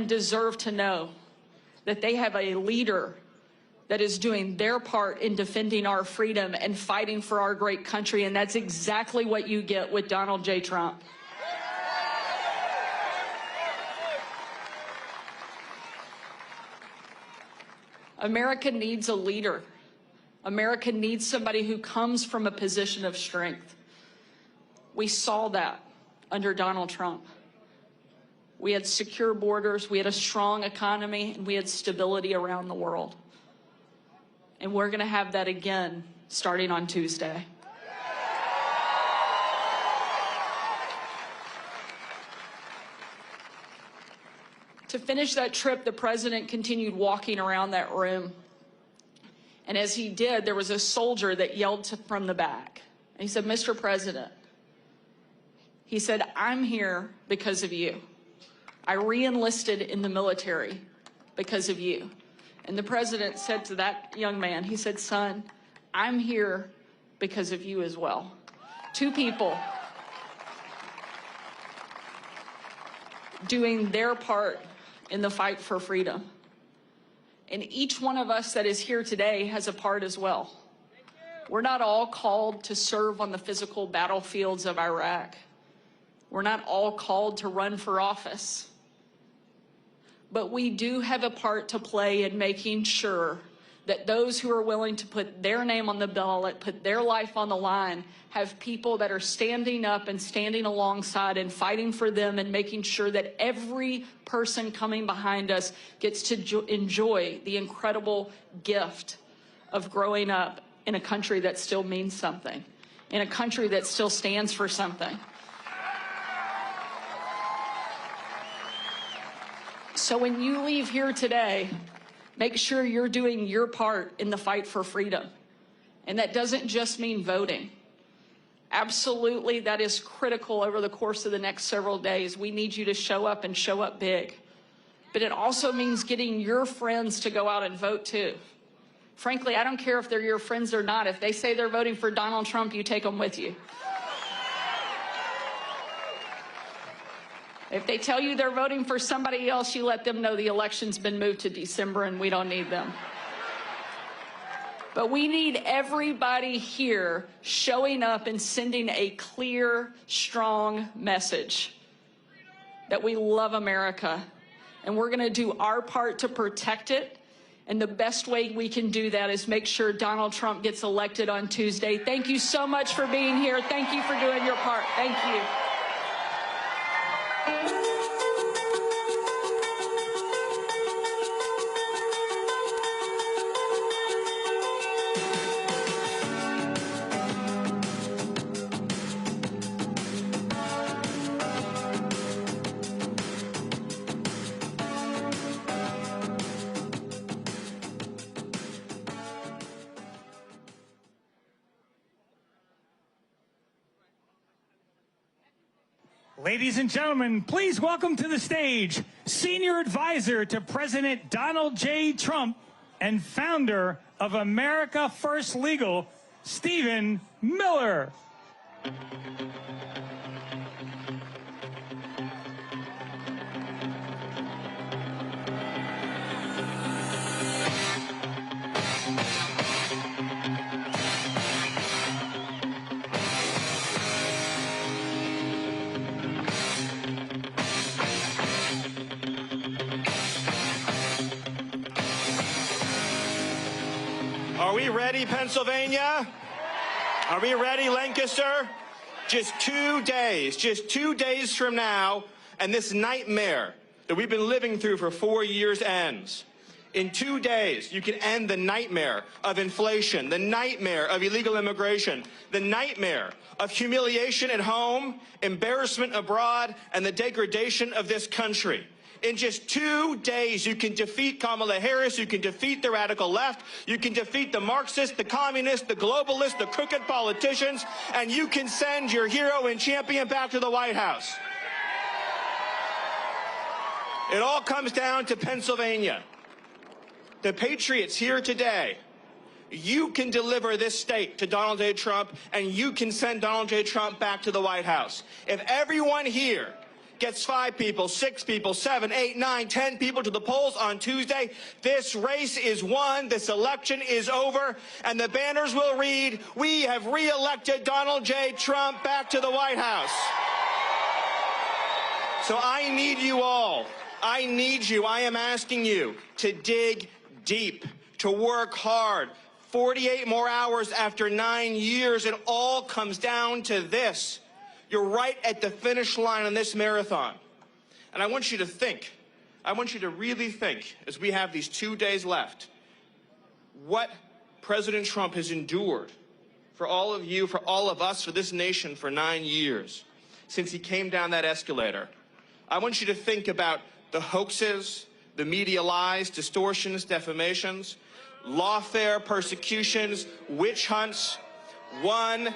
deserve to know that they have a leader that is doing their part in defending our freedom and fighting for our great country, and that's exactly what you get with Donald J. Trump. America needs a leader. America needs somebody who comes from a position of strength. We saw that under Donald Trump. We had secure borders, we had a strong economy, and we had stability around the world. And we're going to have that again starting on Tuesday. To finish that trip, the president continued walking around that room. And as he did, there was a soldier that yelled from the back. And he said, "Mr. President," he said, "I'm here because of you. I re-enlisted in the military because of you." And the president said to that young man, he said, "Son, I'm here because of you as well." Two people doing their part in the fight for freedom. And each one of us that is here today has a part as well. We're not all called to serve on the physical battlefields of Iraq. We're not all called to run for office. But we do have a part to play in making sure that those who are willing to put their name on the ballot, put their life on the line, have people that are standing up and standing alongside and fighting for them and making sure that every person coming behind us gets to enjoy the incredible gift of growing up in a country that still means something, in a country that still stands for something. So when you leave here today, make sure you're doing your part in the fight for freedom. And that doesn't just mean voting. Absolutely, that is critical over the course of the next several days. We need you to show up and show up big. But it also means getting your friends to go out and vote too. Frankly, I don't care if they're your friends or not. If they say they're voting for Donald Trump, you take them with you. If they tell you they're voting for somebody else, you let them know the election's been moved to December and we don't need them. But we need everybody here showing up and sending a clear, strong message that we love America and we're going to do our part to protect it. And the best way we can do that is make sure Donald Trump gets elected on Tuesday. Thank you so much for being here. Thank you for doing your part. Thank you. Ladies and gentlemen, please welcome to the stage Senior Advisor to President Donald J. Trump and founder of America First Legal, Stephen Miller. Are we ready, Pennsylvania? Are we ready, Lancaster? Just 2 days from now, and this nightmare that we've been living through for 4 years ends. In 2 days, you can end the nightmare of inflation, the nightmare of illegal immigration, the nightmare of humiliation at home, embarrassment abroad, and the degradation of this country. In just 2 days, you can defeat Kamala Harris, you can defeat the radical left, you can defeat the Marxists, the communists, the globalists, the crooked politicians, and you can send your hero and champion back to the White House. It all comes down to Pennsylvania. The Patriots here today, you can deliver this state to Donald J. Trump, and you can send Donald J. Trump back to the White House. If everyone here gets 5 people, 6 people, 7, 8, 9, 10 people to the polls on Tuesday, this race is won, this election is over, and the banners will read, "We have re-elected Donald J. Trump back to the White House." So I need you all. I need you. I am asking you to dig deep, to work hard. 48 more hours after 9 years, it all comes down to this. You're right at the finish line on this marathon. And I want you to think, I want you to really think, as we have these 2 days left, what President Trump has endured for all of you, for all of us, for this nation for 9 years, since he came down that escalator. I want you to think about the hoaxes, the media lies, distortions, defamations, lawfare, persecutions, witch hunts, one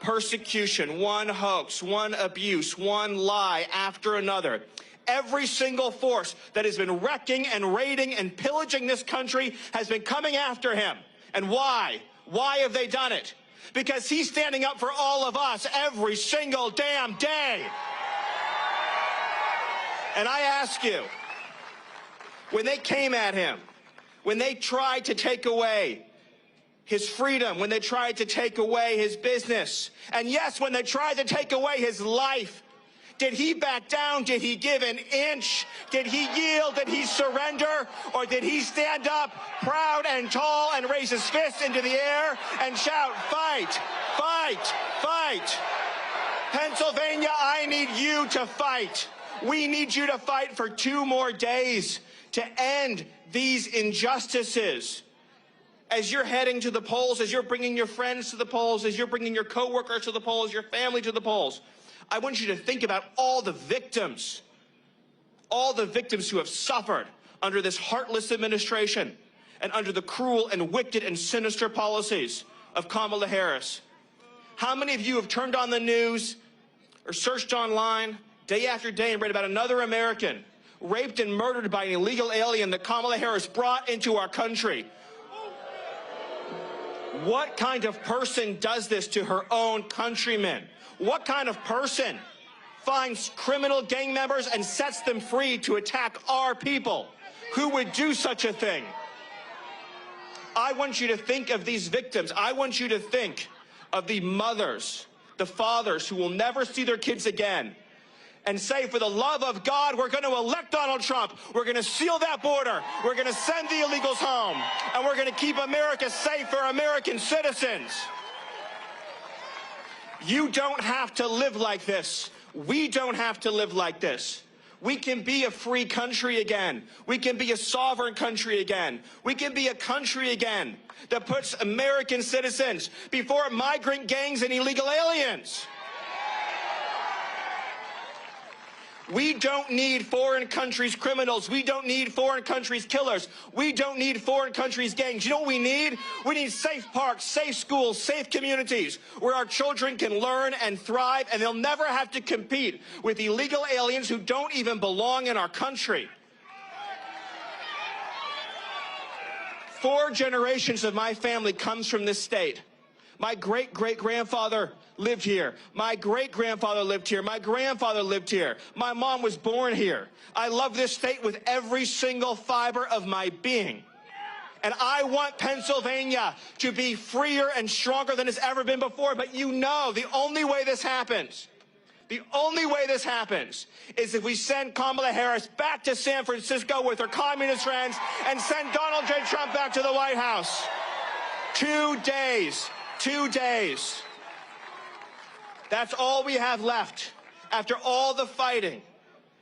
persecution, one hoax, one abuse, one lie after another. Every single force that has been wrecking and raiding and pillaging this country has been coming after him. And why? Why have they done it? Because he's standing up for all of us every single damn day. And I ask you, when they came at him, when they tried to take away his freedom, when they tried to take away his business, and yes, when they tried to take away his life, did he back down? Did he give an inch? Did he yield? Did he surrender? Or did he stand up proud and tall and raise his fist into the air and shout, "Fight, fight, fight"? Pennsylvania, I need you to fight. We need you to fight for 2 more days to end these injustices. As you're heading to the polls, as you're bringing your friends to the polls, as you're bringing your coworkers to the polls, your family to the polls, I want you to think about all the victims who have suffered under this heartless administration and under the cruel and wicked and sinister policies of Kamala Harris. How many of you have turned on the news or searched online day after day and read about another American raped and murdered by an illegal alien that Kamala Harris brought into our country? What kind of person does this to her own countrymen? What kind of person finds criminal gang members and sets them free to attack our people? Who would do such a thing? I want you to think of these victims. I want you to think of the mothers, the fathers who will never see their kids again, and say, for the love of God, we're going to elect Donald Trump. We're going to seal that border. We're going to send the illegals home. And we're going to keep America safe for American citizens. You don't have to live like this. We don't have to live like this. We can be a free country again. We can be a sovereign country again. We can be a country again that puts American citizens before migrant gangs and illegal aliens. We don't need foreign countries' criminals. We don't need foreign countries' killers. We don't need foreign countries' gangs. You know what we need? We need safe parks, safe schools, safe communities where our children can learn and thrive, and they'll never have to compete with illegal aliens who don't even belong in our country. 4 generations of my family comes from this state. My great-great-grandfather lived here. My great-grandfather lived here. My grandfather lived here. My mom was born here. I love this state with every single fiber of my being. And I want Pennsylvania to be freer and stronger than it's ever been before. But you know, the only way this happens, is if we send Kamala Harris back to San Francisco with her communist friends and send Donald J. Trump back to the White House. 2 days. 2 days. That's all we have left. After all the fighting,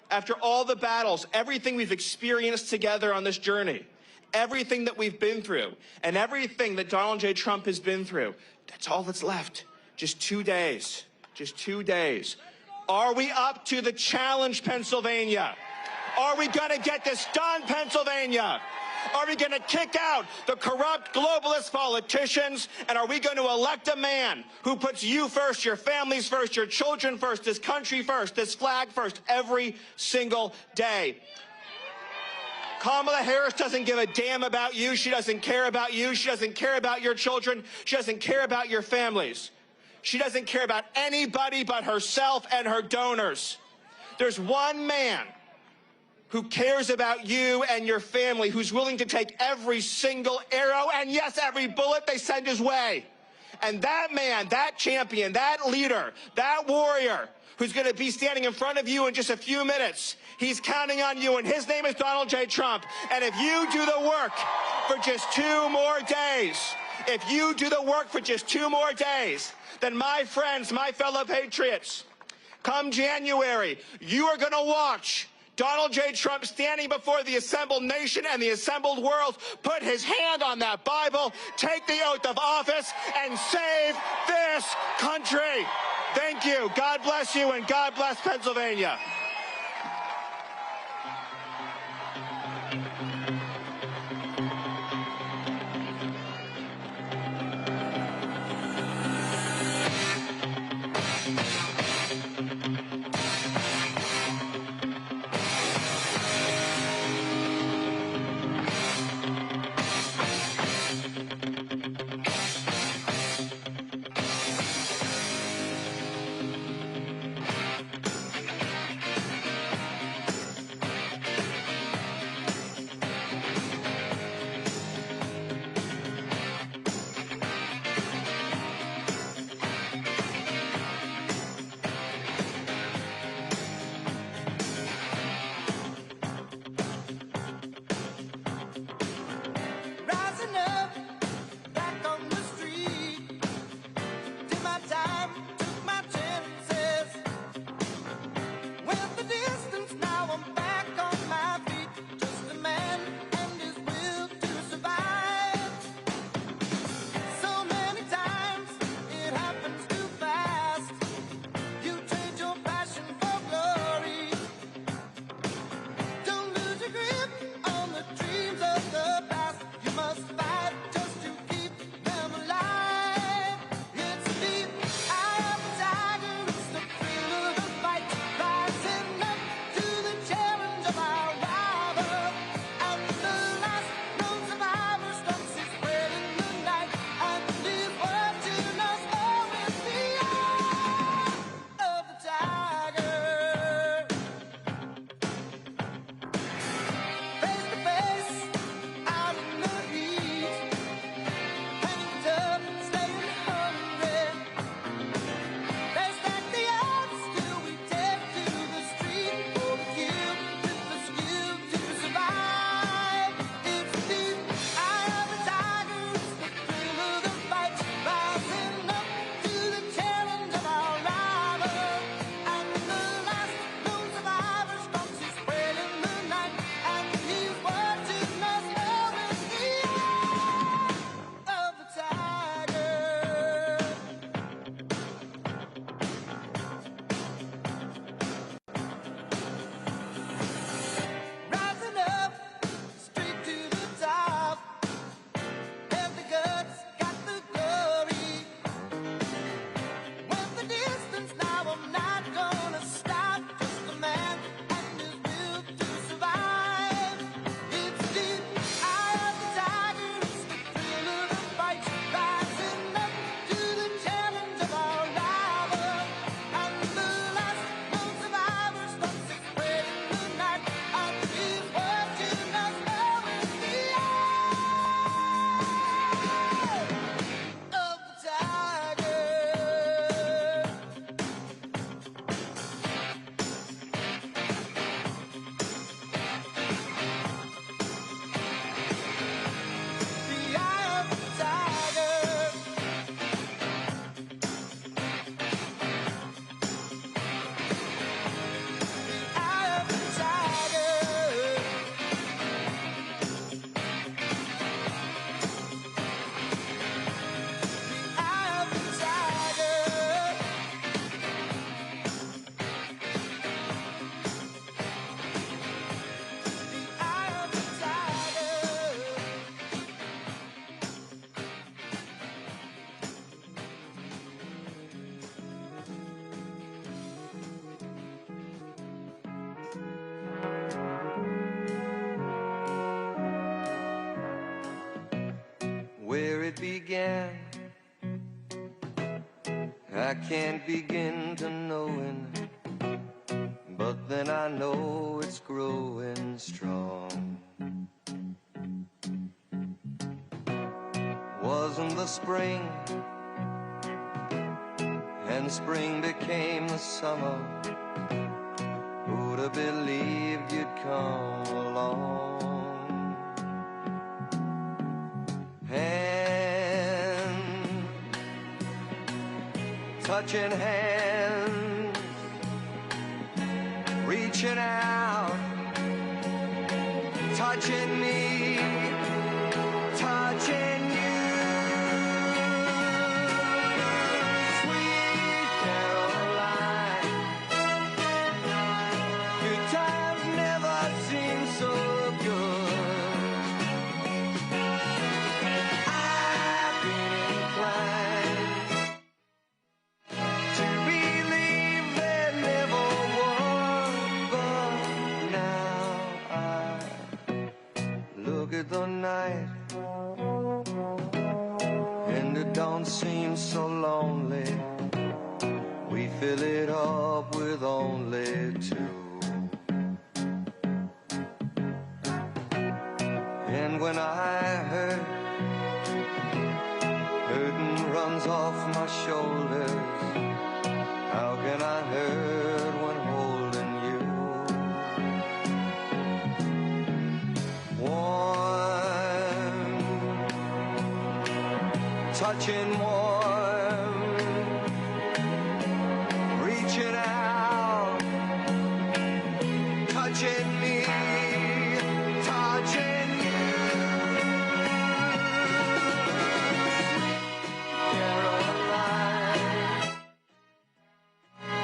after all the battles, everything we've experienced together on this journey, everything that we've been through, and everything that Donald J. Trump has been through, that's all that's left. Just 2 days. Just 2 days. Are we up to the challenge, Pennsylvania? Are we going to get this done, Pennsylvania? Are we going to kick out the corrupt globalist politicians? And are we going to elect a man who puts you first, your families first, your children first, this country first, this flag first, every single day? Kamala Harris doesn't give a damn about you. She doesn't care about you. She doesn't care about your children. She doesn't care about your families. She doesn't care about anybody but herself and her donors. There's one man who cares about you and your family, who's willing to take every single arrow and, yes, every bullet they send his way. And that man, that champion, that leader, that warrior, who's going to be standing in front of you in just a few minutes, he's counting on you, and his name is Donald J. Trump. And if you do the work for just 2 more days, if you do the work for just 2 more days, then my friends, my fellow patriots, come January, you are going to watch Donald J. Trump standing before the assembled nation and the assembled world, put his hand on that Bible, take the oath of office, and save this country. Thank you. God bless you, and God bless Pennsylvania. where it began. I can't begin to knowing, but then I know it's growing strong. Wasn't the spring, and spring became the summer. Who'd have believed you'd come along? Hand, touching hands, reaching out, touching me, touching you. Sweet Caroline, good times never seem so good. I've been inclined to believe there never was, but now I look at the night and it don't seem so lonely. We fill it up with only two. And when I hurt, hurting runs off my shoulders. How can I hurt when holding you? Warm, touching warm, reaching out, touching me, touching you. Caroline,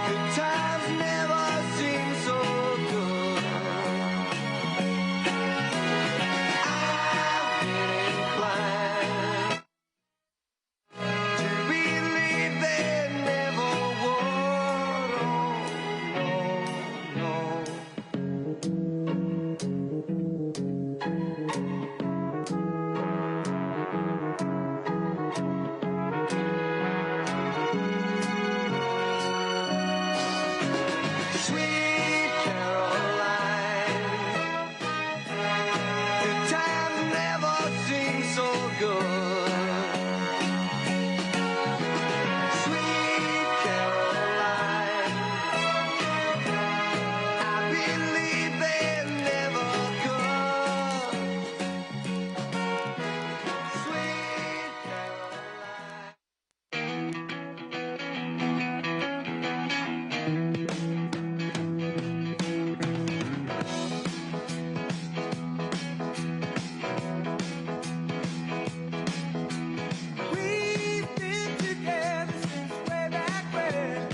good times never seem so good. I've been inclined to believe there never was. Oh, no, Sweet Caroline, good times never seem so good. Sweet Caroline, I believe they never could. Sweet Caroline. We've been together since way back when.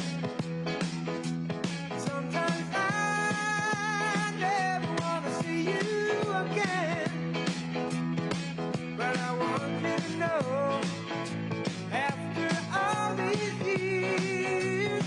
Sometimes I never wanna see you again, but I want you to know, after all these years,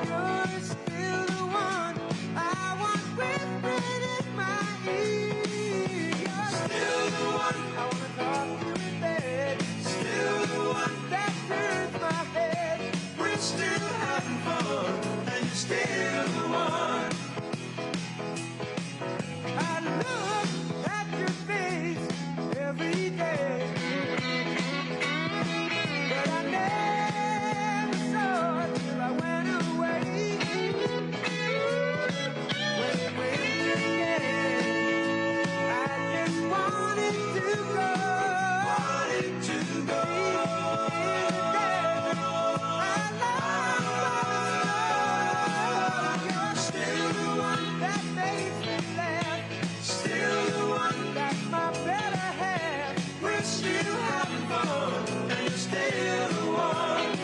you're still the one I want whispering in my ear. You're still the one I wanna talk to in bed. Still the one that turns my head. We're still having fun, and you're still the one. I look at your face every day, but I never saw it till I went away. When it rained again, I just wanted to go. Wanted to go. In the desert, I love you're still the one that makes me laugh. Still the one that's my better half. We're still having fun, and you're still the one.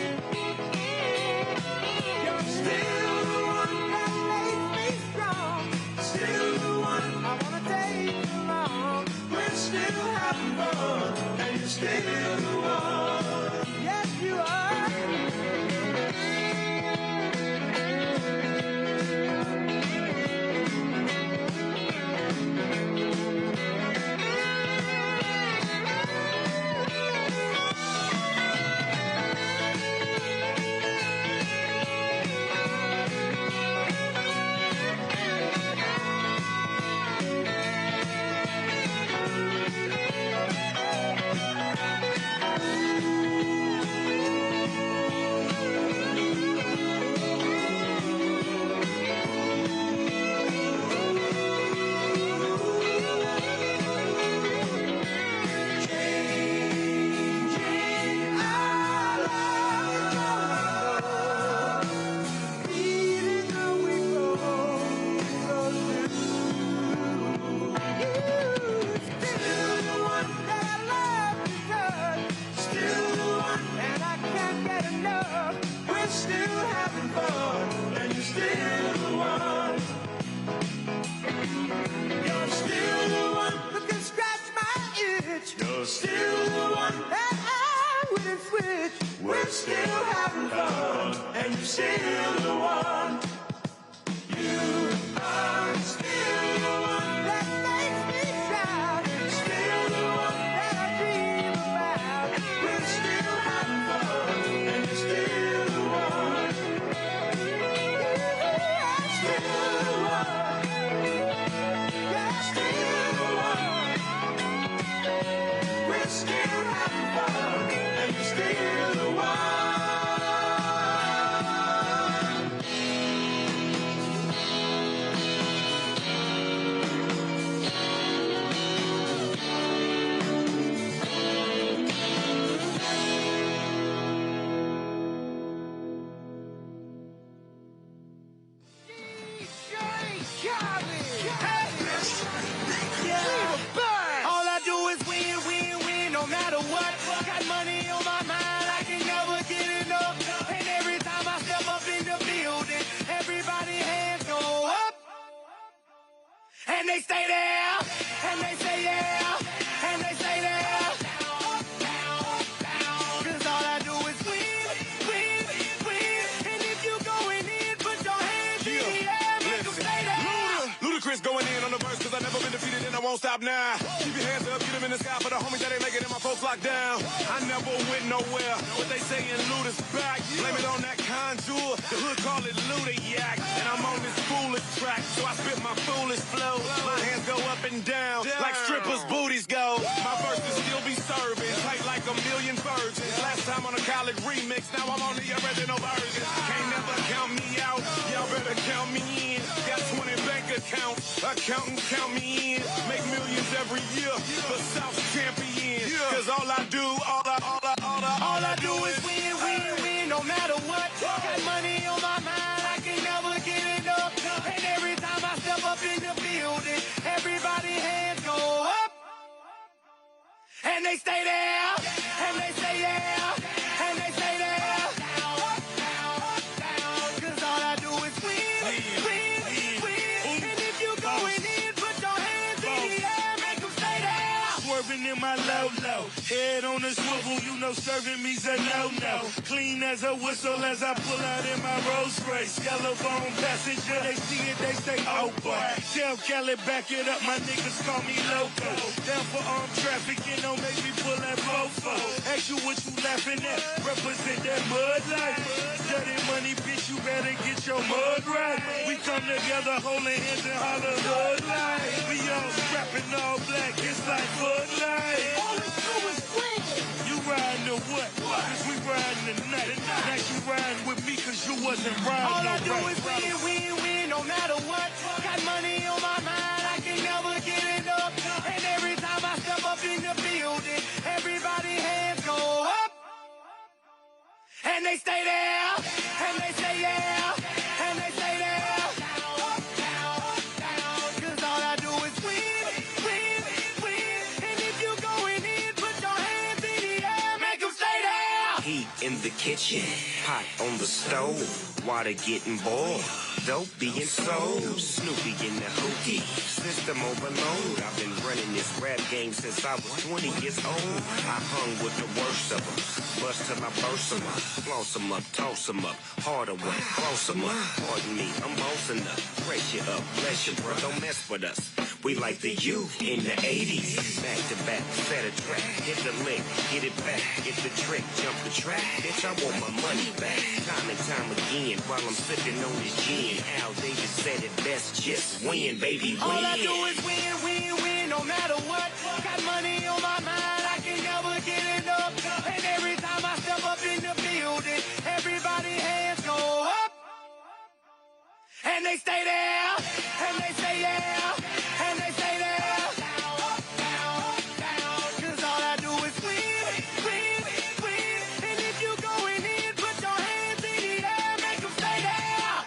You're still the one that makes me strong. Still the one I wanna take along. We're still having fun, and you're still the one. Yes, you are. still having fun, and you're still the one. You are still the one that makes me shout. Still the one that I dream about. We're still having fun, and you're still the one. I'm still the one. You're still the one. We're still having fun, and you're still the one. All I do is win, win, win, no matter what. Got money on my mind, I can never get enough. And every time I step up in the building, everybody hands go up. And they stay there, and they say yeah, and they say there. Cause all I do is win, win, win. And if you going in, put your hands in the air, make them stay there. Ludacris going in on the verse, cause I never been defeated and I won't stop now. Keep your hands up, get them in the sky for the homies that ain't making it and my folks locked down. I never went nowhere, but they saying Luda's back. Blame it on that contour, the hood call it Luda-yak. And I'm on this foolish track, so I spit my foolish flow. My hands go up and down, like strippers' booties go. My verses still be serving, tight like a million virgins. Last time on a college remix, now I'm on the original version. Can't never count me out, y'all better count me in. Got 20 bank accounts, accountants count me in. Make millions every year, the South's champion. Cause all I do, all I do is win, win, win, no matter what. Got money on my mind, I can never get enough. And every time I step up in the building, everybody hands go up. And they stay there, and they say yeah, and they say there. Cause all I do is win, win, win. And if you going in, put your hands in the air, make them stay there. Swerving in my low-low, head on the swivel, you know serving me's a no-no. Clean as a whistle as I pull out in my Rolls Royce. Yellow bone passenger, they see it, they say, oh boy. Tell Kelly, back it up, my niggas call me loco. Down for armed trafficking, don't make me pull that fofo. Ask you what you laughing at, represent that mud life. Dirty money, bitch, you better get your mud right. We come together, holding hands and holler hood life. We all strapping all black, it's like Bud Light. All we do is win. You riding to what? Cause we riding tonight. Now you riding with me cause you wasn't riding. All I do is win, win, win, no matter what. Got money on my mind, I can never get enough. And every time I step up in the building, everybody hands go up. And they stay there, and they say yeah, and they say there. Cause all I do is win, win, win. And if you going in, put your hands in the air, make them stay there. Heat in the kitchen, hot on the stove, water getting boiled, dope being sold, Snoopy in the hookie, system overload. I've been running this rap game since I was 20 years old. I hung with the worst of them, bust till I burst them up, floss them up, toss them up, harder one, close them up. Pardon me, I'm bossing up, brace you up, bless you, bro, don't mess with us. We like the youth in the 80s, back to back, set a track, hit the lick, get it back, get the trick, jump the track, bitch, I want my money back, time and time again, while I'm sipping on this gin. Al Davis said it best, just win, baby, win. All I do is win, win, win, no matter what. Got money on my mind, I can never get enough. And every time I step up in the building, everybody hands go up. And they stay there, and they say yeah, and they say there. Cause all I do is win, win, win. And if you going in, put your hands in the air, make them stay there.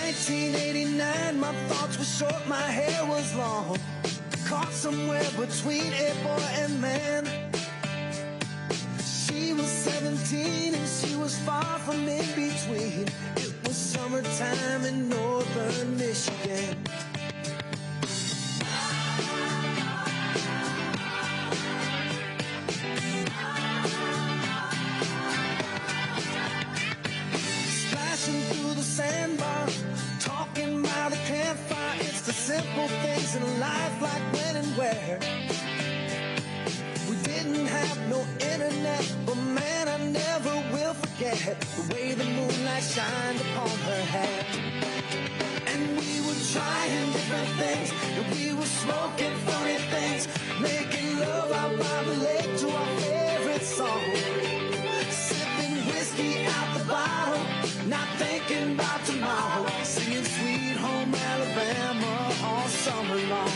1989, my thoughts were short, my hair was long. Caught somewhere between a boy and man. She was 17 and she was far from in between. It was summertime in northern Michigan. Splashing through the sandbar, talking by the campfire. It's the simple things in life, like when and where. We didn't have no internet, but man, I never will forget the way the moonlight shined upon her hair. And we were trying different things, and we were smoking funny things, making love out by the lake to our favorite song. Sipping whiskey out the bottle, not thinking about tomorrow, singing Sweet Home Alabama all summer long.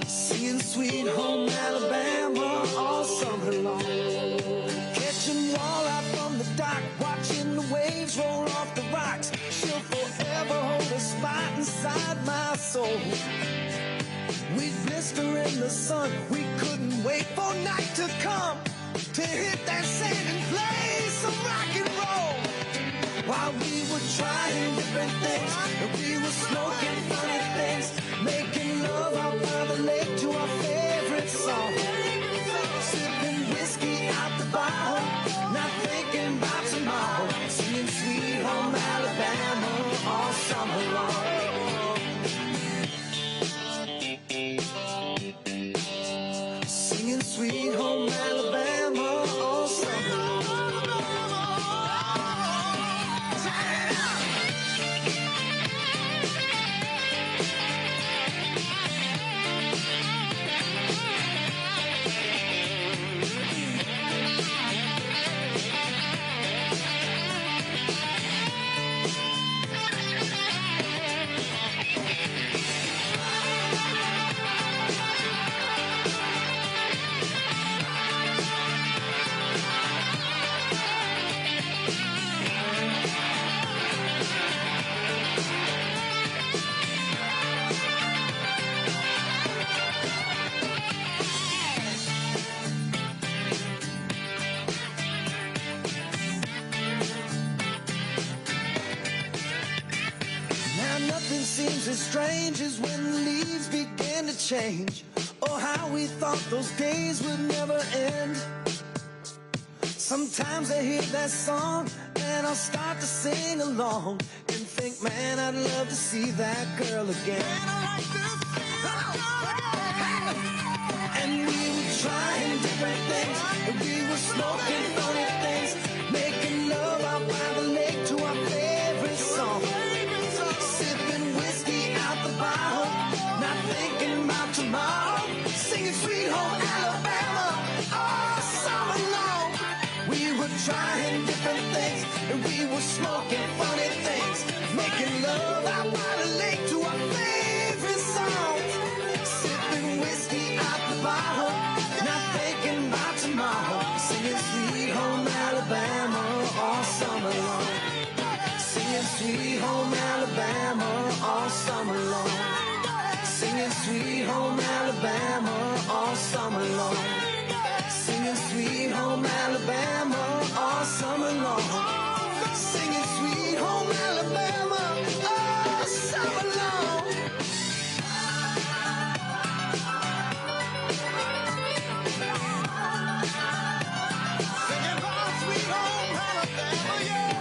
Singing Sweet Home Alabama all summer long. Catching walleye from the dock, watching the waves roll off the rocks. She'll forever hold a spot inside my soul. We'd blister in the sun, we couldn't wait for night to come to hit that sand and play some rock and roll. While we were trying different things, and we were smoking funny things, making love out by the lake to our favorite song. Sipping whiskey out the bottle, not thinking about tomorrow, singing Sweet Home Alabama all summer long. Singing Sweet Home Alabama all summer long. Nothing seems as strange as when the leaves begin to change. Oh, how we thought those days would never end. Sometimes I hear that song and I'll start to sing along and think, man, I'd love to see that girl again. And we were trying different things, and we were smoking funny things, making love out by the lake to our favorite song. Sipping whiskey out the bottle, not thinking about tomorrow, singing Sweet Home Alabama all summer long. We were trying different things, and we were smoking funny things, making love out by the lake to our favorite song. Sipping whiskey out the bottle, not thinking about tomorrow, singing Sweet Home Alabama all summer long. Singing Sweet Home Alabama all summer long. Singing Sweet Home Alabama all summer long. Singing Sweet Home Alabama all summer long. Singing Sweet Home Alabama all summer long. Singing about Sweet Home Alabama, yeah.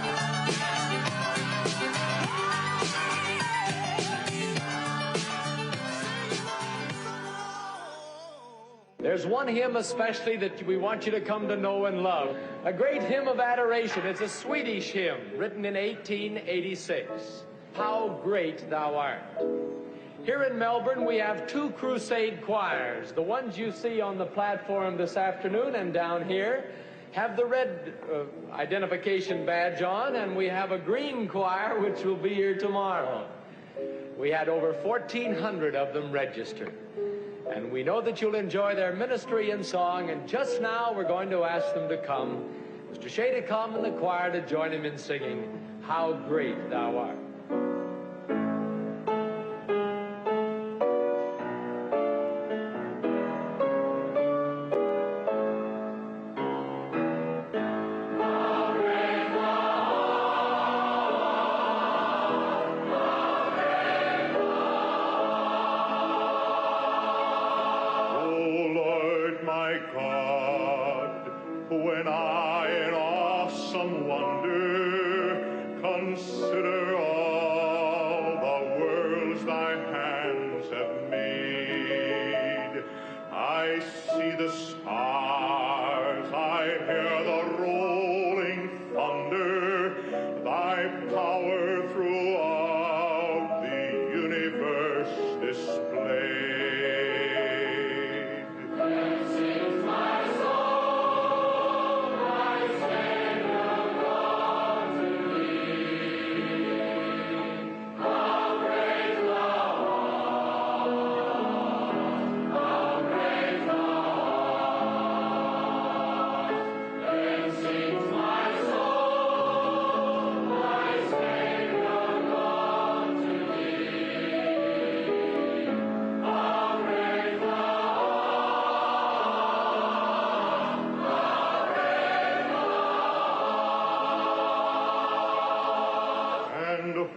There's one hymn especially that we want you to come to know and love. A great hymn of adoration. It's a Swedish hymn written in 1886. How Great Thou Art. Here in Melbourne, we have two crusade choirs. The ones you see on the platform this afternoon and down here have the red identification badge on, and we have a green choir which will be here tomorrow. We had over 1,400 of them registered. And we know that you'll enjoy their ministry and song, and just now we're going to ask them to come Mr. Shea to come and the choir to join him in singing How Great Thou Art. When I in awesome wonder consider all the worlds thy hands have made, I see the stars, I hear the rolling thunder, thy power throughout the universe displayed.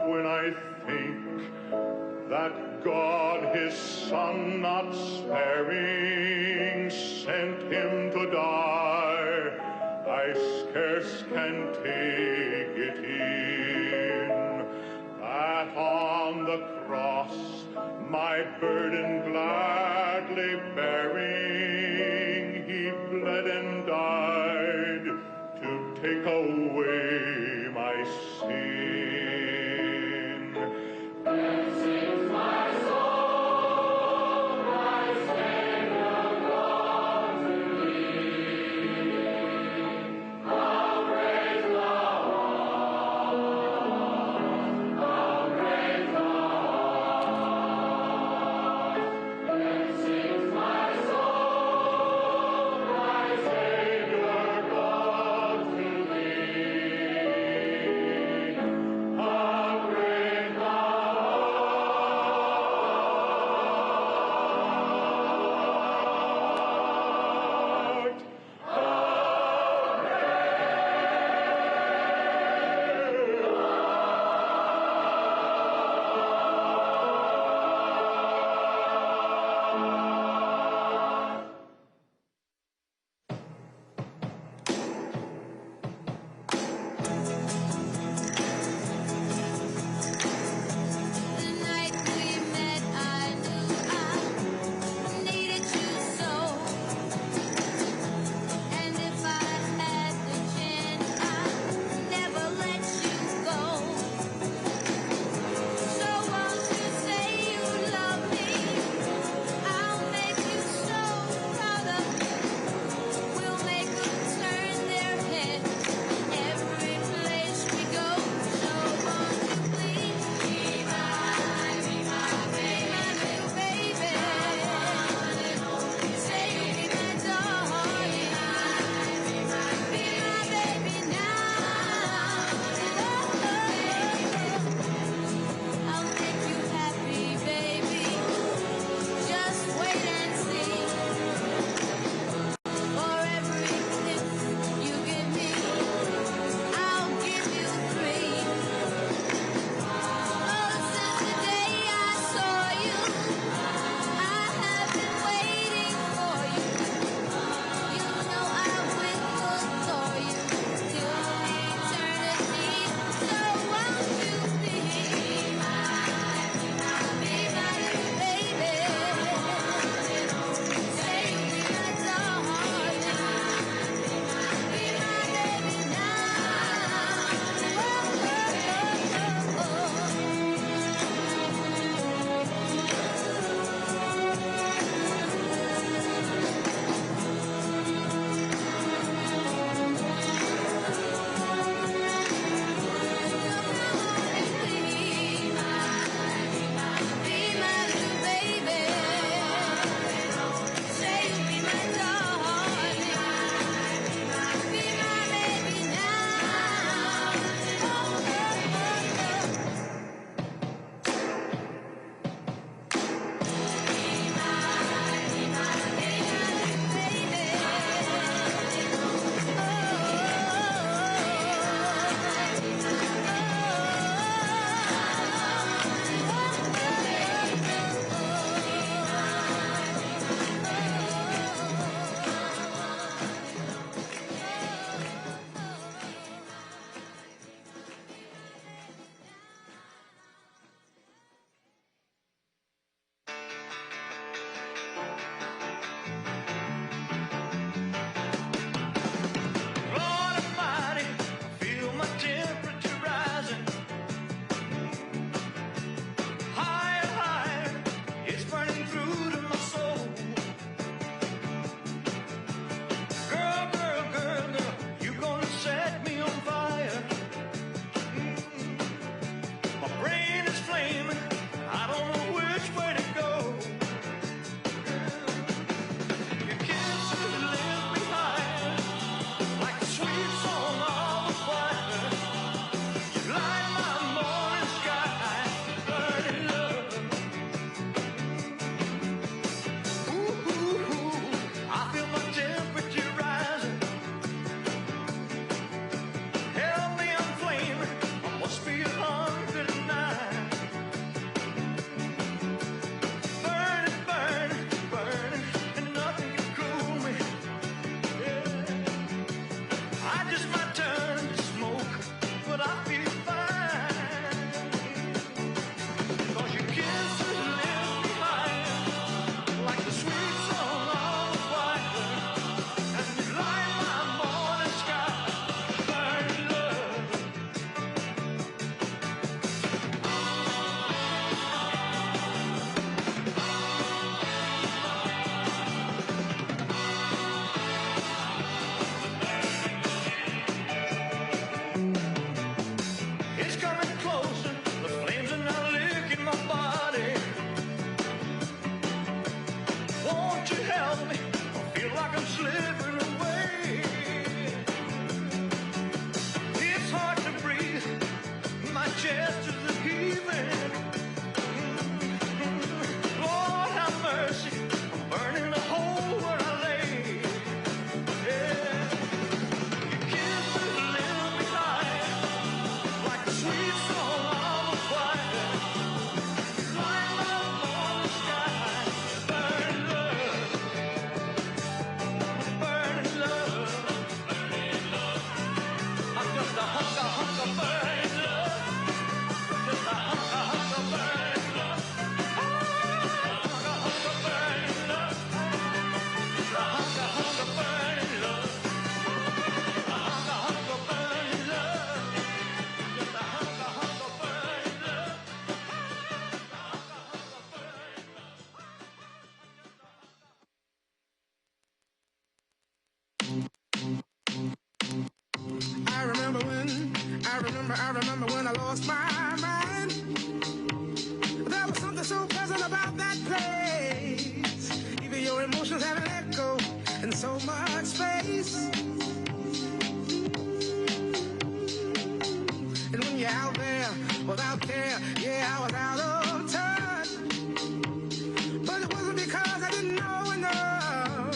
When I think that God his Son not sparing sent him to die, I scarce can take it in, that on the cross my burden gladly bearing, he bled and died to take away my sin. remember when I lost my mind. There was something so pleasant about that place. Even your emotions have an echo in so much space. And when you're out there without care, yeah, I was out of touch. But it wasn't because I didn't know enough.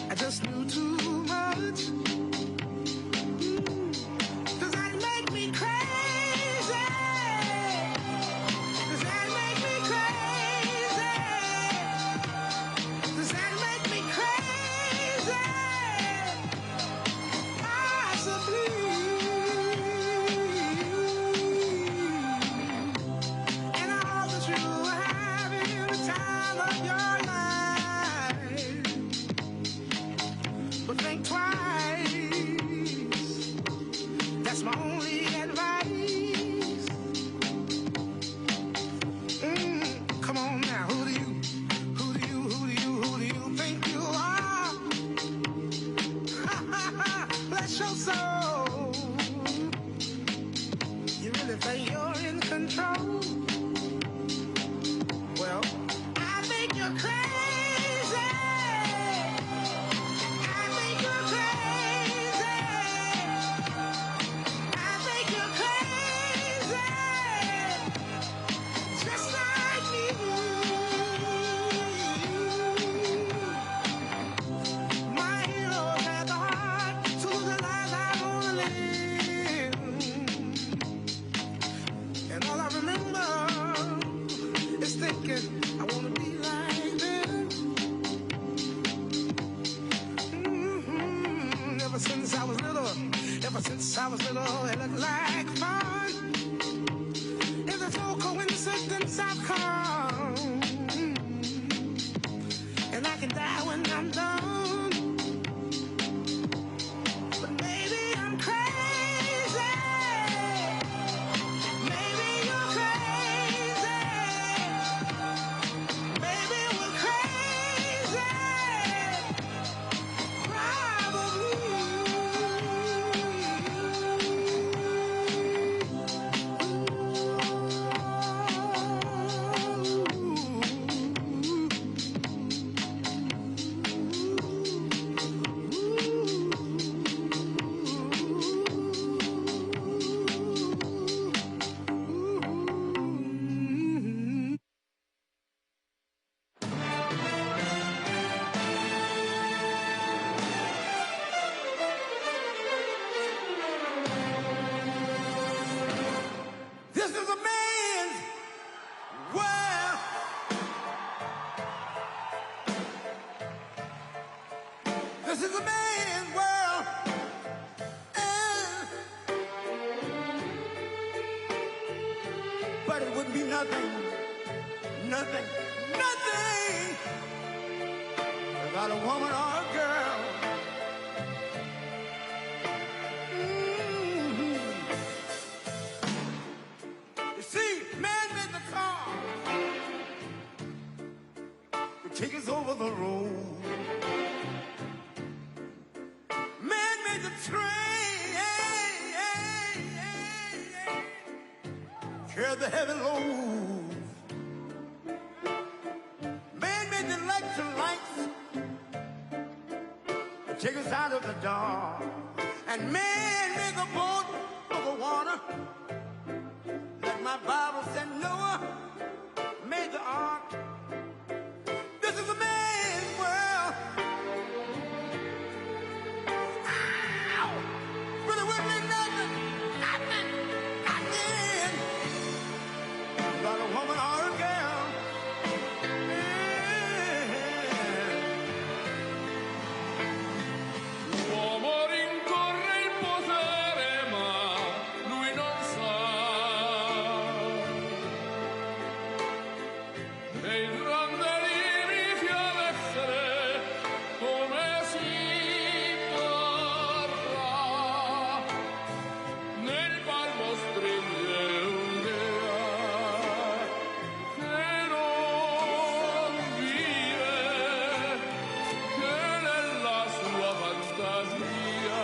I just knew too much. Does that make me crazy? Does that make me crazy? Does that make me crazy? Possibly. And I hope that you are having the time of your life. But think twice. That's my only advice. Come on now, who do you think you are? Bless your soul. You really think you're in control? Well, I think you're crazy. I think you're crazy. I think you're crazy. Just like me. My heroes had the heart to live the life I wanna live. And all I remember is thinking I wanna be like them. Ever since I was little, it looked like fun. If it's no coincidence, I've come. And I can die when I'm done. But maybe I'm crazy. Maybe you're crazy. Maybe we're crazy. This is a man's world. This is a man's world. But it would be nothing without a woman or a girl. You see, man made the car to take us over the road. Man made the train, carry the heavy load. Man made the electric lights to take us out of the dark. And man made the boat of the water. Like my Bible said, Noah made the ark. This is a man's world. Ow! But it wouldn't be nothing without a woman or a girl. L'uomo rincorre il potere, ma lui non sa. Nei grandi limiti ad essere come si torna. Nel palmo stringe un'idea che non vive, che nella sua fantasia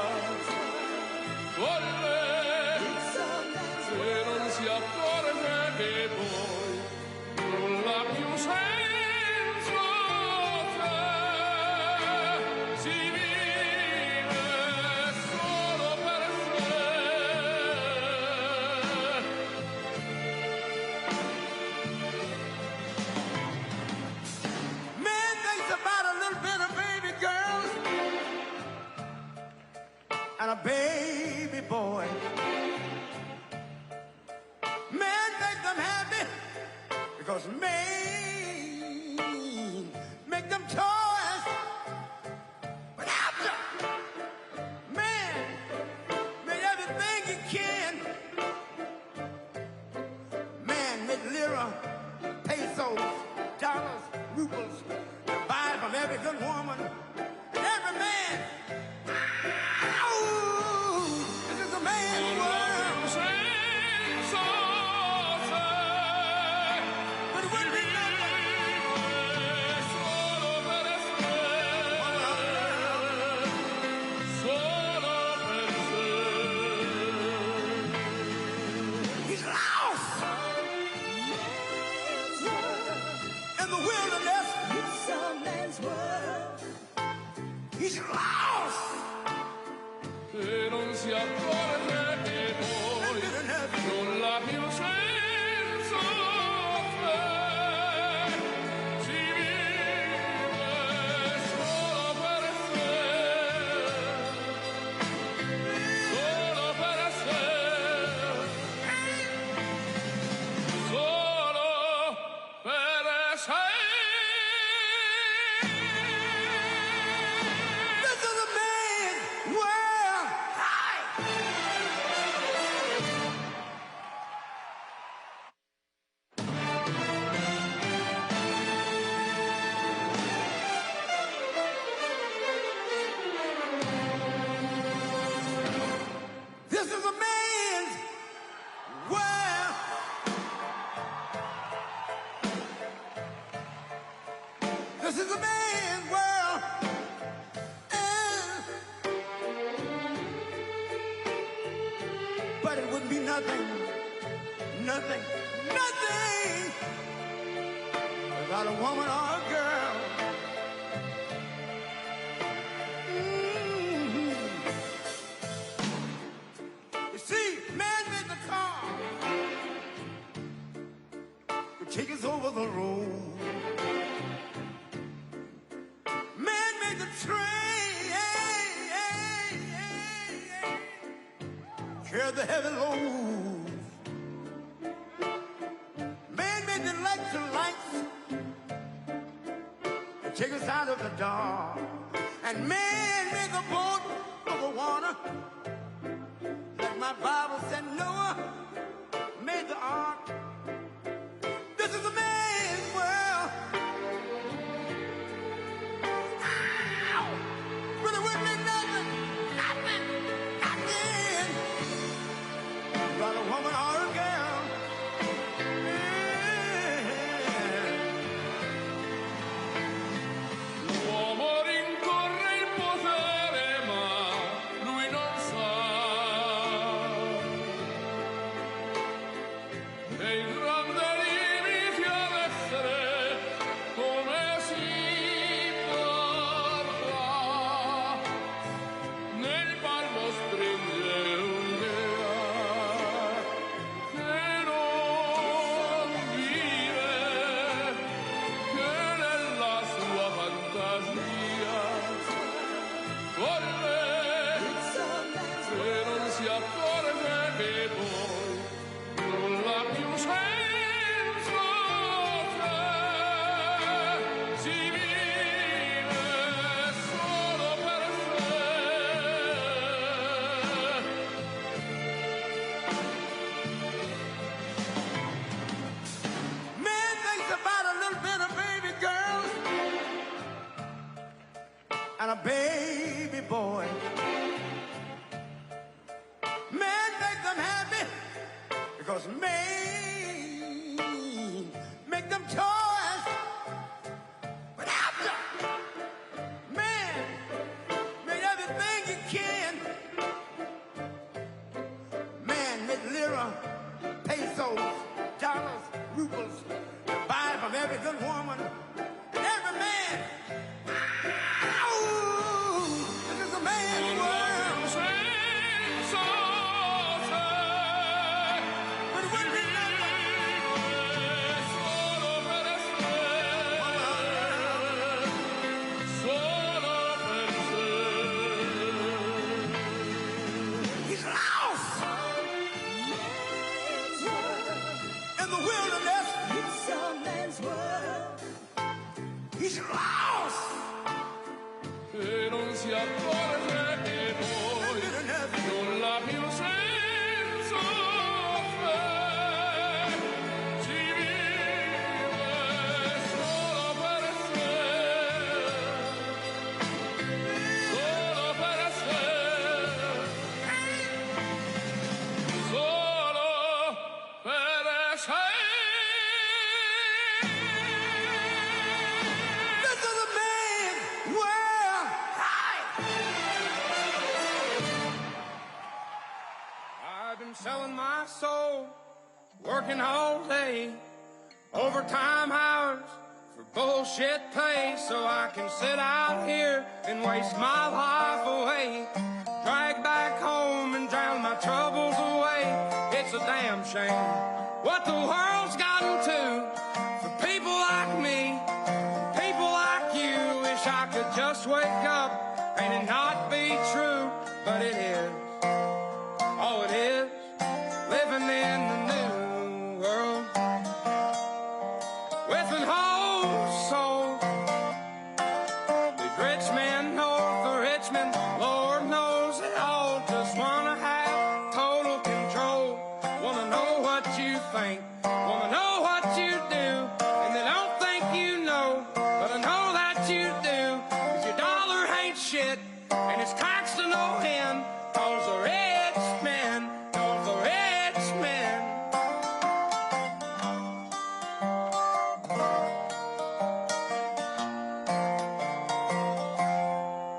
every good woman, and every man. Oh, this is a man's world. But it wouldn't be He's lost in the wilderness. It's a man's world. He's lost. E non si accorge che poi non l'ha più senso c'è. Si vive solo per sé, solo per sé, solo per sé. This is a man's world. This is a man's world. This is a man's world. But it wouldn't be nothing, nothing, nothing without a woman or a girl. Mhm. You see, man made the car to take us over the road. Man made the train, carry the heavy loads. Man made the electric lights to take us out of the dark. And man made the boat over water, like my Bible said Noah made the ark. This is a man's world. Ow! But it wouldn't be nothing, nothing, nothing about a woman or a girl. L'uomo rincorre il potere, ma lui non sa che il grande limite ad essere come si porta. Nel palmo stringe un'idea che non vive, che nella sua fantasia corre, se non si accorge che poi non l'ha più senso c'è. Si vive solo per sé. Man thinks about a little bit of baby girls and a baby boy. Man make them happy because man make them toys. But after man made everything he can, man made lira, pesos, dollars, rubles, to buy from every good woman and every man. Ow! This is a man's world. Senso c'è. But it wouldn't be nothing. Solo per sé, solo per sé. He's lost in the wilderness. It's a man's world. He's lost. E non si accorge che poi non l'ha più senso c'è. Si vive solo per sé, day, overtime hours for bullshit pay, so I can sit out here and waste my life away, drag back home and drown my troubles away. It's a damn shame what the world's gotten to for people like me, people like you. Wish I could just wake up and it not be true, but it is. Oh, it is living in the new world with an whole soul. These rich men north of Richmond, Lord knows they all just wanna have total control. Wanna know what you think, wanna know what you do, and they don't think you know, but I know that you do. 'Cause your dollar ain't shit, and it's taxed to no end, 'cause the rich men, 'cause the rich men.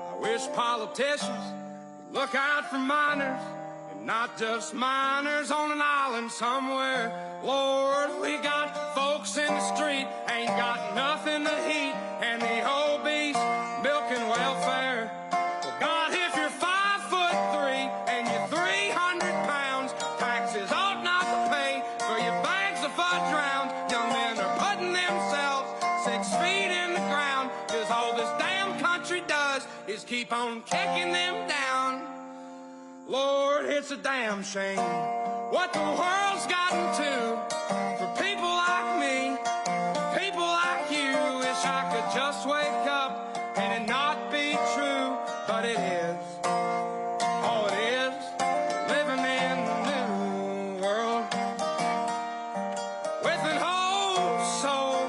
I wish politicians would look out for miners, and not just miners on an island somewhere. Lord, we got folks in the street, ain't got nothing to eat, and the obese milking welfare. Well, God, if you're 5'3" and you're 300 pounds, taxes ought not to pay for your bags of fudge round. Young men are putting themselves 6 feet in the ground, 'cause all this damn country does is keep on kicking them down. Lord, it's a damn shame what the world's gotten to for people like me, people like you. Wish I could just wake up and it not be true, but it is. Oh, it is living in the new world with an whole soul.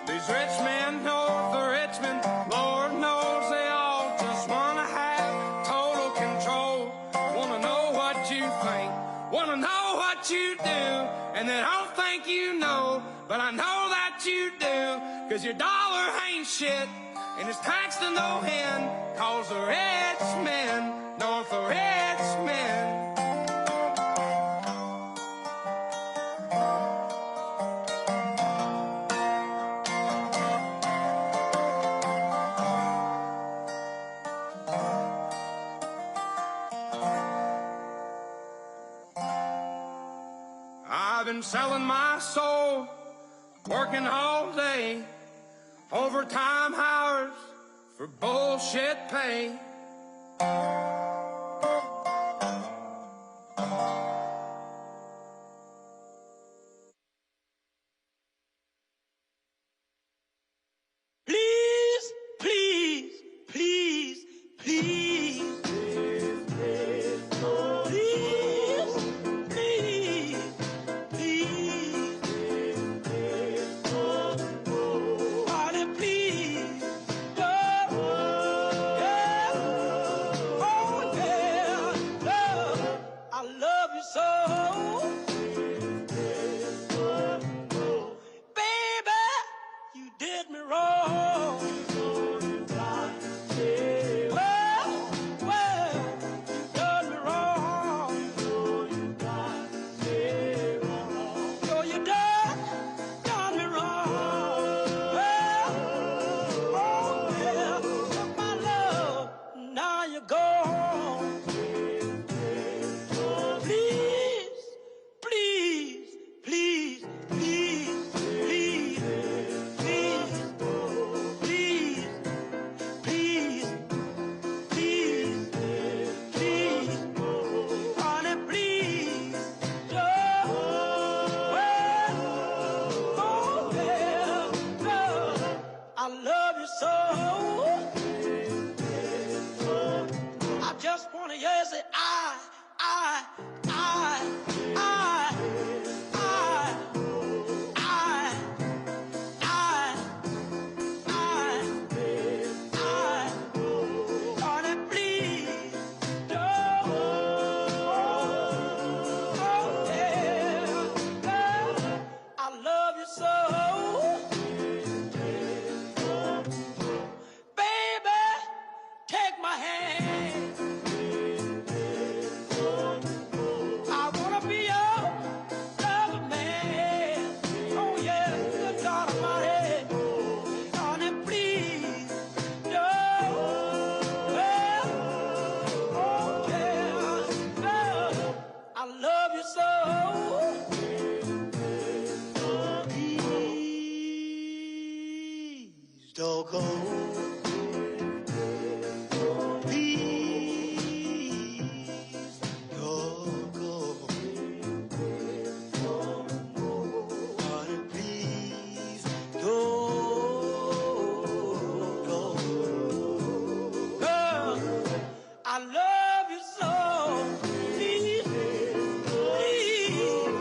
These rich men north of Richmond, Lord knows they all just wanna have total control. Wanna know what you think, wanna know what you do, and they don't think you know, but I know that you do. 'Cause your dollar ain't shit, and it's taxed to no end, 'cause the rich men, north of rich men. I've been selling my soul, working all day, overtime hours for bullshit pay. Please, please, please, please. Please, please, please. Party, please. Oh, yeah. Oh, don't go. Please don't go. Honey, please don't go. Girl, I love you so. Please, please.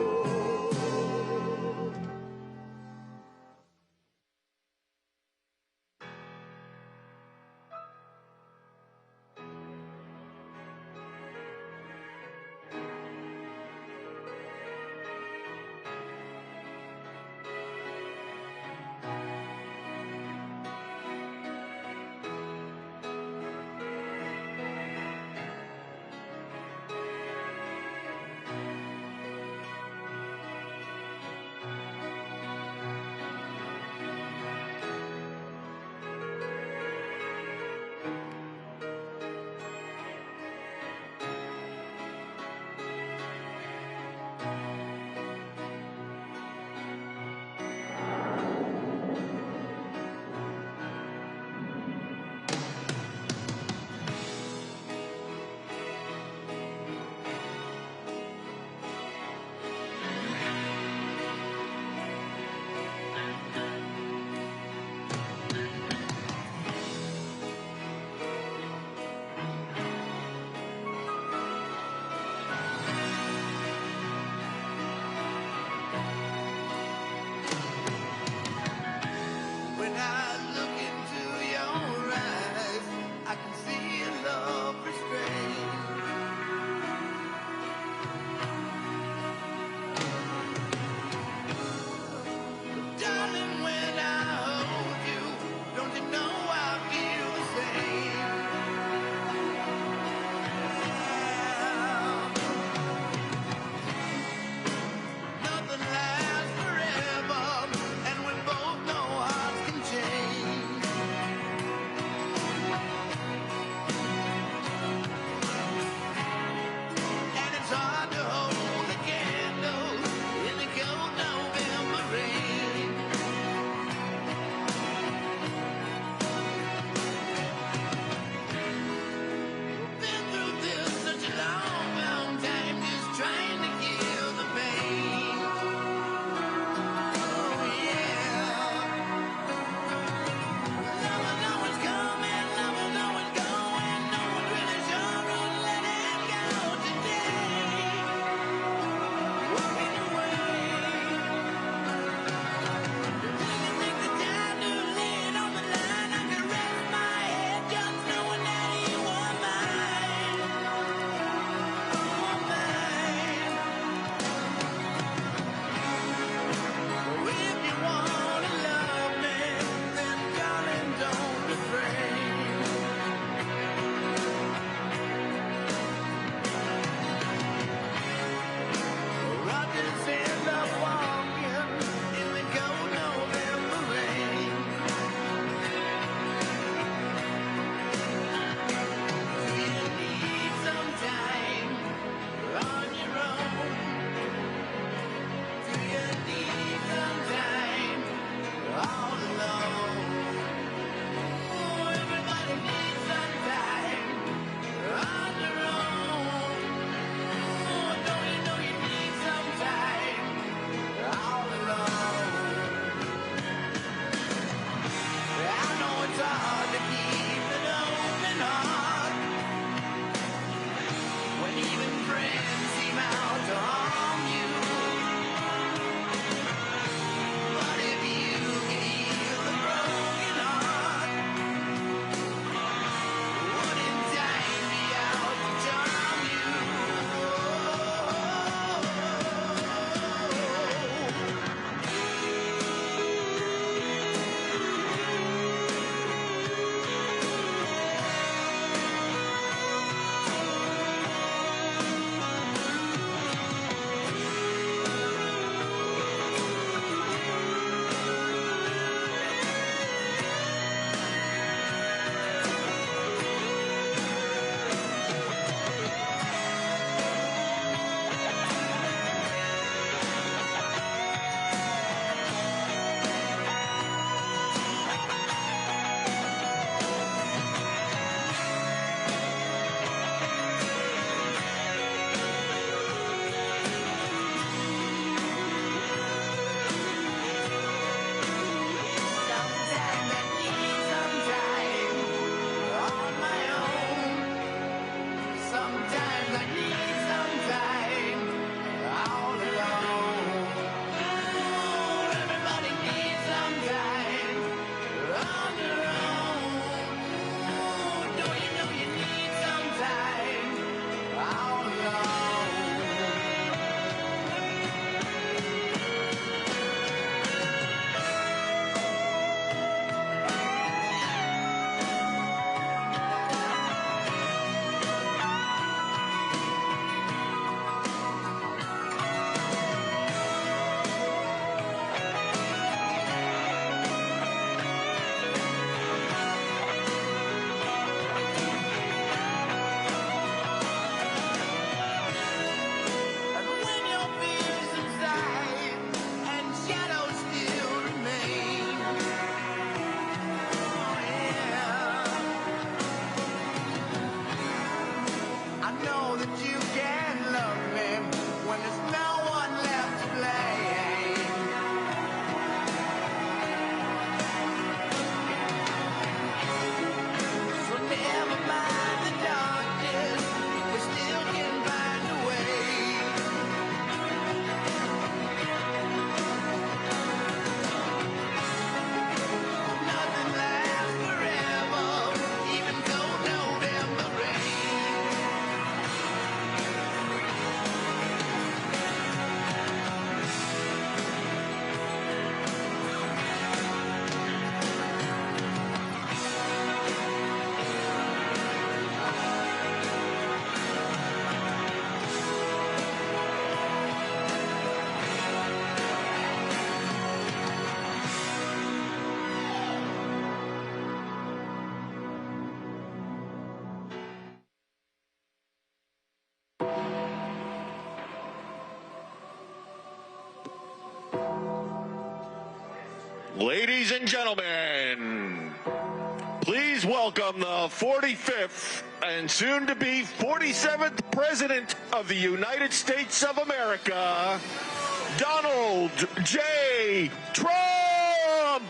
Ladies and gentlemen, please welcome the 45th and soon to be 47th President of the United States of America, Donald J. Trump!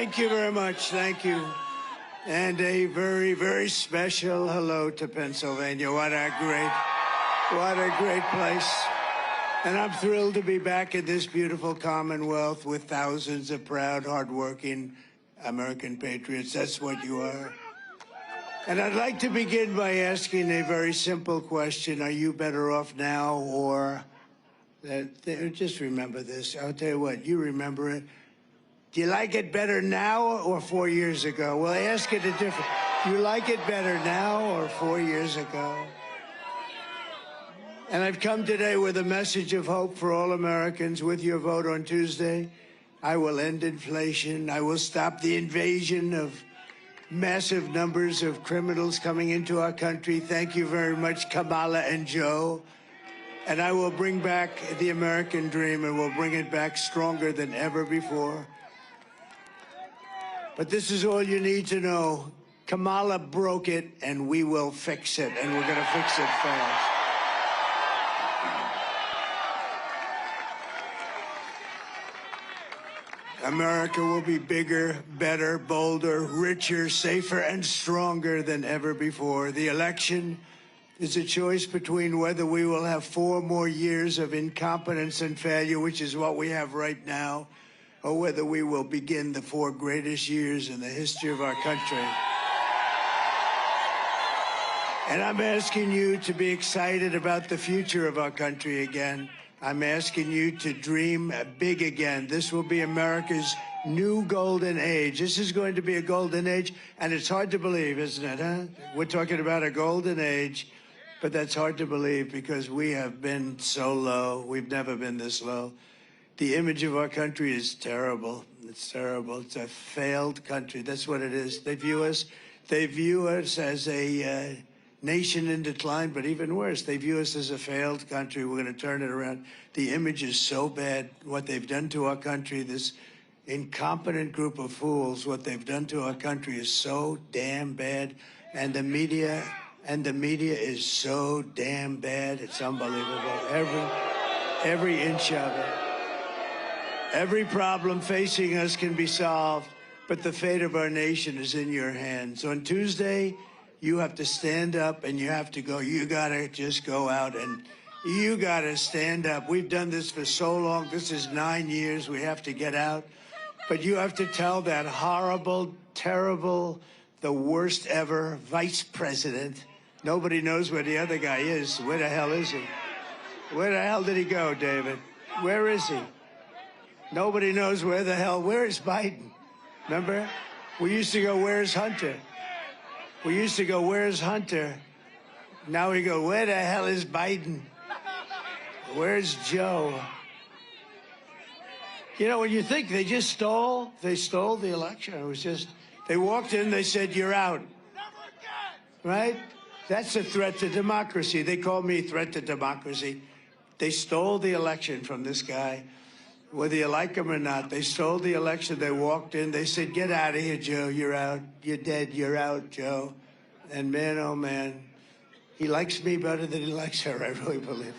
Thank you very much. Thank you. And a very, very special hello to Pennsylvania. What a great place. And I'm thrilled to be back in this beautiful Commonwealth with thousands of proud, hardworking American patriots. That's what you are. And I'd like to begin by asking a very simple question. Are you better off now or... just remember this. I'll tell you what, you remember it. Do you like it better now or 4 years ago? Well, I ask it a different. You like it better now or 4 years ago? And I've come today with a message of hope for all Americans. With your vote on Tuesday, I will end inflation. I will stop the invasion of massive numbers of criminals coming into our country. Thank you very much, Kamala and Joe. And I will bring back the American dream, and we'll bring it back stronger than ever before. But this is all you need to know. Kamala broke it, and we will fix it, and we're going to fix it fast. America will be bigger, better, bolder, richer, safer, and stronger than ever before. The election is a choice between whether we will have 4 more years of incompetence and failure, which is what we have right now, or whether we will begin the 4 greatest years in the history of our country. And I'm asking you to be excited about the future of our country again. I'm asking you to dream big again. This will be America's new golden age. This is going to be a golden age, and it's hard to believe, isn't it, huh? We're talking about a golden age, but that's hard to believe because we have been so low. We've never been this low. The image of our country is terrible. It's terrible. It's a failed country. That's what it is. They view us as a nation in decline, but even worse, they view us as a failed country. We're going to turn it around. The image is so bad. What they've done to our country, this incompetent group of fools, what they've done to our country is so damn bad. And the media is so damn bad. It's unbelievable. Every inch of it. Every problem facing us can be solved, but the fate of our nation is in your hands. On Tuesday, you have to stand up and you have to go. You got to just go out and you got to stand up. We've done this for so long. This is 9 years. We have to get out. But you have to tell that horrible, terrible, the worst ever vice president. Nobody knows where the other guy is. Where the hell is he? Where the hell did he go, David? Where is he? Nobody knows where the hell. Where is Biden? Remember? We used to go, where's Hunter? We used to go, where's Hunter? Now we go, where the hell is Biden? Where's Joe? You know, when you think they stole the election. It was just, they walked in, they said, you're out. Right? That's a threat to democracy. They call me threat to democracy. They stole the election from this guy. Whether you like him or not, they stole the election. They walked in. They said, get out of here, Joe. You're out. You're dead. You're out, Joe. And man, oh, man, he likes me better than he likes her, I really believe.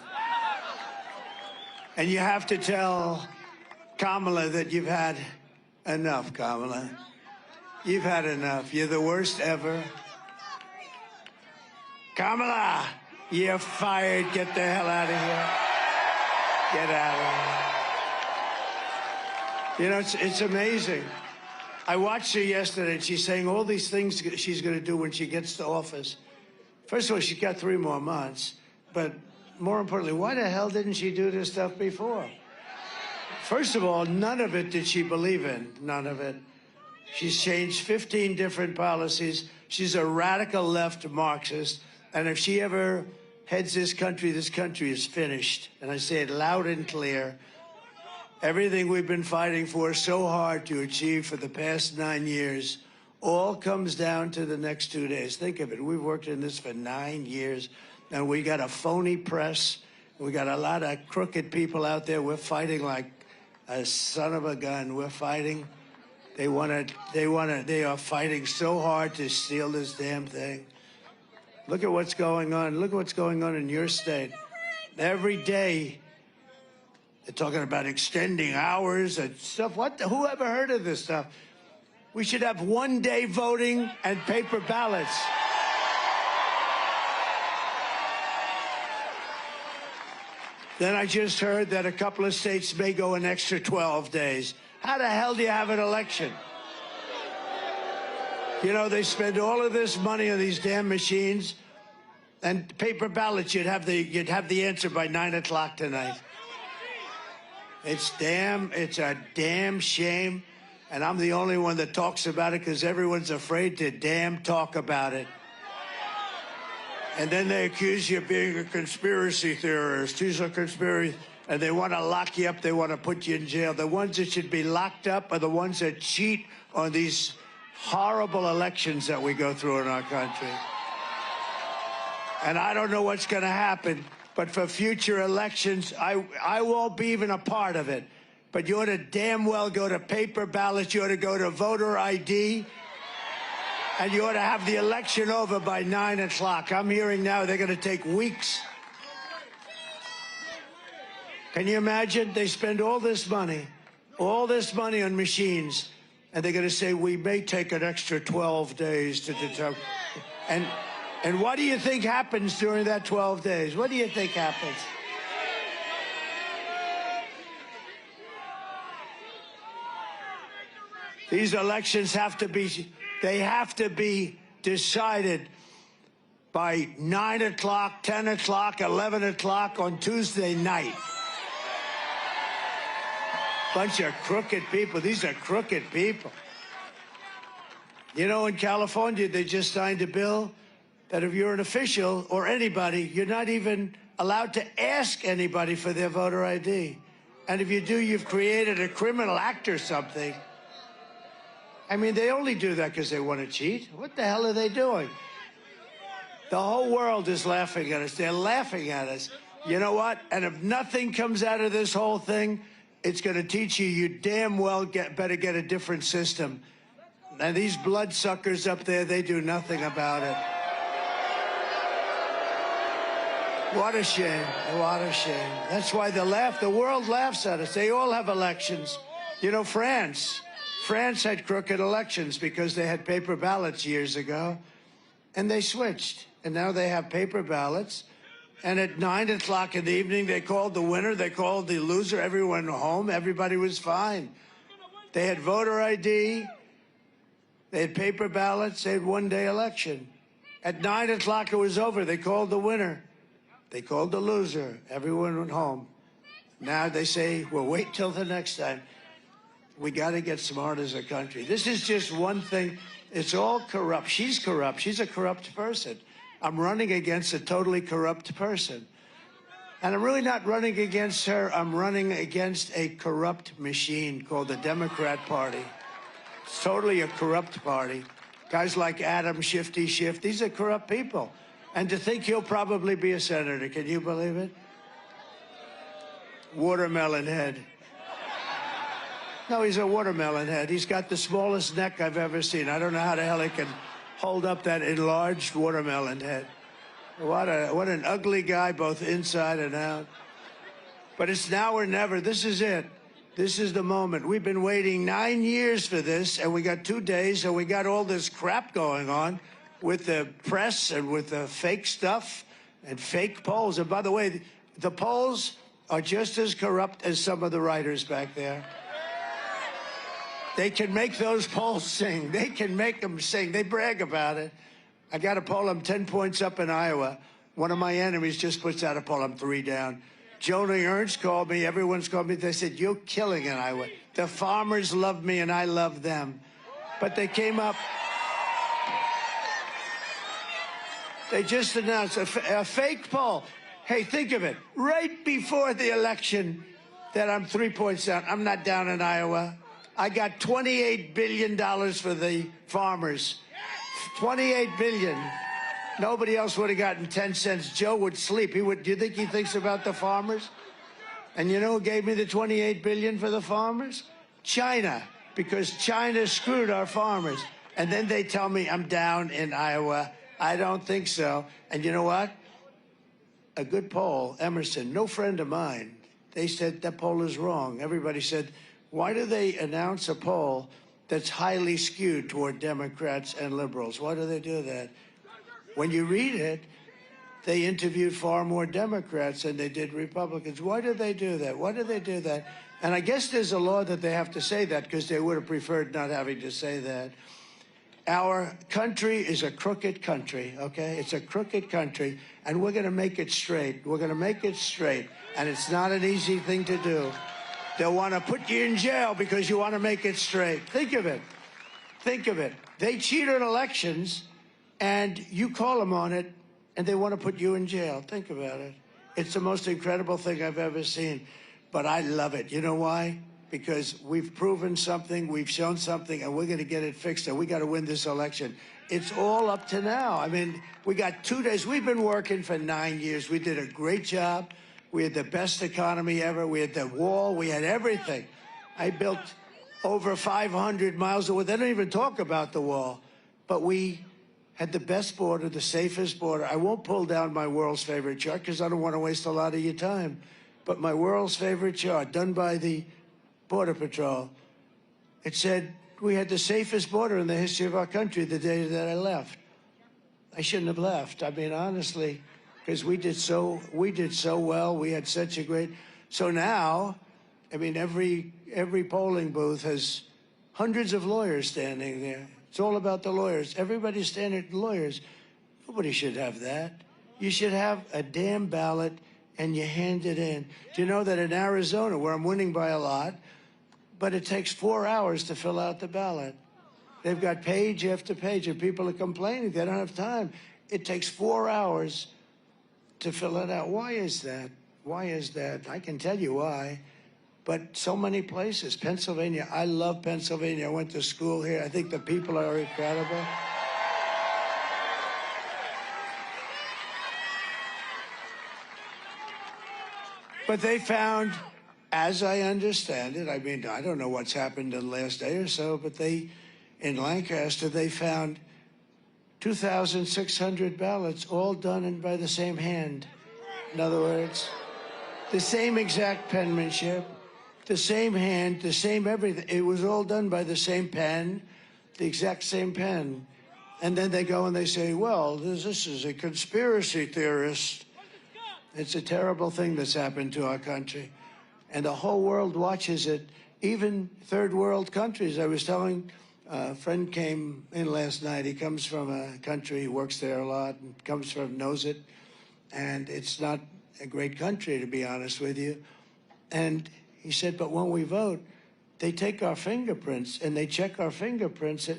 And you have to tell Kamala that you've had enough, Kamala. You've had enough. You're the worst ever. Kamala, you're fired. Get the hell out of here. Get out of here. You know, it's amazing. I watched her yesterday, and she's saying all these things she's going to do when she gets to office. First of all, she's got 3 more months. But more importantly, why the hell didn't she do this stuff before? First of all, none of it did she believe in. None of it. She's changed 15 different policies. She's a radical left Marxist. And if she ever heads this country is finished. And I say it loud and clear. Everything we've been fighting for so hard to achieve for the past 9 years all comes down to the next 2 days. Think of it. We've worked in this for 9 years, and we got a phony press. We got a lot of crooked people out there. We're fighting like a son of a gun. We're fighting. They are fighting so hard to steal this damn thing. Look at what's going on. Look at what's going on in your state. Every day, they're talking about extending hours and stuff. Who ever heard of this stuff? We should have 1-day voting and paper ballots. Then I just heard that a couple of states may go an extra 12 days. How the hell do you have an election? You know, they spend all of this money on these damn machines, and paper ballots, you'd have the answer by 9 o'clock tonight. It's a damn shame. And I'm the only one that talks about it because everyone's afraid to damn talk about it. And then they accuse you of being a conspiracy theorist. He's a conspiracy. And they want to lock you up. They want to put you in jail. The ones that should be locked up are the ones that cheat on these horrible elections that we go through in our country. And I don't know what's going to happen, but for future elections, I won't be even a part of it. But you ought to damn well go to paper ballots. You ought to go to voter ID. And you ought to have the election over by 9 o'clock. I'm hearing now they're going to take weeks. Can you imagine? They spend all this money on machines, and they're going to say, we may take an extra 12 days to determine. And what do you think happens during that 12 days? What do you think happens? These elections have to be decided by 9 o'clock, 10 o'clock, 11 o'clock on Tuesday night. Bunch of crooked people. These are crooked people. You know, in California, they just signed a bill that if you're an official or anybody, you're not even allowed to ask anybody for their voter ID. And if you do, you've created a criminal act or something. I mean, they only do that because they want to cheat. What the hell are they doing? The whole world is laughing at us. They're laughing at us. You know what? And if nothing comes out of this whole thing, it's going to teach you, you damn well better get a different system. And these bloodsuckers up there, they do nothing about it. What a shame. What a shame. That's why the world laughs at us. They all have elections. You know, France had crooked elections because they had paper ballots years ago, and they switched. And now they have paper ballots. And at 9 o'clock in the evening, they called the winner, they called the loser, everyone home, everybody was fine. They had voter ID, they had paper ballots, they had one-day election. At 9 o'clock, it was over. They called the winner, they called the loser, everyone went home. Now they say, well, wait till the next time. We got to get smart as a country. This is just one thing. It's all corrupt. She's corrupt. She's a corrupt person. I'm running against a totally corrupt person. And I'm really not running against her. I'm running against a corrupt machine called the Democrat Party. It's totally a corrupt party. Guys like Adam Shifty Schiff, these are corrupt people. And to think he'll probably be a senator, can you believe it? Watermelon head. No, he's a watermelon head. He's got the smallest neck I've ever seen. I don't know how the hell he can hold up that enlarged watermelon head. What an ugly guy, both inside and out. But it's now or never. This is it. This is the moment. We've been waiting 9 years for this, and we got 2 days, and we got all this crap going on with the press and with the fake stuff and fake polls. And by the way, the polls are just as corrupt as some of the writers back there. They can make those polls sing. They can make them sing. They brag about it. I got a poll. I'm 10 points up in Iowa. One of my enemies just puts out a poll. I'm 3 down. Joni Ernst called me. Everyone's called me. They said, you're killing in Iowa. The farmers love me, and I love them. But they came up. They just announced a fake poll. Hey, think of it. Right before the election that I'm 3 points down. I'm not down in Iowa. I got $28 billion for the farmers. $28 billion. Nobody else would have gotten 10 cents. Joe would sleep. Do you think he thinks about the farmers? And you know who gave me the $28 billion for the farmers? China, because China screwed our farmers. And then they tell me I'm down in Iowa. I don't think so. And you know what? A good poll, Emerson, no friend of mine, they said that poll is wrong. Everybody said, why do they announce a poll that's highly skewed toward Democrats and liberals? Why do they do that? When you read it, they interviewed far more Democrats than they did Republicans. Why do they do that? Why do they do that? And I guess there's a law that they have to say that because they would have preferred not having to say that. Our country is a crooked country, okay? It's a crooked country, and we're going to make it straight. We're going to make it straight, and it's not an easy thing to do. They'll want to put you in jail because you want to make it straight. Think of it. Think of it. They cheat on elections, and you call them on it, and they want to put you in jail. Think about it. It's the most incredible thing I've ever seen. But I love it. You know why? Because we've proven something, we've shown something, and we're going to get it fixed, and we got to win this election. It's all up to now. I mean, we got 2 days. We've been working for 9 years. We did a great job. We had the best economy ever. We had the wall. We had everything. I built over 500 miles of wall. They don't even talk about the wall. But we had the best border, the safest border. I won't pull down my world's favorite chart because I don't want to waste a lot of your time. But my world's favorite chart, done by the Border Patrol, it said we had the safest border in the history of our country the day that I left. I shouldn't have left. I mean, honestly, because we did so well. We had such a great. So now, I mean, every polling booth has hundreds of lawyers standing there. It's all about the lawyers. Everybody's standing lawyers. Nobody should have that. You should have a damn ballot and you hand it in. Do you know that in Arizona, where I'm winning by a lot, but it takes 4 hours to fill out the ballot. They've got page after page, and people are complaining they don't have time. It takes 4 hours to fill it out. Why is that? Why is that? I can tell you why. But so many places. Pennsylvania, I love Pennsylvania. I went to school here. I think the people are incredible. But they found, as I understand it, I mean, I don't know what's happened in the last day or so, but in Lancaster, they found 2,600 ballots, all done by the same hand. In other words, the same exact penmanship, the same hand, the same everything. It was all done by the same pen, the exact same pen. And then they go and they say, well, this is a conspiracy theorist. It's a terrible thing that's happened to our country. And the whole world watches it, even third world countries. I was telling a friend came in last night. He comes from a country, he works there a lot, and knows it. And it's not a great country, to be honest with you. And he said, but when we vote, they take our fingerprints and they check our fingerprints.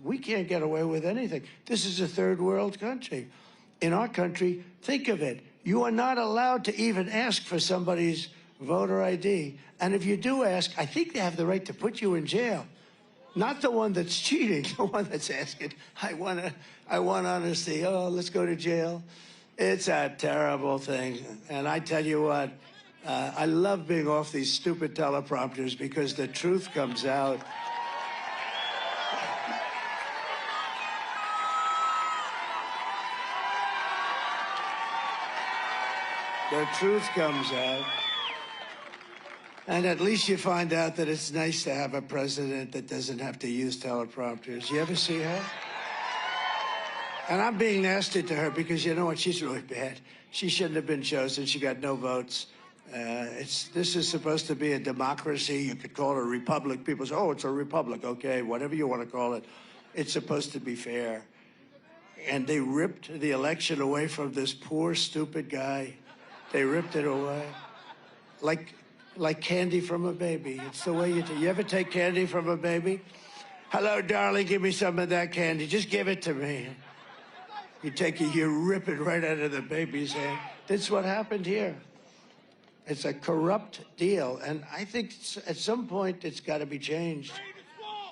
We can't get away with anything. This is a third world country. In our country, think of it. You are not allowed to even ask for somebody's voter ID. And if you do ask, I think they have the right to put you in jail. Not the one that's cheating, the one that's asking, I want honesty. Oh, let's go to jail. It's a terrible thing. And I tell you what, I love being off these stupid teleprompters because the truth comes out. The truth comes out. And at least you find out that it's nice to have a president that doesn't have to use teleprompters. You ever see her? And I'm being nasty to her because you know what? She's really bad. She shouldn't have been chosen. She got no votes. This is supposed to be a democracy. You could call it a republic. People say, oh, it's a republic. Okay, whatever you want to call it. It's supposed to be fair. And they ripped the election away from this poor, stupid guy. They ripped it away. Like candy from a baby. It's the way you do. You ever take candy from a baby? Hello, darling, give me some of that candy. Just give it to me. You take it, you rip it right out of the baby's hand. That's what happened here. It's a corrupt deal. And I think at some point it's got to be changed.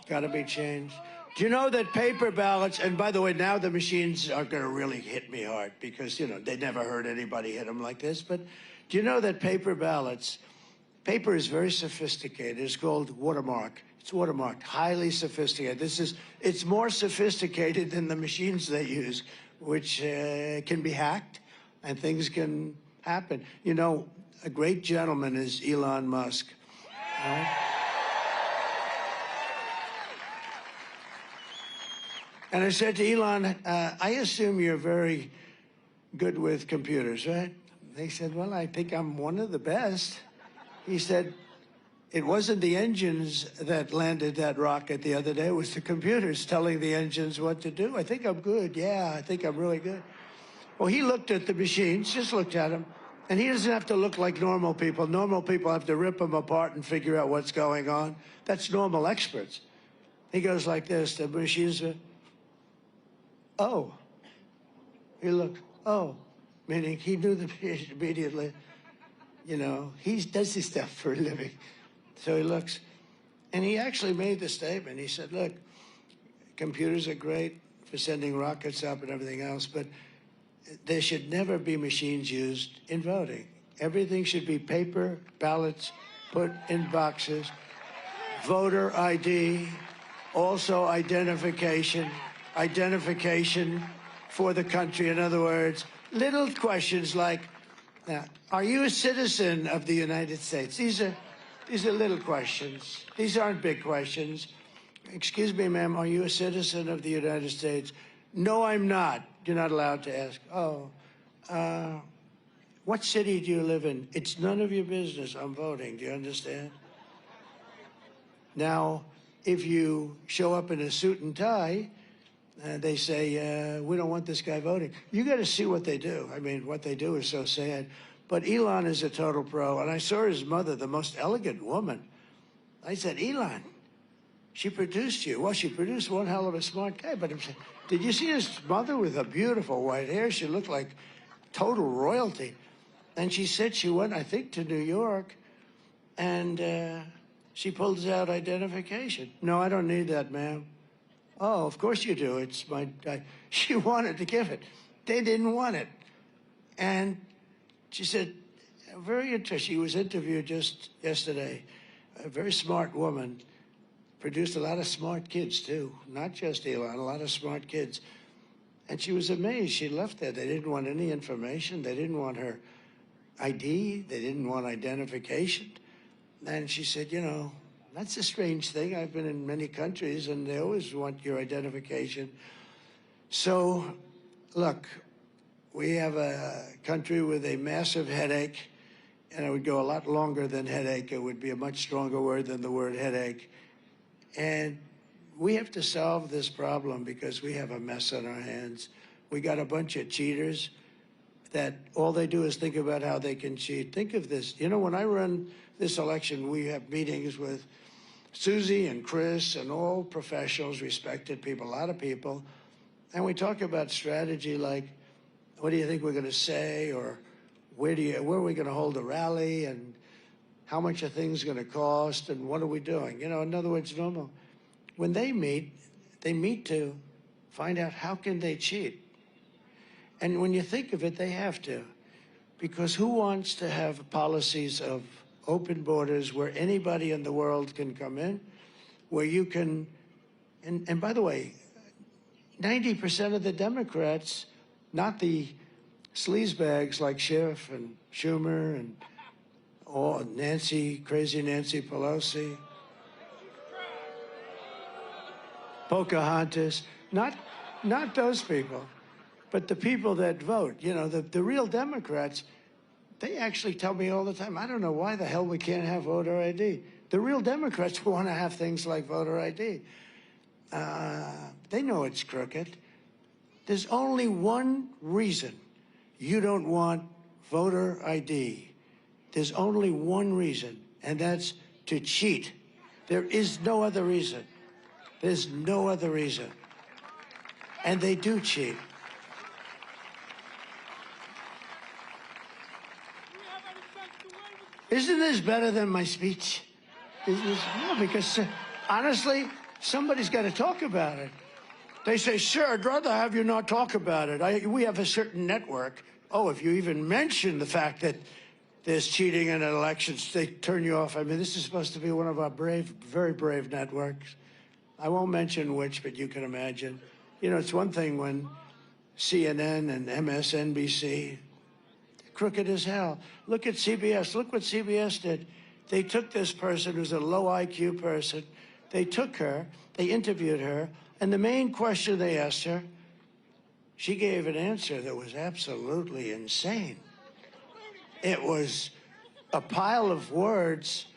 Got to be changed. Do you know that paper ballots, and by the way, now the machines are going to really hit me hard because, you know, they never heard anybody hit them like this. But do you know that paper ballots, paper is very sophisticated. It's called watermark. It's watermarked, highly sophisticated. It's more sophisticated than the machines they use, which can be hacked and things can happen. You know, a great gentleman is Elon Musk. Right? And I said to Elon, I assume you're very good with computers, right? They said, well, I think I'm one of the best. He said, it wasn't the engines that landed that rocket the other day. It was the computers telling the engines what to do. I think I'm good. Yeah, I think I'm really good. Well, he looked at the machines, just looked at them, And he doesn't have to look like normal people. Normal people have to rip them apart and figure out what's going on. That's normal experts. He goes like this, the machines, oh. He looked, oh, meaning he knew the patient immediately. You know, he does this stuff for a living. So he looks, and he actually made the statement. He said, look, computers are great for sending rockets up and everything else, but there should never be machines used in voting. Everything should be paper ballots put in boxes, voter ID, also identification for the country. In other words, little questions like, are you a citizen of the United States? These are little questions. These aren't big questions. Excuse me, ma'am, are you a citizen of the United States? No, I'm not. You're not allowed to ask. Oh, what city do you live in? It's none of your business. I'm voting. Do you understand? Now, if you show up in a suit and tie, they say, we don't want this guy voting. You got to see what they do. I mean, what they do is so sad. But Elon is a total pro. And I saw his mother, the most elegant woman. I said, Elon, she produced you. Well, she produced one hell of a smart guy. But did you see his mother with her beautiful white hair? She looked like total royalty. And she said she went, I think, to New York, and she pulls out identification. No, I don't need that, ma'am. Oh, of course you do. It's my. She wanted to give it. They didn't want it. And she said, very interesting. She was interviewed just yesterday. A very smart woman. Produced a lot of smart kids, too. Not just Elon, a lot of smart kids. And she was amazed. She left there. They didn't want any information. They didn't want her ID. They didn't want identification. And she said, you know, that's a strange thing. I've been in many countries, and they always want your identification. So, look, we have a country with a massive headache, and it would go a lot longer than headache. It would be a much stronger word than the word headache. And we have to solve this problem because we have a mess on our hands. We got a bunch of cheaters that all they do is think about how they can cheat. Think of this. You know, when I run this election, we have meetings with Susie and Chris and all professionals, respected people, a lot of people. And we talk about strategy like, what do you think we're going to say? Or where are we going to hold a rally? And how much are things going to cost? And what are we doing? You know, in other words, normal. When they meet to find out how can they cheat. And when you think of it, they have to. Because who wants to have policies of open borders where anybody in the world can come in, where you can, and by the way, 90% of the Democrats, not the sleazebags like Schiff and Schumer and crazy Nancy Pelosi, Pocahontas, not those people, but the people that vote. You know, the real Democrats, they actually tell me all the time, I don't know why the hell we can't have voter ID. The real Democrats want to have things like voter ID. They know it's crooked. There's only one reason you don't want voter ID. There's only one reason, and that's to cheat. There is no other reason. There's no other reason. And they do cheat. Isn't this better than my speech? No, because honestly, somebody's got to talk about it. They say, sir, I'd rather have you not talk about it. We have a certain network. Oh, if you even mention the fact that there's cheating in elections, they turn you off. I mean, this is supposed to be one of our brave, very brave networks. I won't mention which, but you can imagine. You know, it's one thing when CNN and MSNBC, crooked as hell. Look at CBS. Look what CBS did. They took this person who's a low IQ person. They took her, they interviewed her, and the main question they asked her, she gave an answer that was absolutely insane. It was a pile of words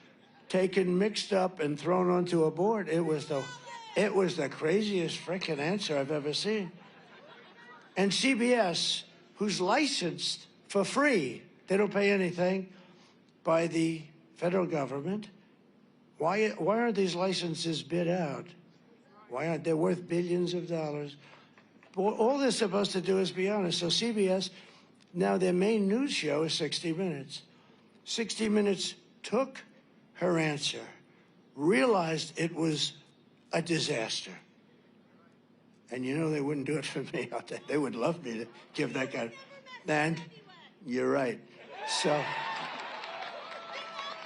taken, mixed up, and thrown onto a board. It was the craziest frickin' answer I've ever seen. And CBS, who's licensed for free They don't pay anything by the federal government. Why aren't these licenses bid out? Why aren't they worth billions of dollars? All they're supposed to do is be honest. So CBS, now their main news show is 60 Minutes. 60 Minutes took her answer, realized it was a disaster. And you know they wouldn't do it for me. They would love me to give that kind of... And you're right. So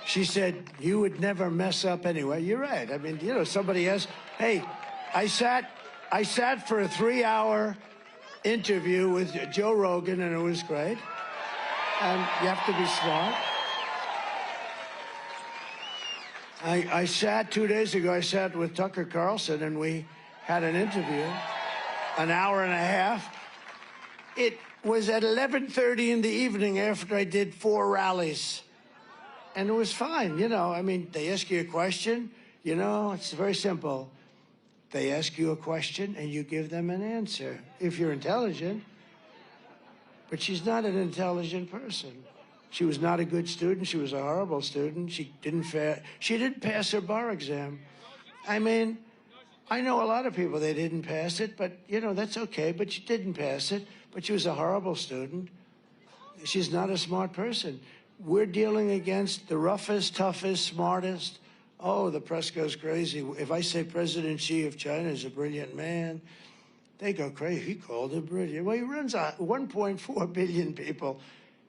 she said, you would never mess up anyway. You're right. I mean, you know, somebody has... Hey, I sat for a 3-hour interview with Joe Rogan, and it was great. And you have to be smart. I sat 2 days ago, I sat with Tucker Carlson, and we had an interview, an hour and a half. It was at 11:30 in the evening after I did 4 rallies. And it was fine, you know. I mean, they ask you a question, you know, it's very simple. They ask you a question, and you give them an answer, if you're intelligent. But she's not an intelligent person. She was not a good student. She was a horrible student. She didn't pass her bar exam. I mean, I know a lot of people, they didn't pass it, but, you know, that's okay. But she didn't pass it. But she was a horrible student. She's not a smart person. We're dealing against the roughest, toughest, smartest. Oh, the press goes crazy. If I say President Xi of China is a brilliant man, they go crazy. He called him brilliant. Well, he runs 1.4 billion people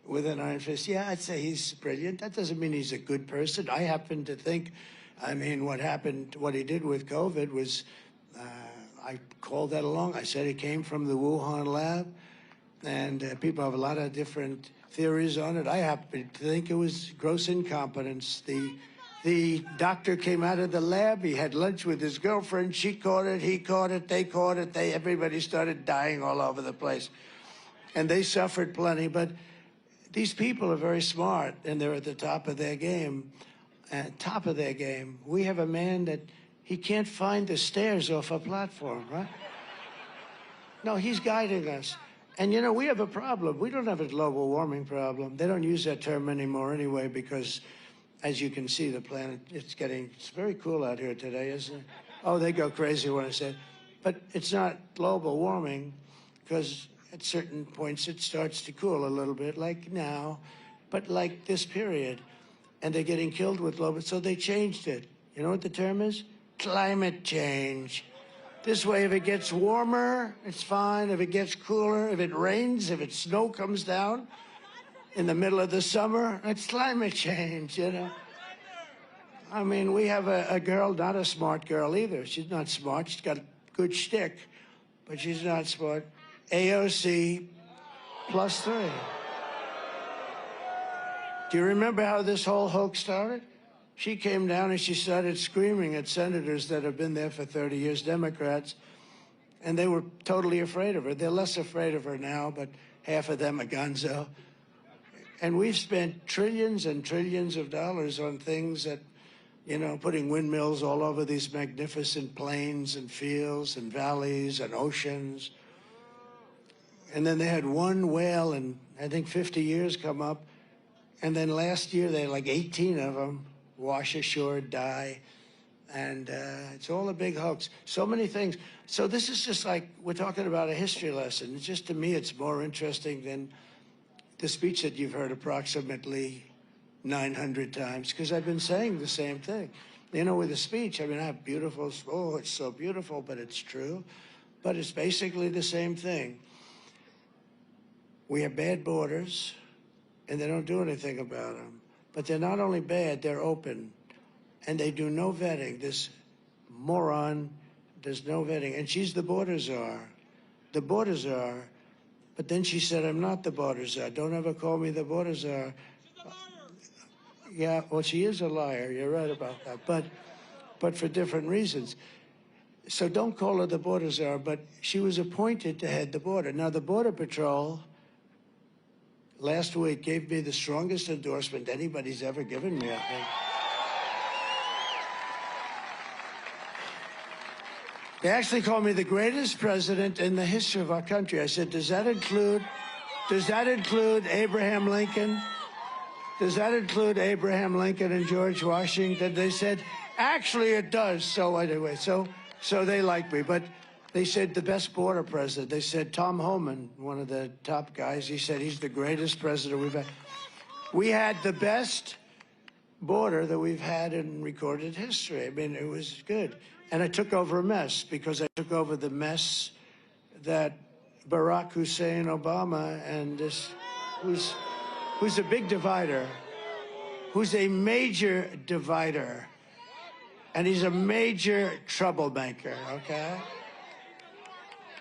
with an iron fist. Yeah, I'd say he's brilliant. That doesn't mean he's a good person. I happen to think, I mean, what he did with COVID was, I called that along. I said it came from the Wuhan lab, and people have a lot of different theories on it. I happen to think it was gross incompetence. The doctor came out of the lab. He had lunch with his girlfriend. She caught it. He caught it. They caught it. Everybody started dying all over the place. And they suffered plenty. But these people are very smart, and they're at the top of their game. Top of their game. We have a man that he can't find the stairs off a platform, right? No, he's guiding us. And, you know, we have a problem. We don't have a global warming problem. They don't use that term anymore anyway because, as you can see, the planet, it's very cool out here today, isn't it? Oh, they go crazy when I say it. But it's not global warming because at certain points it starts to cool a little bit, like now, but like this period. And they're getting killed with global, so they changed it. You know what the term is? Climate change. This way, if it gets warmer, it's fine. If it gets cooler, if it rains, if snow comes down in the middle of the summer, it's climate change, you know? I mean, we have a girl, not a smart girl either. She's not smart. She's got a good shtick, but she's not smart. AOC +3. Do you remember how this whole hoax started? She came down and she started screaming at senators that have been there for 30 years, Democrats, and they were totally afraid of her. They're less afraid of her now, but half of them are gonzo. And we've spent trillions and trillions of dollars on things that, you know, putting windmills all over these magnificent plains and fields and valleys and oceans. And then they had one whale in, I think, 50 years come up. And then last year, they had like 18 of them wash ashore, die. And it's all a big hoax. So many things. So this is just like, we're talking about a history lesson. It's just, to me, it's more interesting than the speech that you've heard approximately 900 times, because I've been saying the same thing. You know, with a speech, I mean, I have beautiful, oh, it's so beautiful, but it's true. But it's basically the same thing. We have bad borders, and they don't do anything about them. But they're not only bad, they're open. And they do no vetting. This moron does no vetting. And she's the border czar. The border czar. But then she said, I'm not the border czar. Don't ever call me the border czar. Yeah, well, she is a liar. You're right about that. But for different reasons. So don't call her the border czar. But she was appointed to head the border. Now, the Border Patrol last week gave me the strongest endorsement anybody's ever given me, I think. They actually called me the greatest president in the history of our country. I said, does that include Abraham Lincoln? Does that include Abraham Lincoln and George Washington? They said, actually, it does. So anyway, so they like me. But they said the best border president. They said Tom Homan, one of the top guys. He said he's the greatest president we've had. We had the best border that we've had in recorded history. I mean, it was good. And I took over a mess because I took over the mess that Barack Hussein Obama and this, who's a big divider, who's a major divider, and he's a major troublemaker, okay?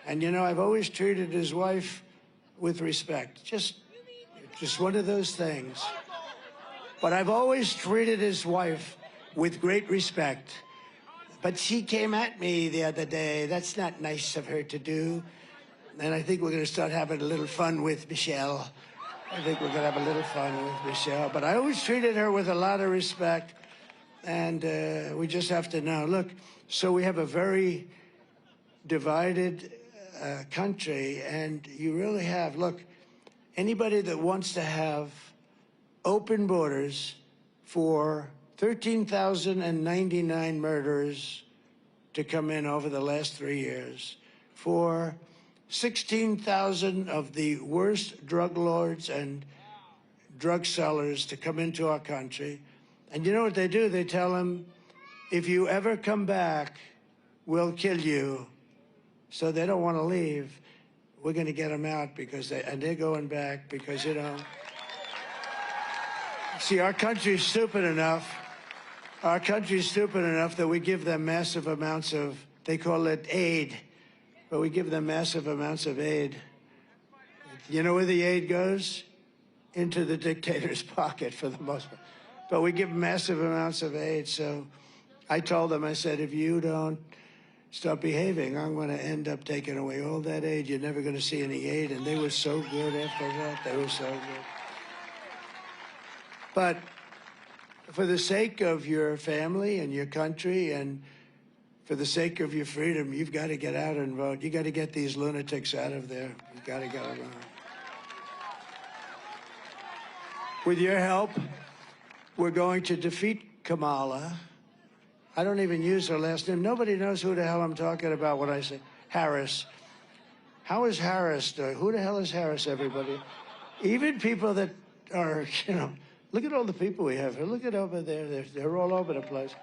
And you know, I've always treated his wife with respect. Just one of those things. But I've always treated his wife with great respect. But she came at me the other day. That's not nice of her to do. And I think we're going to start having a little fun with Michelle. I think we're going to have a little fun with Michelle. But I always treated her with a lot of respect. And we just have to know. Look, so we have a very divided country. And you really have, look, anybody that wants to have open borders for 13,099 murderers to come in over the last 3 years, for 16,000 of the worst drug lords and drug sellers to come into our country. And you know what they do? They tell them, if you ever come back, we'll kill you. So they don't want to leave. We're going to get them out because they're going back because, you know, see, our country's stupid enough. Our country's stupid enough that we give them massive amounts of, they call it aid, but we give them massive amounts of aid. You know where the aid goes? Into the dictator's pocket for the most part. But we give massive amounts of aid. So I told them, I said, if you don't stop behaving, I'm going to end up taking away all that aid. You're never going to see any aid. And they were so good after that. They were so good. But for the sake of your family and your country and for the sake of your freedom, you've got to get out and vote. You got to get these lunatics out of there. You got to get them out. With your help, we're going to defeat Kamala. I don't even use her last name. Nobody knows who the hell I'm talking about when I say Harris. How is Harris doing? Who the hell is Harris, everybody? Even people that are, you know, look at all the people we have here. Look at over there. They're all over the place.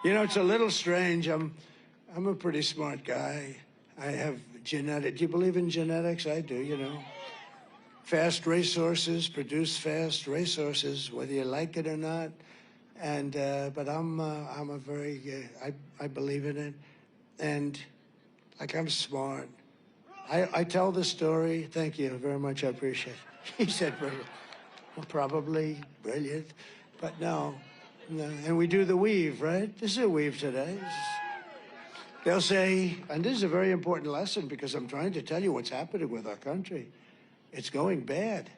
You know, it's a little strange. I'm a pretty smart guy. I have genetic. Do you believe in genetics? I do, you know. Fast racehorses produce fast racehorses, whether you like it or not. And but I'm a very I believe in it, and like I'm smart. I tell the story. Thank you very much. I appreciate it. He said brilliant. Well, probably brilliant, but no. And we do the weave, right? This is a weave today. They'll say, and this is a very important lesson because I'm trying to tell you what's happening with our country. It's going bad.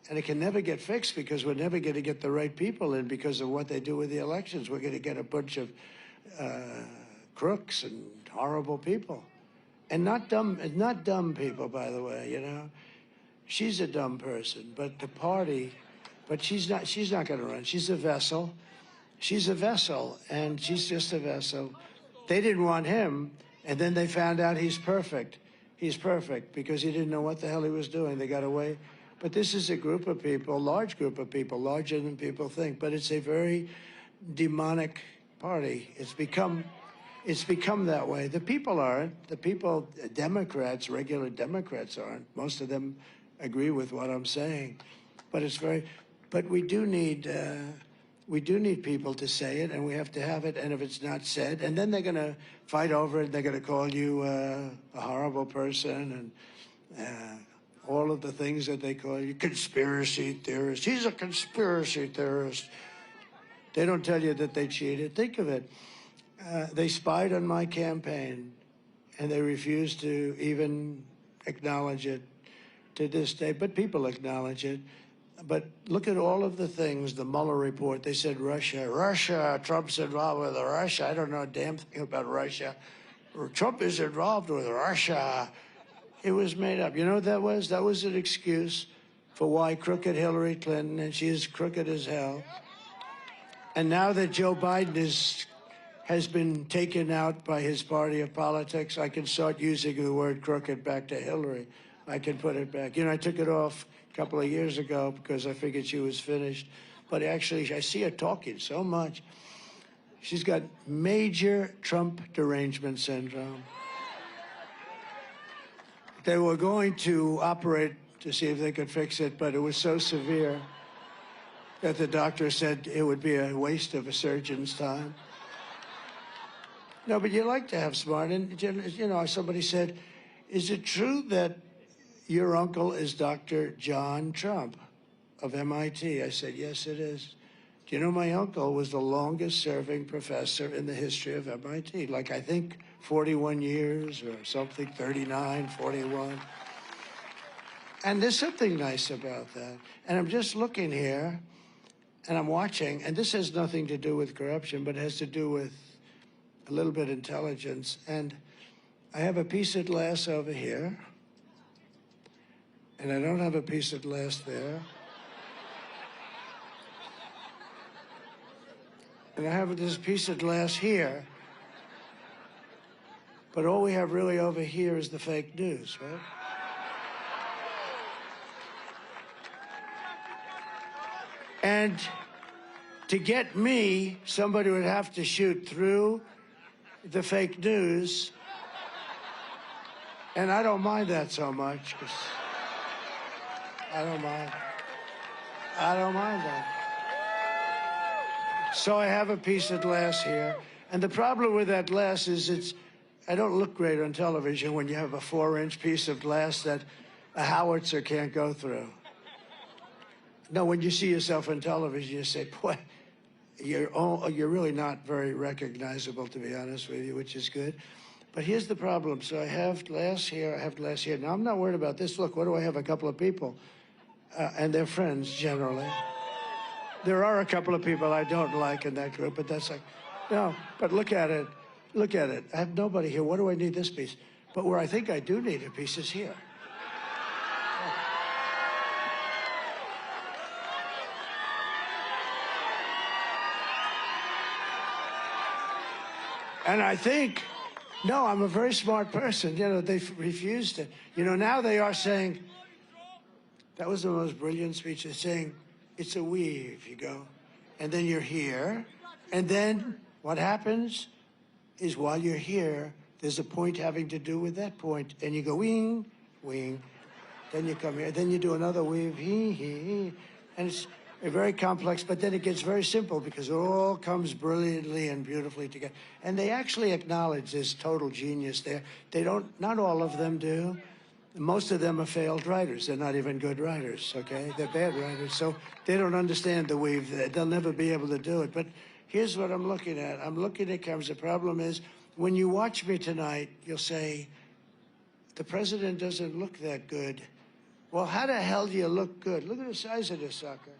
And it can never get fixed because we're never going to get the right people in because of what they do with the elections. We're going to get a bunch of crooks and horrible people. And not dumb people, by the way, you know. She's a dumb person, but the party, but she's not going to run. She's a vessel. She's a vessel, and she's just a vessel. They didn't want him, and then they found out he's perfect. He's perfect because he didn't know what the hell he was doing. They got away. But this is a group of people, large group of people, larger than people think. But it's a very demonic party. It's become that way. The people aren't. The people, Democrats, regular Democrats aren't. Most of them agree with what I'm saying. But it's very. But we do need people to say it, and we have to have it. And if it's not said, and then they're going to fight over it. They're going to call you a horrible person, and all of the things that they call you, conspiracy theorist. He's a conspiracy theorist. They don't tell you that they cheated. Think of it. They spied on my campaign, and they refused to even acknowledge it to this day. But people acknowledge it. But look at all of the things, the Mueller report, they said Russia, Trump's involved with Russia. I don't know a damn thing about Russia. Trump is involved with Russia. It was made up. You know what that was? That was an excuse for why crooked Hillary Clinton, and she is crooked as hell. And now that Joe Biden has been taken out by his party of politics, I can start using the word crooked back to Hillary. I can put it back. You know, I took it off a couple of years ago because I figured she was finished. But actually, I see her talking so much. She's got major Trump derangement syndrome. They were going to operate to see if they could fix it, but it was so severe that the doctor said it would be a waste of a surgeon's time. No, but you like to have smart, and you know, somebody said, is it true that your uncle is Dr. John Trump of MIT? I said, yes, it is. Do you know my uncle was the longest serving professor in the history of MIT? Like, I think 41 years or something, 39, 41. And there's something nice about that. And I'm just looking here, and I'm watching, and this has nothing to do with corruption, but it has to do with a little bit of intelligence. And I have a piece of glass over here, and I don't have a piece of glass there. And I have this piece of glass here. But all we have really over here is the fake news, right? And to get me, somebody would have to shoot through the fake news. And I don't mind that so much, because I don't mind that. So I have a piece of glass here. And the problem with that glass is I don't look great on television when you have a 4-inch piece of glass that a howitzer can't go through. No, when you see yourself on television, you say, boy, you're really not very recognizable, to be honest with you, which is good. But here's the problem. So I have glass here, I have glass here. Now, I'm not worried about this. Look, what do I have? A couple of people. And they're friends, generally. There are a couple of people I don't like in that group, but that's like, no, but look at it. Look at it. I have nobody here. What do I need this piece? But where I think I do need a piece is here. And I think, no, I'm a very smart person. You know, they've refused it. You know, now they are saying, that was the most brilliant speech. They're saying, it's a weave, you go. And then you're here. And then what happens is while you're here, there's a point having to do with that point. And you go, wing, wing. Then you come here. Then you do another weave, hee, hee, hee. And it's very complex, but then it gets very simple because it all comes brilliantly and beautifully together. And they actually acknowledge this total genius there. They don't, not all of them do. Most of them are failed writers. They're not even good writers, okay? They're bad writers, so they don't understand the weave. They'll never be able to do it. But here's what I'm looking at. I'm looking at cameras. The problem is, when you watch me tonight, you'll say, the president doesn't look that good. Well, how the hell do you look good? Look at the size of this sucker.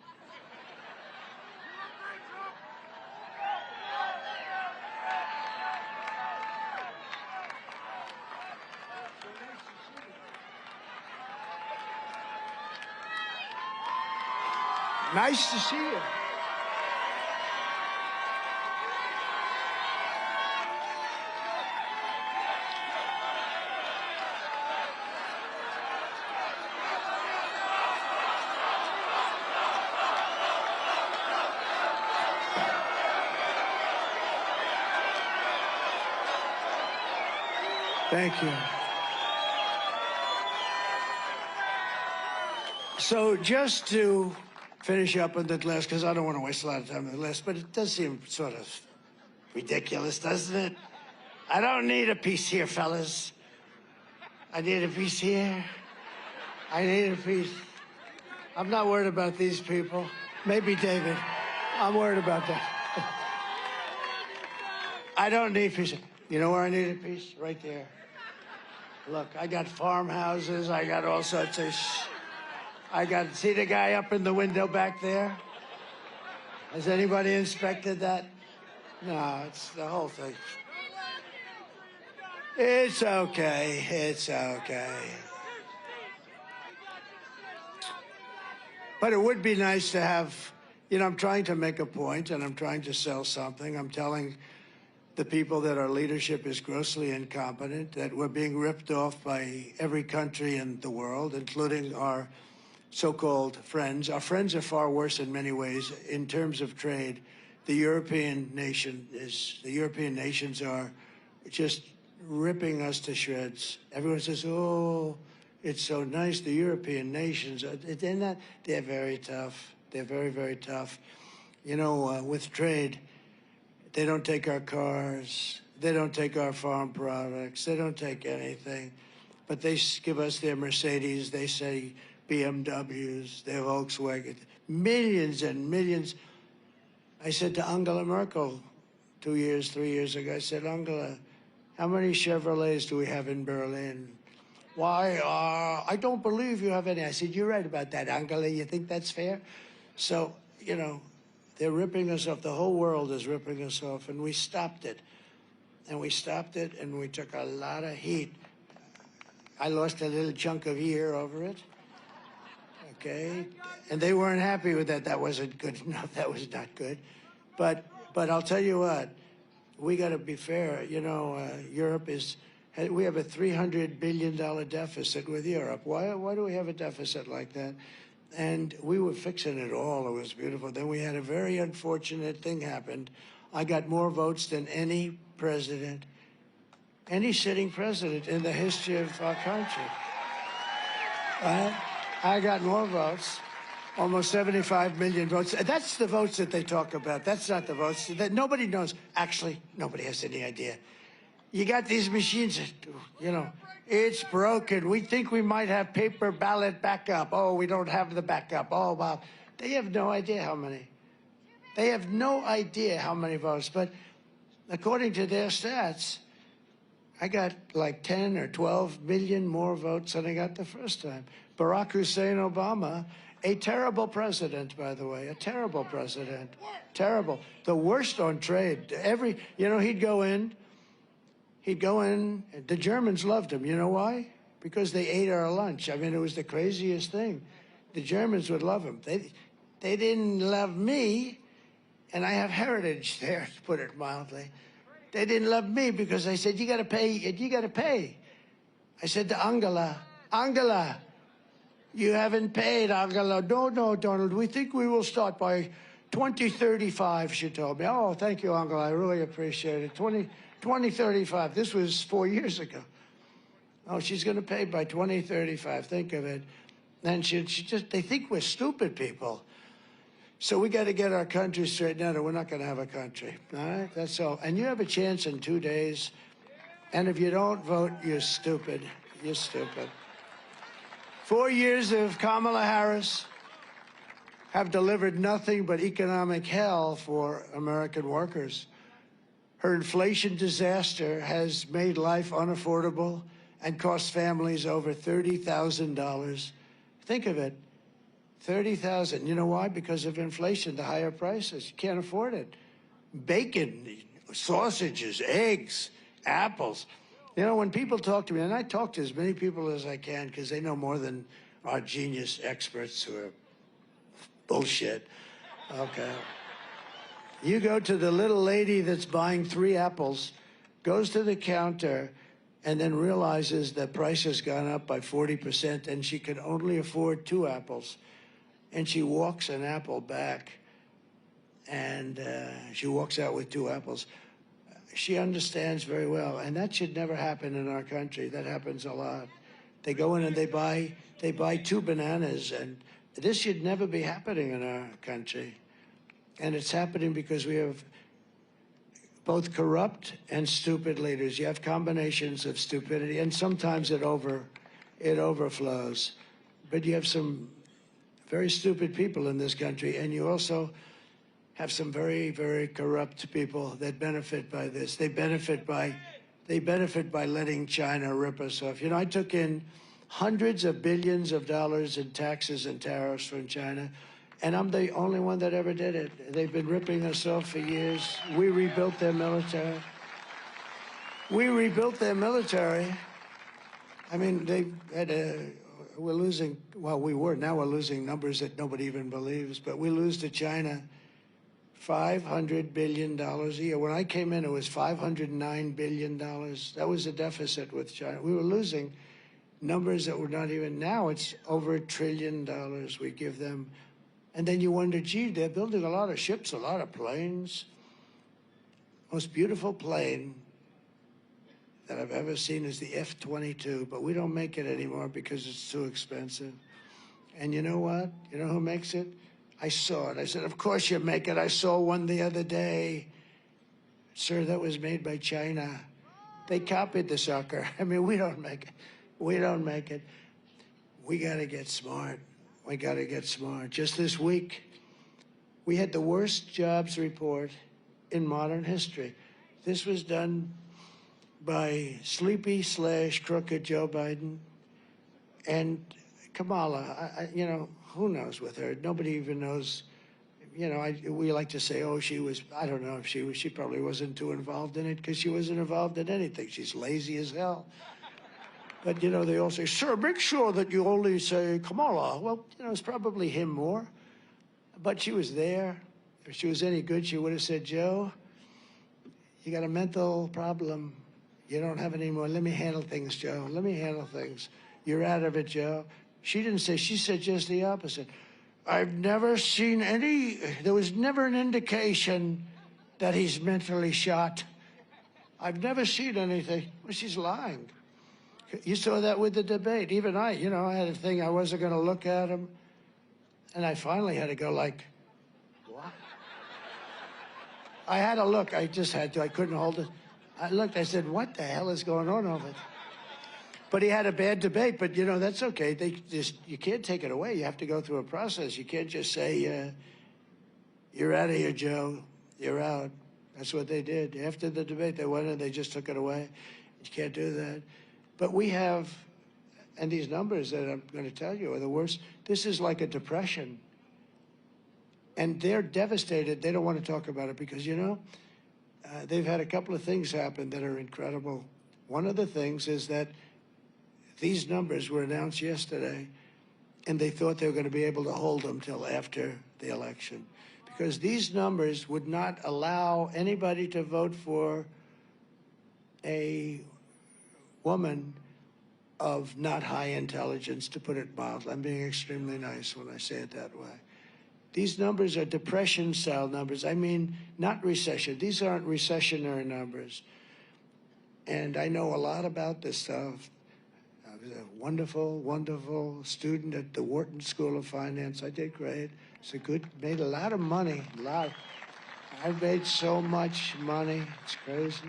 Nice to see you. Thank you. So just to finish up on that list, because I don't want to waste a lot of time on the list, but it does seem sort of ridiculous, doesn't it? I don't need a piece here, fellas. I need a piece here. I need a piece. I'm not worried about these people. Maybe David. I'm worried about that. I don't need a piece. You know where I need a piece? Right there. Look, I got farmhouses. I got all sorts of see the guy up in the window back there? Has anybody inspected that? No, it's the whole thing. It's okay. It's okay. But it would be nice to have, you know, I'm trying to make a point and I'm trying to sell something. I'm telling the people that our leadership is grossly incompetent, that we're being ripped off by every country in the world, including our so-called friends. Our friends are far worse in many ways in terms of trade. The European nations are just ripping us to shreds. Everyone says, oh, it's so nice, the European nations. They're very tough. They're very, very tough. You know, with trade, they don't take our cars. They don't take our farm products. They don't take anything. But they give us their Mercedes. They say BMWs, their Volkswagen, millions and millions. I said to Angela Merkel 3 years ago, I said, Angela, how many Chevrolets do we have in Berlin? Why, I don't believe you have any. I said, you're right about that, Angela. You think that's fair? So, you know, they're ripping us off. The whole world is ripping us off, and we stopped it. And we stopped it, and we took a lot of heat. I lost a little chunk of ear over it. Okay? And they weren't happy with that. That wasn't good enough. That was not good. But I'll tell you what, we got to be fair. You know, Europe is, we have a $300 billion deficit with Europe. Why do we have a deficit like that? And we were fixing it all. It was beautiful. Then we had a very unfortunate thing happen. I got more votes than any president, any sitting president in the history of our country. I got more votes, almost 75 million votes. That's the votes that they talk about. That's not the votes that nobody knows. Actually, nobody has any idea. You got these machines, you know, it's broken. We think we might have paper ballot backup. Oh, we don't have the backup. Oh, wow. They have no idea how many. They have no idea how many votes. But according to their stats, I got like 10 or 12 million more votes than I got the first time. Barack Hussein Obama, a terrible president, by the way, a terrible president. Terrible. The worst on trade. You know, he'd go in, the Germans loved him. You know why? Because they ate our lunch. I mean, it was the craziest thing. The Germans would love him. They didn't love me, and I have heritage there, to put it mildly. They didn't love me because I said, you got to pay, you got to pay. I said to Angela, you haven't paid, Angela. No, Donald, we think we will start by 2035, she told me. Oh, thank you, Angela, I really appreciate it. 2035, this was 4 years ago. Oh, she's going to pay by 2035, think of it. And they think we're stupid people. So we got to get our country straightened out or we're not going to have a country, all right? That's all. And you have a chance in 2 days. And if you don't vote, you're stupid. You're stupid. 4 years of Kamala Harris have delivered nothing but economic hell for American workers. Her inflation disaster has made life unaffordable and cost families over $30,000. Think of it, $30,000. You know why? Because of inflation, the higher prices. You can't afford it. Bacon, sausages, eggs, apples. You know, when people talk to me, and I talk to as many people as I can because they know more than our genius experts who are bullshit. Okay. You go to the little lady that's buying 3 apples, goes to the counter, and then realizes the price has gone up by 40% and she can only afford 2 apples. And she walks an apple back and she walks out with 2 apples. She understands very well, and that should never happen in our country. That happens a lot. They go in and they buy 2 bananas, and this should never be happening in our country. And it's happening because we have both corrupt and stupid leaders. You have combinations of stupidity, and sometimes it overflows. But you have some very stupid people in this country, and you also have some very, very corrupt people that benefit by this. They benefit by letting China rip us off. You know, I took in hundreds of billions of dollars in taxes and tariffs from China. And I'm the only one that ever did it. They've been ripping us off for years. We rebuilt their military. We rebuilt their military. I mean, they had we're losing, well, we were, now we're losing numbers that nobody even believes, but we lose to China $500 billion a year. When I came in, it was $509 billion. That was the deficit with China. We were losing numbers that were not even, now it's over $1 trillion we give them. And then you wonder, gee, they're building a lot of ships, a lot of planes. Most beautiful plane that I've ever seen is the F-22, but we don't make it anymore because it's too expensive. And you know what? You know who makes it? I saw it. I said, of course you make it. I saw one the other day. Sir, that was made by China. They copied the sucker. I mean, we don't make it. We don't make it. We got to get smart. We got to get smart. Just this week, we had the worst jobs report in modern history. This was done by sleepy/crooked Joe Biden and Kamala. You know, who knows with her? Nobody even knows. You know, we like to say, oh, she was, I don't know if she was, she probably wasn't too involved in it because she wasn't involved in anything. She's lazy as hell. But, you know, they all say, sir, make sure that you only say Kamala. Well, you know, it's probably him more. But she was there. If she was any good, she would have said, Joe, you got a mental problem. You don't have any more. Let me handle things, Joe. Let me handle things. You're out of it, Joe. She didn't say, she said just the opposite. I've never seen there was never an indication that he's mentally shot. I've never seen anything. Well, she's lying. You saw that with the debate. Even I, you know, I had a thing, I wasn't going to look at him. And I finally had to go like, what? I had to look. I just had to. I couldn't hold it. I looked, I said, what the hell is going on over there? But he had a bad debate, but, you know, that's okay. You can't take it away. You have to go through a process. You can't just say, you're out of here, Joe. You're out. That's what they did. After the debate, they went and they just took it away. You can't do that. But we have, and these numbers that I'm going to tell you are the worst. This is like a depression. And they're devastated. They don't want to talk about it because, you know, they've had a couple of things happen that are incredible. One of the things is that these numbers were announced yesterday, and they thought they were going to be able to hold them till after the election, because these numbers would not allow anybody to vote for a woman of not high intelligence, to put it mildly. I'm being extremely nice when I say it that way. These numbers are depression-style numbers. I mean, not recession. These aren't recessionary numbers. And I know a lot about this stuff. I was a wonderful, wonderful student at the Wharton School of Finance. I did great. Made a lot of money, a lot. I've made so much money, it's crazy.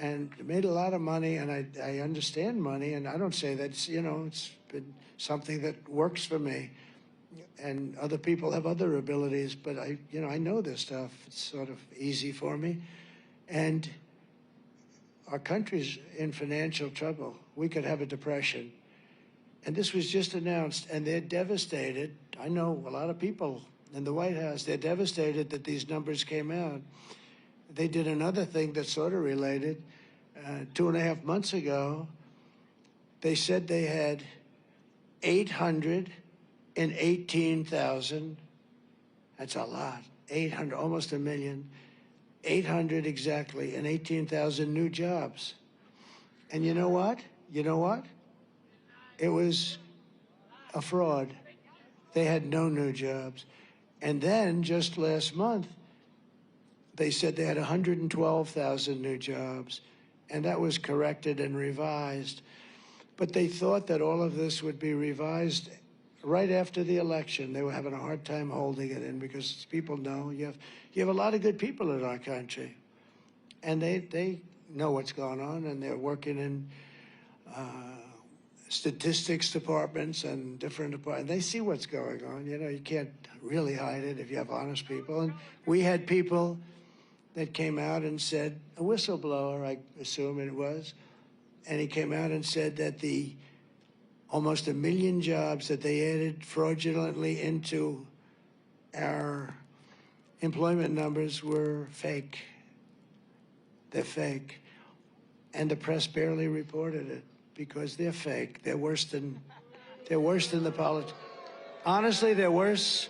And made a lot of money, and I understand money, and I don't say that, you know, it's been something that works for me. And other people have other abilities, but I know this stuff. It's sort of easy for me. And our country's in financial trouble. We could have a depression. And this was just announced, and they're devastated. I know a lot of people in the White House, they're devastated that these numbers came out. They did another thing that's sort of related. 2.5 months ago, they said they had 818,000, that's a lot, 800, almost a million, 800 exactly, and 18,000 new jobs. And you know what? You know what? It was a fraud. They had no new jobs. And then just last month, they said they had 112,000 new jobs, and that was corrected and revised. But they thought that all of this would be revised right after the election. They were having a hard time holding it in because people know you have a lot of good people in our country, and they know what's going on, and they're working in statistics departments and different departments. They see what's going on. You know, you can't really hide it if you have honest people. And we had people that came out and said, a whistleblower, I assume it was, and he came out and said that the almost 1 million jobs that they added fraudulently into our employment numbers were fake. They're fake. And the press barely reported it because they're fake. They're worse than the politicians. Honestly, they're worse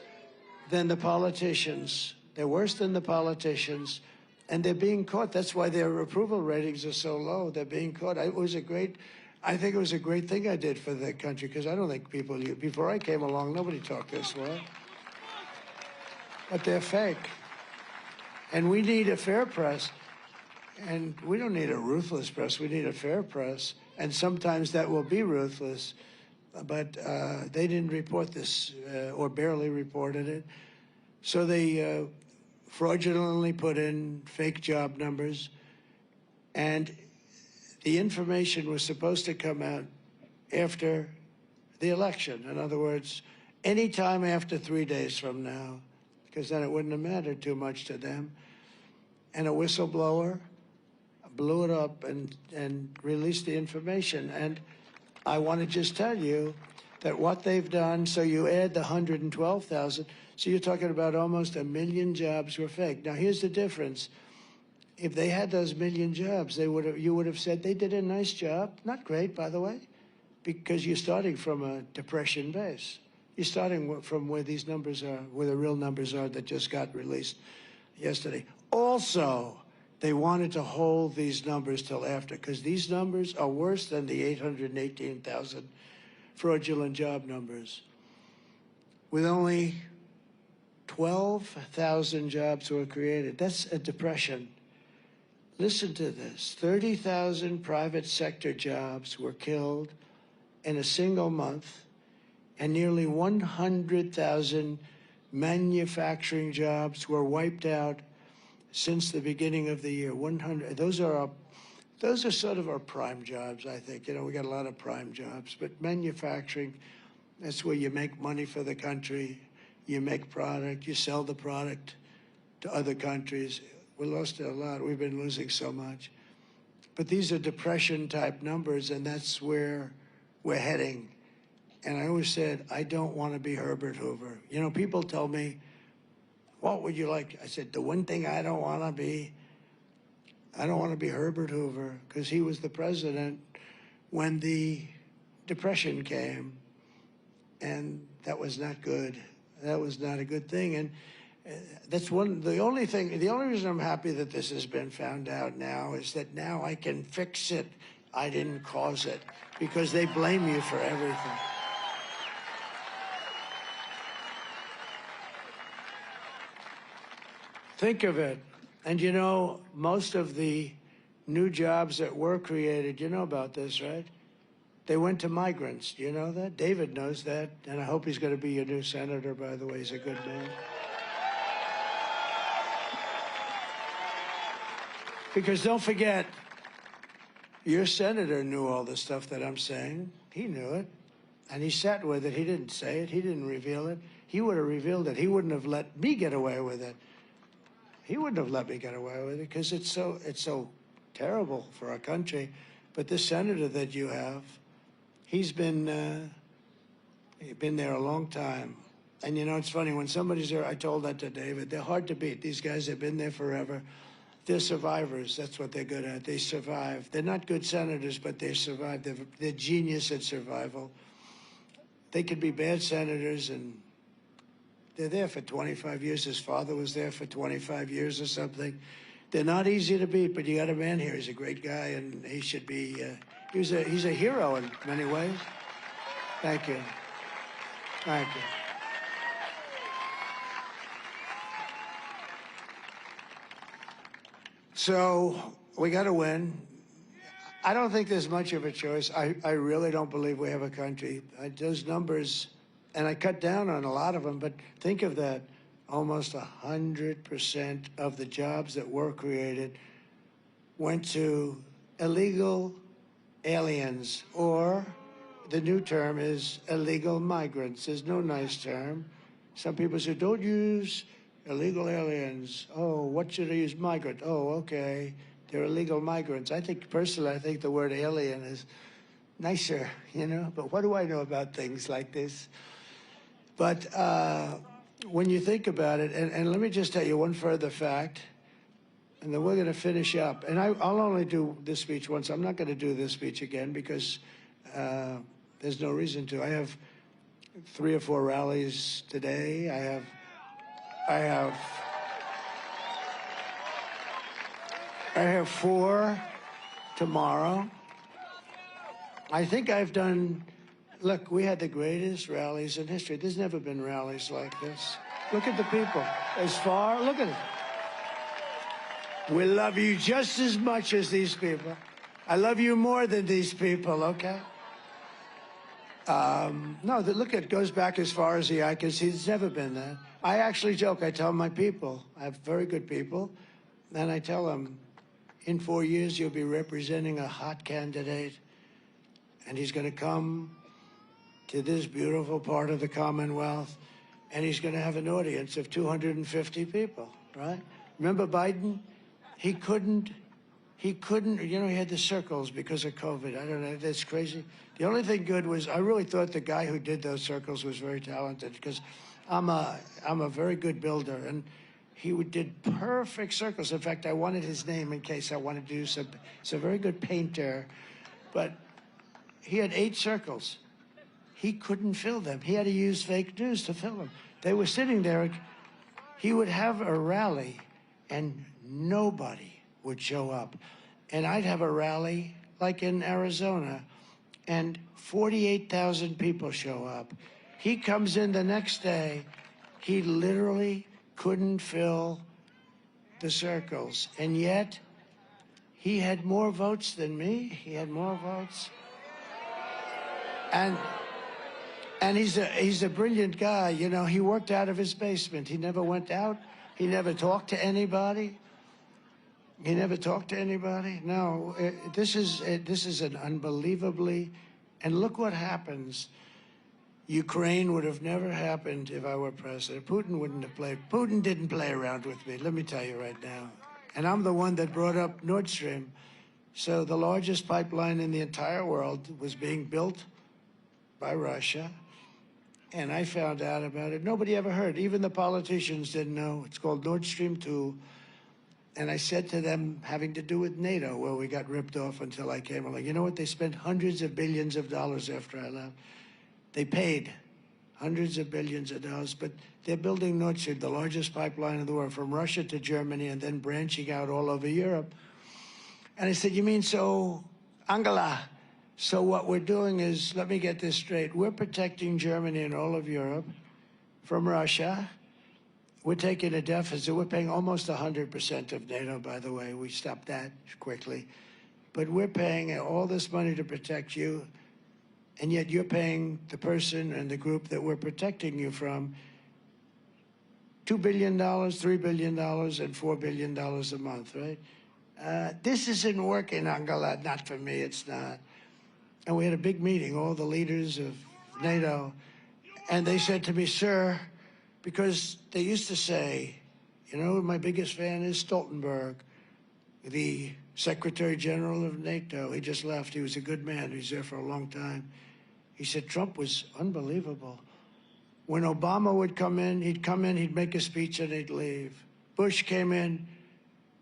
than the politicians. They're worse than the politicians, and they're being caught. That's why their approval ratings are so low. They're being caught. I think it was a great thing I did for the country, because I don't think people, before I came along, nobody talked this way. But they're fake. And we need a fair press. And we don't need a ruthless press. We need a fair press. And sometimes that will be ruthless. But they didn't report this, or barely reported it. So they fraudulently put in fake job numbers. And the information was supposed to come out after the election. In other words, any time after 3 days from now, because then it wouldn't have mattered too much to them. And a whistleblower blew it up and released the information. And I want to just tell you that what they've done, so you add the 112,000, so you're talking about almost 1 million jobs were fake. Now, here's the difference. If they had those 1 million jobs, you would have said they did a nice job. Not great, by the way, because you're starting from a depression base. You're starting from where these numbers are, where the real numbers are that just got released yesterday. Also, they wanted to hold these numbers till after, because these numbers are worse than the 818,000 fraudulent job numbers. With only 12,000 jobs were created. That's a depression. Listen to this. 30,000 private sector jobs were killed in a single month, and nearly 100,000 manufacturing jobs were wiped out since the beginning of the year. 100. Those are sort of our prime jobs, I think. You know, we got a lot of prime jobs, but manufacturing, that's where you make money for the country. You make product, you sell the product to other countries. We lost it a lot. We've been losing so much. But these are depression-type numbers, and that's where we're heading. And I always said, I don't want to be Herbert Hoover. You know, people tell me, what would you like? I said, the one thing I don't want to be Herbert Hoover, because he was the president when the Depression came, and that was not good. That was not a good thing. And that's the only reason I'm happy that this has been found out now is that now I can fix it. I didn't cause it, because they blame you for everything. Think of it. And you know, most of the new jobs that were created, you know about this, right? They went to migrants. Do you know that? David knows that. And I hope he's going to be your new senator, by the way. He's a good man. Because don't forget, your senator knew all the stuff that I'm saying. He knew it. And he sat with it. He didn't say it. He didn't reveal it. He would have revealed it. He wouldn't have let me get away with it. He wouldn't have let me get away with it, because it's so terrible for our country. But this senator that you have, he's been there a long time. And you know, it's funny, when somebody's there, I told that to David, they're hard to beat. These guys have been there forever. They're survivors. That's what they're good at. They survive. They're not good senators, but they survive. They're genius at survival. They could be bad senators, and they're there for 25 years. His father was there for 25 years or something. They're not easy to beat, but you got a man here. He's a great guy, and he should be, he's a hero in many ways. Thank you. Thank you. So we got to win. I don't think there's much of a choice. I really don't believe we have a country. Those numbers, and I cut down on a lot of them, but think of that. Almost 100% of the jobs that were created went to illegal aliens, or the new term is illegal migrants. There's no nice term. Some people say, don't use illegal aliens. Oh, what should I use? Migrant. Oh, okay. They're illegal migrants. Personally, I think the word alien is nicer, you know, but what do I know about things like this? But when you think about it, and let me just tell you one further fact, and then we're going to finish up. And I'll only do this speech once. I'm not going to do this speech again because there's no reason to. I have 3 or 4 rallies today. I have 4 tomorrow. I think I've done, look, we had the greatest rallies in history. There's never been rallies like this. Look at the people. Look at it. We love you just as much as these people. I love you more than these people, okay? No, look, it goes back as far as the eye can see. It's never been that. I actually joke. I tell my people, I have very good people, and I tell them, in 4 years, you'll be representing a hot candidate, and he's going to come to this beautiful part of the Commonwealth, and he's going to have an audience of 250 people, right? Remember Biden? He couldn't, you know, he had the circles because of COVID. I don't know, that's crazy. The only thing good was, I really thought the guy who did those circles was very talented because I'm a very good builder, and he did perfect circles. In fact, I wanted his name in case I wanted to do some. He's a very good painter, but he had 8 circles. He couldn't fill them. He had to use fake news to fill them. They were sitting there. He would have a rally, and nobody would show up. And I'd have a rally like in Arizona, and 48,000 people show up. He comes in the next day. He literally couldn't fill the circles, and yet he had more votes than me. He had more votes, and he's a brilliant guy. You know, he worked out of his basement. He never went out. He never talked to anybody. He never talked to anybody. No, this is an unbelievably, and look what happens. Ukraine would have never happened if I were president. Putin wouldn't have played. Putin didn't play around with me, let me tell you right now. And I'm the one that brought up Nord Stream. So the largest pipeline in the entire world was being built by Russia. And I found out about it. Nobody ever heard. Even the politicians didn't know. It's called Nord Stream 2. And I said to them, having to do with NATO, where we got ripped off until I came along, you know what? They spent hundreds of billions of dollars after I left. They paid hundreds of billions of dollars, but they're building Nord Stream, the largest pipeline in the world, from Russia to Germany and then branching out all over Europe. And I said, you mean so, Angela, so what we're doing is, let me get this straight, we're protecting Germany and all of Europe from Russia. We're taking a deficit. We're paying almost 100% of NATO, by the way. We stopped that quickly. But we're paying all this money to protect you, and yet you're paying the person and the group that we're protecting you from $2 billion, $3 billion, and $4 billion a month, right? This isn't working, Angela. Not for me, it's not. And we had a big meeting, all the leaders of NATO, and they said to me, sir, because they used to say, you know, my biggest fan is Stoltenberg, the Secretary General of NATO. He just left. He was a good man. He was there for a long time. He said Trump was unbelievable. When Obama would come in, he'd make a speech, and he'd leave. Bush came in,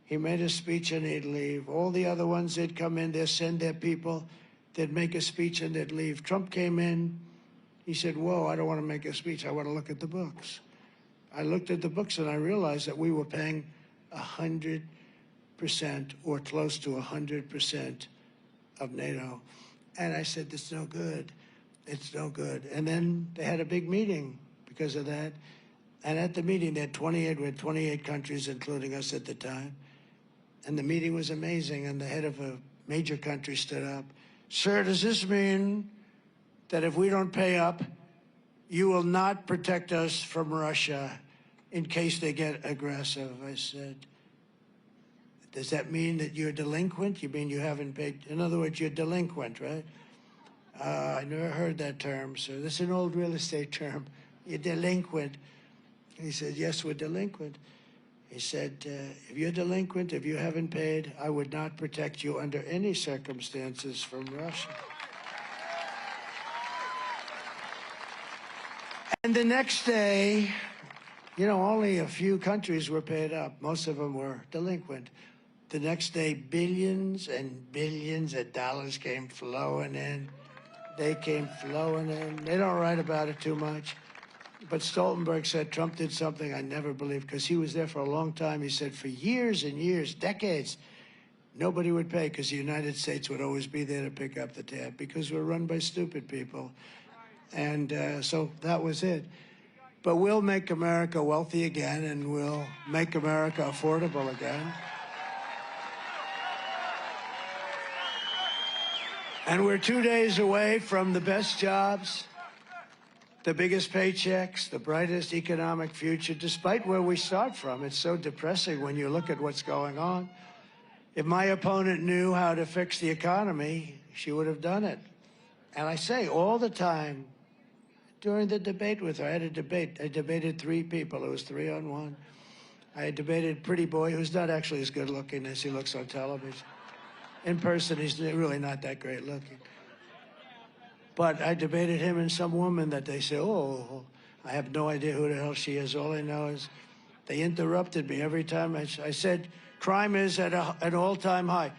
he made a speech, and he'd leave. All the other ones, they'd come in, they'd send their people, they'd make a speech, and they'd leave. Trump came in, he said, whoa, I don't want to make a speech. I want to look at the books. I looked at the books, and I realized that we were paying 100% or close to 100% of NATO. And I said, it's no good. It's no good. And then they had a big meeting because of that. And at the meeting, they had 28 countries, including us at the time. And the meeting was amazing. And the head of a major country stood up. Sir, does this mean that if we don't pay up, you will not protect us from Russia in case they get aggressive? I said, does that mean that you're delinquent? You mean you haven't paid? In other words, you're delinquent, right? I never heard that term, sir. This is an old real estate term. You're delinquent. He said, yes, we're delinquent. He said, if you're delinquent, if you haven't paid, I would not protect you under any circumstances from Russia. And the next day, you know, only a few countries were paid up. Most of them were delinquent. The next day, billions and billions of dollars came flowing in. They came flowing in. They don't write about it too much. But Stoltenberg said Trump did something I never believed, because he was there for a long time. He said for years and years, decades, nobody would pay because the United States would always be there to pick up the tab because we're run by stupid people. And so that was it. But we'll make America wealthy again, and we'll make America affordable again. And we're 2 days away from the best jobs, the biggest paychecks, the brightest economic future, despite where we start from. It's so depressing when you look at what's going on. If my opponent knew how to fix the economy, she would have done it. And I say all the time, during the debate with her, I had a debate. I debated 3 people. It was 3-on-1. I debated Pretty Boy, who's not actually as good looking as he looks on television. In person, he's really not that great looking. But I debated him and some woman that they say, oh, I have no idea who the hell she is. All I know is they interrupted me every time I said, crime is at an all-time high.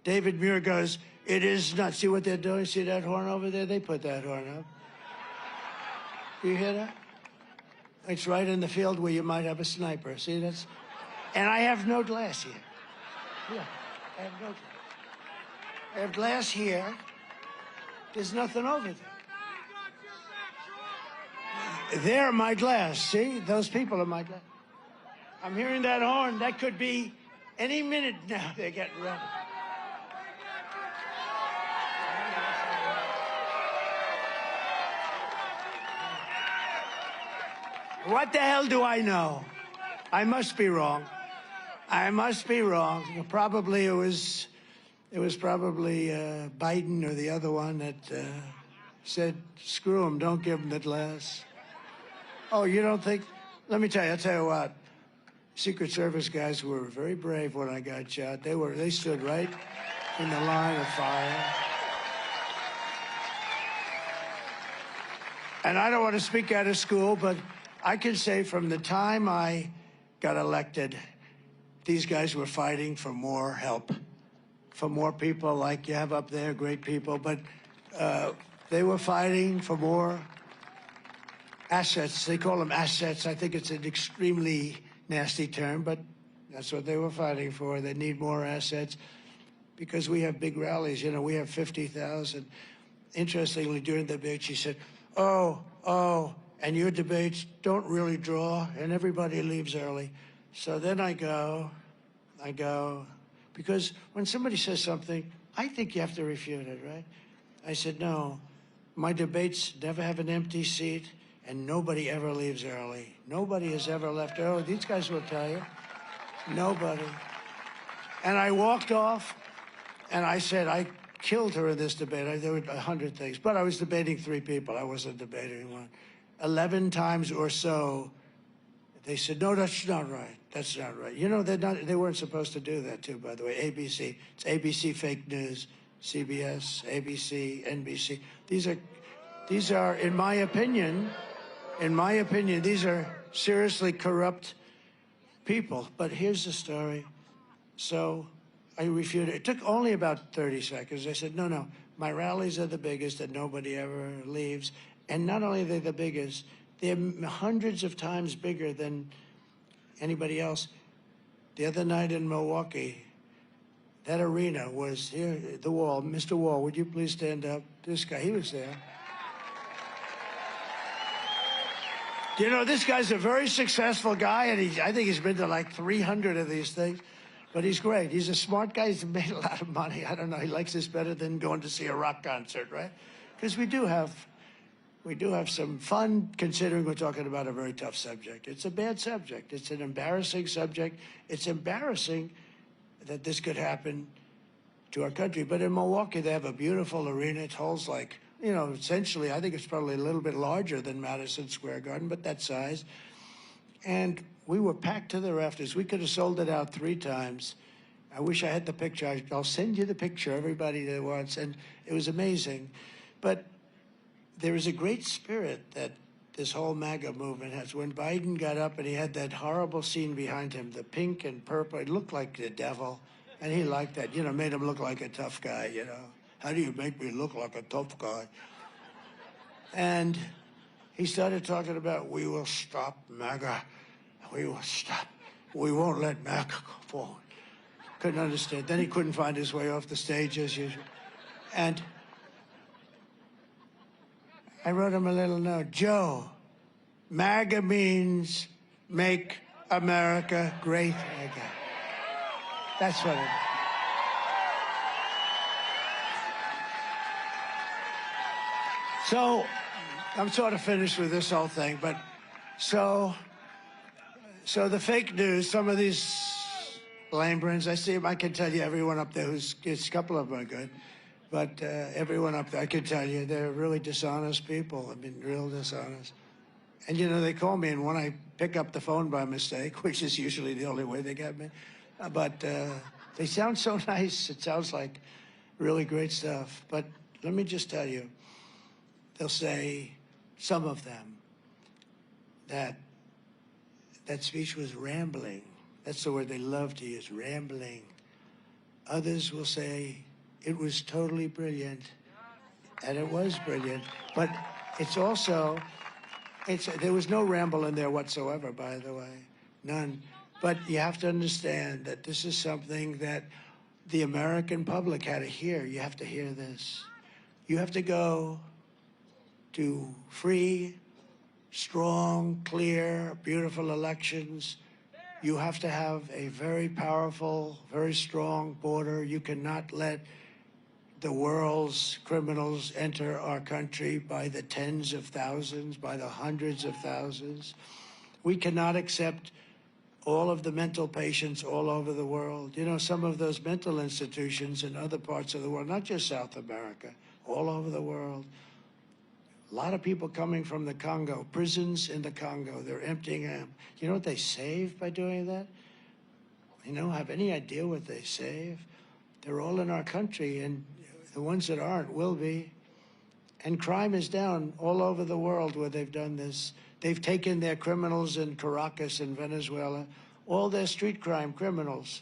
David Muir goes, it is not. See what they're doing? See that horn over there? They put that horn up. You hear that? It's right in the field where you might have a sniper. See, that's... And I have no glass here. Yeah, I have no glass. I have glass here. There's nothing over there. They're my glass. See? Those people are my glass. I'm hearing that horn. That could be any minute now. They're getting ready. What the hell do I know? I must be wrong. I must be wrong. Probably it was probably Biden or the other one that said, screw him, don't give him the glass. Oh, you don't think? Let me tell you, I'll tell you what. Secret Service guys were very brave when I got shot. They stood right in the line of fire. And I don't want to speak out of school, but I can say from the time I got elected, these guys were fighting for more help, for more people like you have up there, great people, but they were fighting for more assets. They call them assets. I think it's an extremely nasty term, but that's what they were fighting for. They need more assets because we have big rallies. You know, we have 50,000. Interestingly, during the debate, she said, oh, and your debates don't really draw, and everybody leaves early. So then I go, because when somebody says something, I think you have to refute it, right? I said, no, my debates never have an empty seat, and nobody ever leaves early. Nobody has ever left early. These guys will tell you. Nobody. And I walked off, and I said, I killed her in this debate. There were 100 things, but I was debating 3 people. I wasn't debating one. 11 times or so, they said, no, that's not right. That's not right. You know, they weren't supposed to do that, too, by the way. ABC. It's ABC fake news, CBS, ABC, NBC. These are, in my opinion, these are seriously corrupt people. But here's the story. So I refuted. It took only about 30 seconds. I said, no, my rallies are the biggest and nobody ever leaves. And not only are they the biggest, they're hundreds of times bigger than anybody else. The other night in Milwaukee, that arena was here, the Wall. Mr. Wall, would you please stand up? This guy, he was there. You know, this guy's a very successful guy, and I think he's been to like 300 of these things. But he's great. He's a smart guy. He's made a lot of money. I don't know. He likes this better than going to see a rock concert, right? Because we do have some fun, considering we're talking about a very tough subject. It's a bad subject. It's an embarrassing subject. It's embarrassing that this could happen to our country. But in Milwaukee, they have a beautiful arena. It holds like, you know, essentially, I think it's probably a little bit larger than Madison Square Garden, but that size. And we were packed to the rafters. We could have sold it out 3 times. I wish I had the picture. I'll send you the picture, everybody that wants. And it was amazing. But there is a great spirit that this whole MAGA movement has. When Biden got up and he had that horrible scene behind him, the pink and purple, it looked like the devil. And he liked that, you know, made him look like a tough guy, you know. How do you make me look like a tough guy? And he started talking about, we will stop MAGA. We will stop. We won't let MAGA go forward. Couldn't understand. Then he couldn't find his way off the stage as usual. And I wrote him a little note. Joe, MAGA means make America great again. That's what it is. So I'm sort of finished with this whole thing, but so the fake news, some of these lame brains, I see them, I can tell you everyone up there a couple of them are good, but everyone up there, I can tell you, they're really dishonest people. I mean, real dishonest. And you know, they call me, and when I pick up the phone by mistake, which is usually the only way they get me, but they sound so nice. It sounds like really great stuff. But let me just tell you, they'll say, some of them, that speech was rambling. That's the word they love to use, rambling. Others will say it was totally brilliant, and it was brilliant. But it's also, there was no ramble in there whatsoever, by the way, none. But you have to understand that this is something that the American public had to hear. You have to hear this. You have to go to free, strong, clear, beautiful elections. You have to have a very powerful, very strong border. You cannot let the world's criminals enter our country by the tens of thousands, by the hundreds of thousands. We cannot accept all of the mental patients all over the world. You know, some of those mental institutions in other parts of the world, not just South America, all over the world. A lot of people coming from the Congo, prisons in the Congo, they're emptying them. You know what they save by doing that? You know, have any idea what they save? They're all in our country, and the ones that aren't will be. And crime is down all over the world where they've done this. They've taken their criminals in Caracas in Venezuela, all their street crime criminals,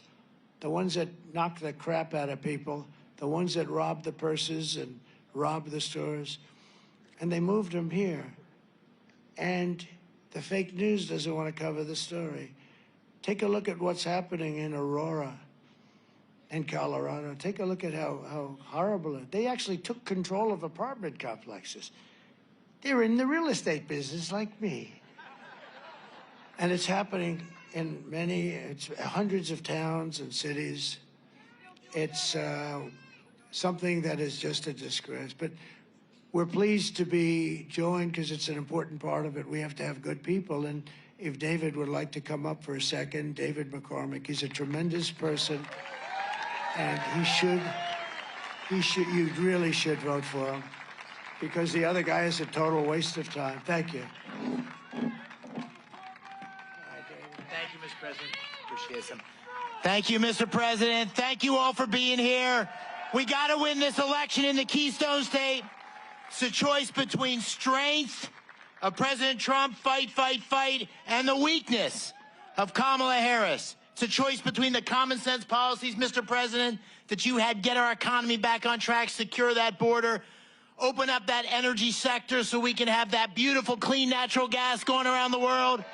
the ones that knock the crap out of people, the ones that rob the purses and rob the stores, and they moved them here. And the fake news doesn't want to cover the story. Take a look at what's happening in Aurora, in Colorado. Take a look at how horrible it is. They actually took control of apartment complexes. They're in the real estate business like me. And it's happening in it's hundreds of towns and cities. It's something that is just a disgrace. But we're pleased to be joined because it's an important part of it. We have to have good people. And if David would like to come up for a second, David McCormick, he's a tremendous person. And you really should vote for him, because the other guy is a total waste of time. Thank you. Thank you, Mr. President. Appreciate it. Thank you, Mr. President. Thank you all for being here. We got to win this election in the Keystone State. It's a choice between strength of President Trump, fight, fight, fight, and the weakness of Kamala Harris. It's a choice between the common sense policies, Mr. President, that you had, get our economy back on track, secure that border, open up that energy sector so we can have that beautiful, clean natural gas going around the world,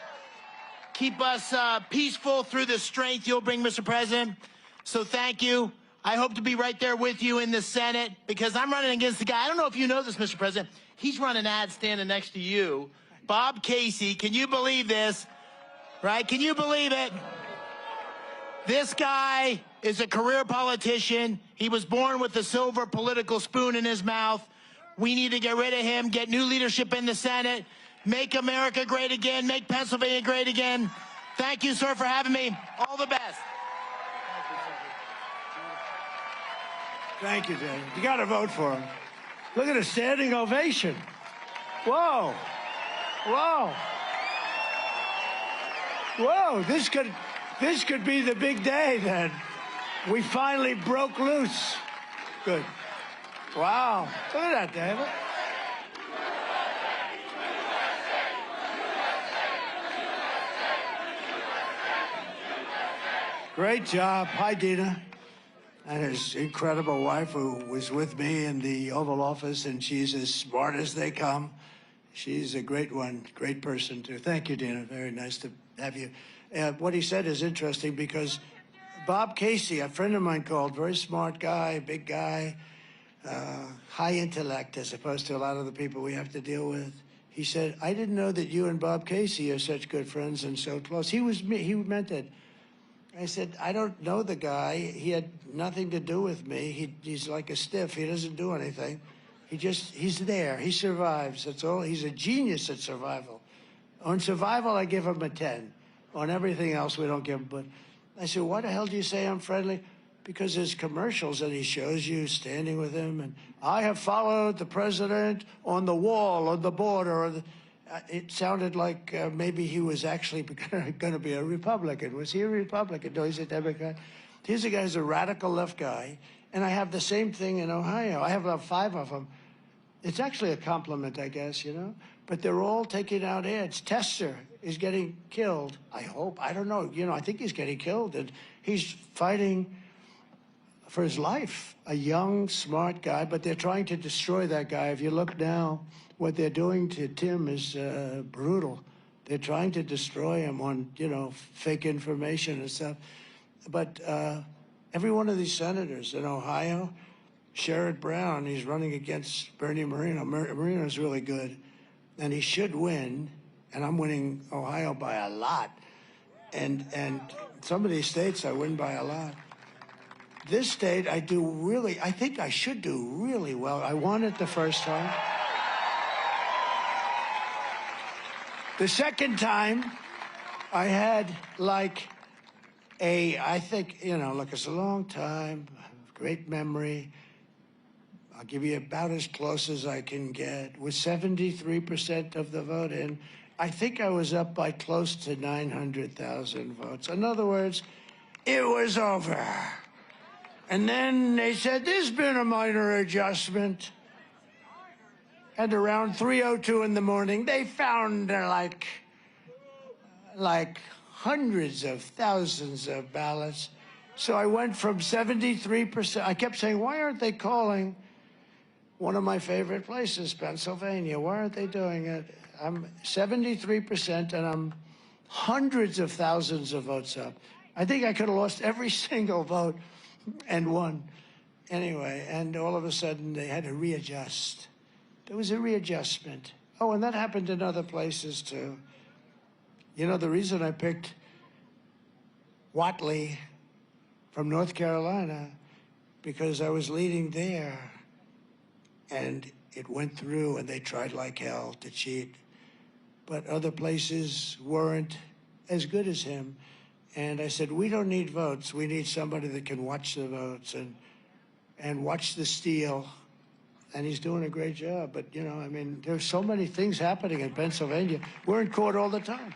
keep us peaceful through the strength you'll bring, Mr. President. So thank you. I hope to be right there with you in the Senate, because I'm running against the guy. I don't know if you know this, Mr. President. He's running ads standing next to you. Bob Casey, can you believe this? Right? Can you believe it? This guy is a career politician. He was born with a silver political spoon in his mouth. We need to get rid of him, get new leadership in the Senate, make America great again, make Pennsylvania great again. Thank you, sir, for having me. All the best. Thank you, David. You got to vote for him. Look at a standing ovation. Whoa. Whoa. Whoa, this could be the big day then. We finally broke loose. Good. Wow. Look at that, David. Great job. Hi, Dina. And his incredible wife, who was with me in the Oval Office, and she's as smart as they come. She's a great one, great person, too. Thank you, Dina. Very nice to have you. What he said is interesting because Bob Casey, a friend of mine called, very smart guy, big guy, high intellect as opposed to a lot of the people we have to deal with. He said, I didn't know that you and Bob Casey are such good friends and so close. He meant it. I said, I don't know the guy. He had nothing to do with me. He's like a stiff. He doesn't do anything. He's there. He survives. That's all. He's a genius at survival. On survival, I give him a 10. On everything else, we don't give him. But I said, why the hell do you say I'm friendly? Because there's commercials that he shows you standing with him. And I have followed the president on the wall, on the border. It sounded like maybe he was actually going to be a Republican. Was he a Republican? No, he's a Democrat. Here's a guy who's a radical left guy. And I have the same thing in Ohio. I have about 5 of them. It's actually a compliment, I guess, you know? But they're all taking out ads. Tester is getting killed, I hope. I don't know. You know, I think he's getting killed. And he's fighting for his life. A young, smart guy, but they're trying to destroy that guy. If you look now, what they're doing to Tim is brutal. They're trying to destroy him on, you know, fake information and stuff. But every one of these senators in Ohio, Sherrod Brown, he's running against Bernie Moreno. Moreno's really good, and he should win. And I'm winning Ohio by a lot. And some of these states I win by a lot. This state I think I should do really well. I won it the first time. The second time, I had like I think, you know, look, it's a long time, great memory. I'll give you about as close as I can get. With 73% of the vote in, I think I was up by close to 900,000 votes. In other words, it was over. And then they said, there's been a minor adjustment. And around 3:02 in the morning, they found like hundreds of thousands of ballots. So I went from 73%. I kept saying, why aren't they calling one of my favorite places, Pennsylvania? Why aren't they doing it? I'm 73%, and I'm hundreds of thousands of votes up. I think I could have lost every single vote and won. Anyway, and all of a sudden, they had to readjust. There was a readjustment. Oh, and that happened in other places, too. You know, the reason I picked Whatley from North Carolina, because I was leading there, and it went through, and they tried like hell to cheat. But other places weren't as good as him. And I said, we don't need votes. We need somebody that can watch the votes and watch the steal. And he's doing a great job. But, you know, I mean, there's so many things happening in Pennsylvania. We're in court all the time.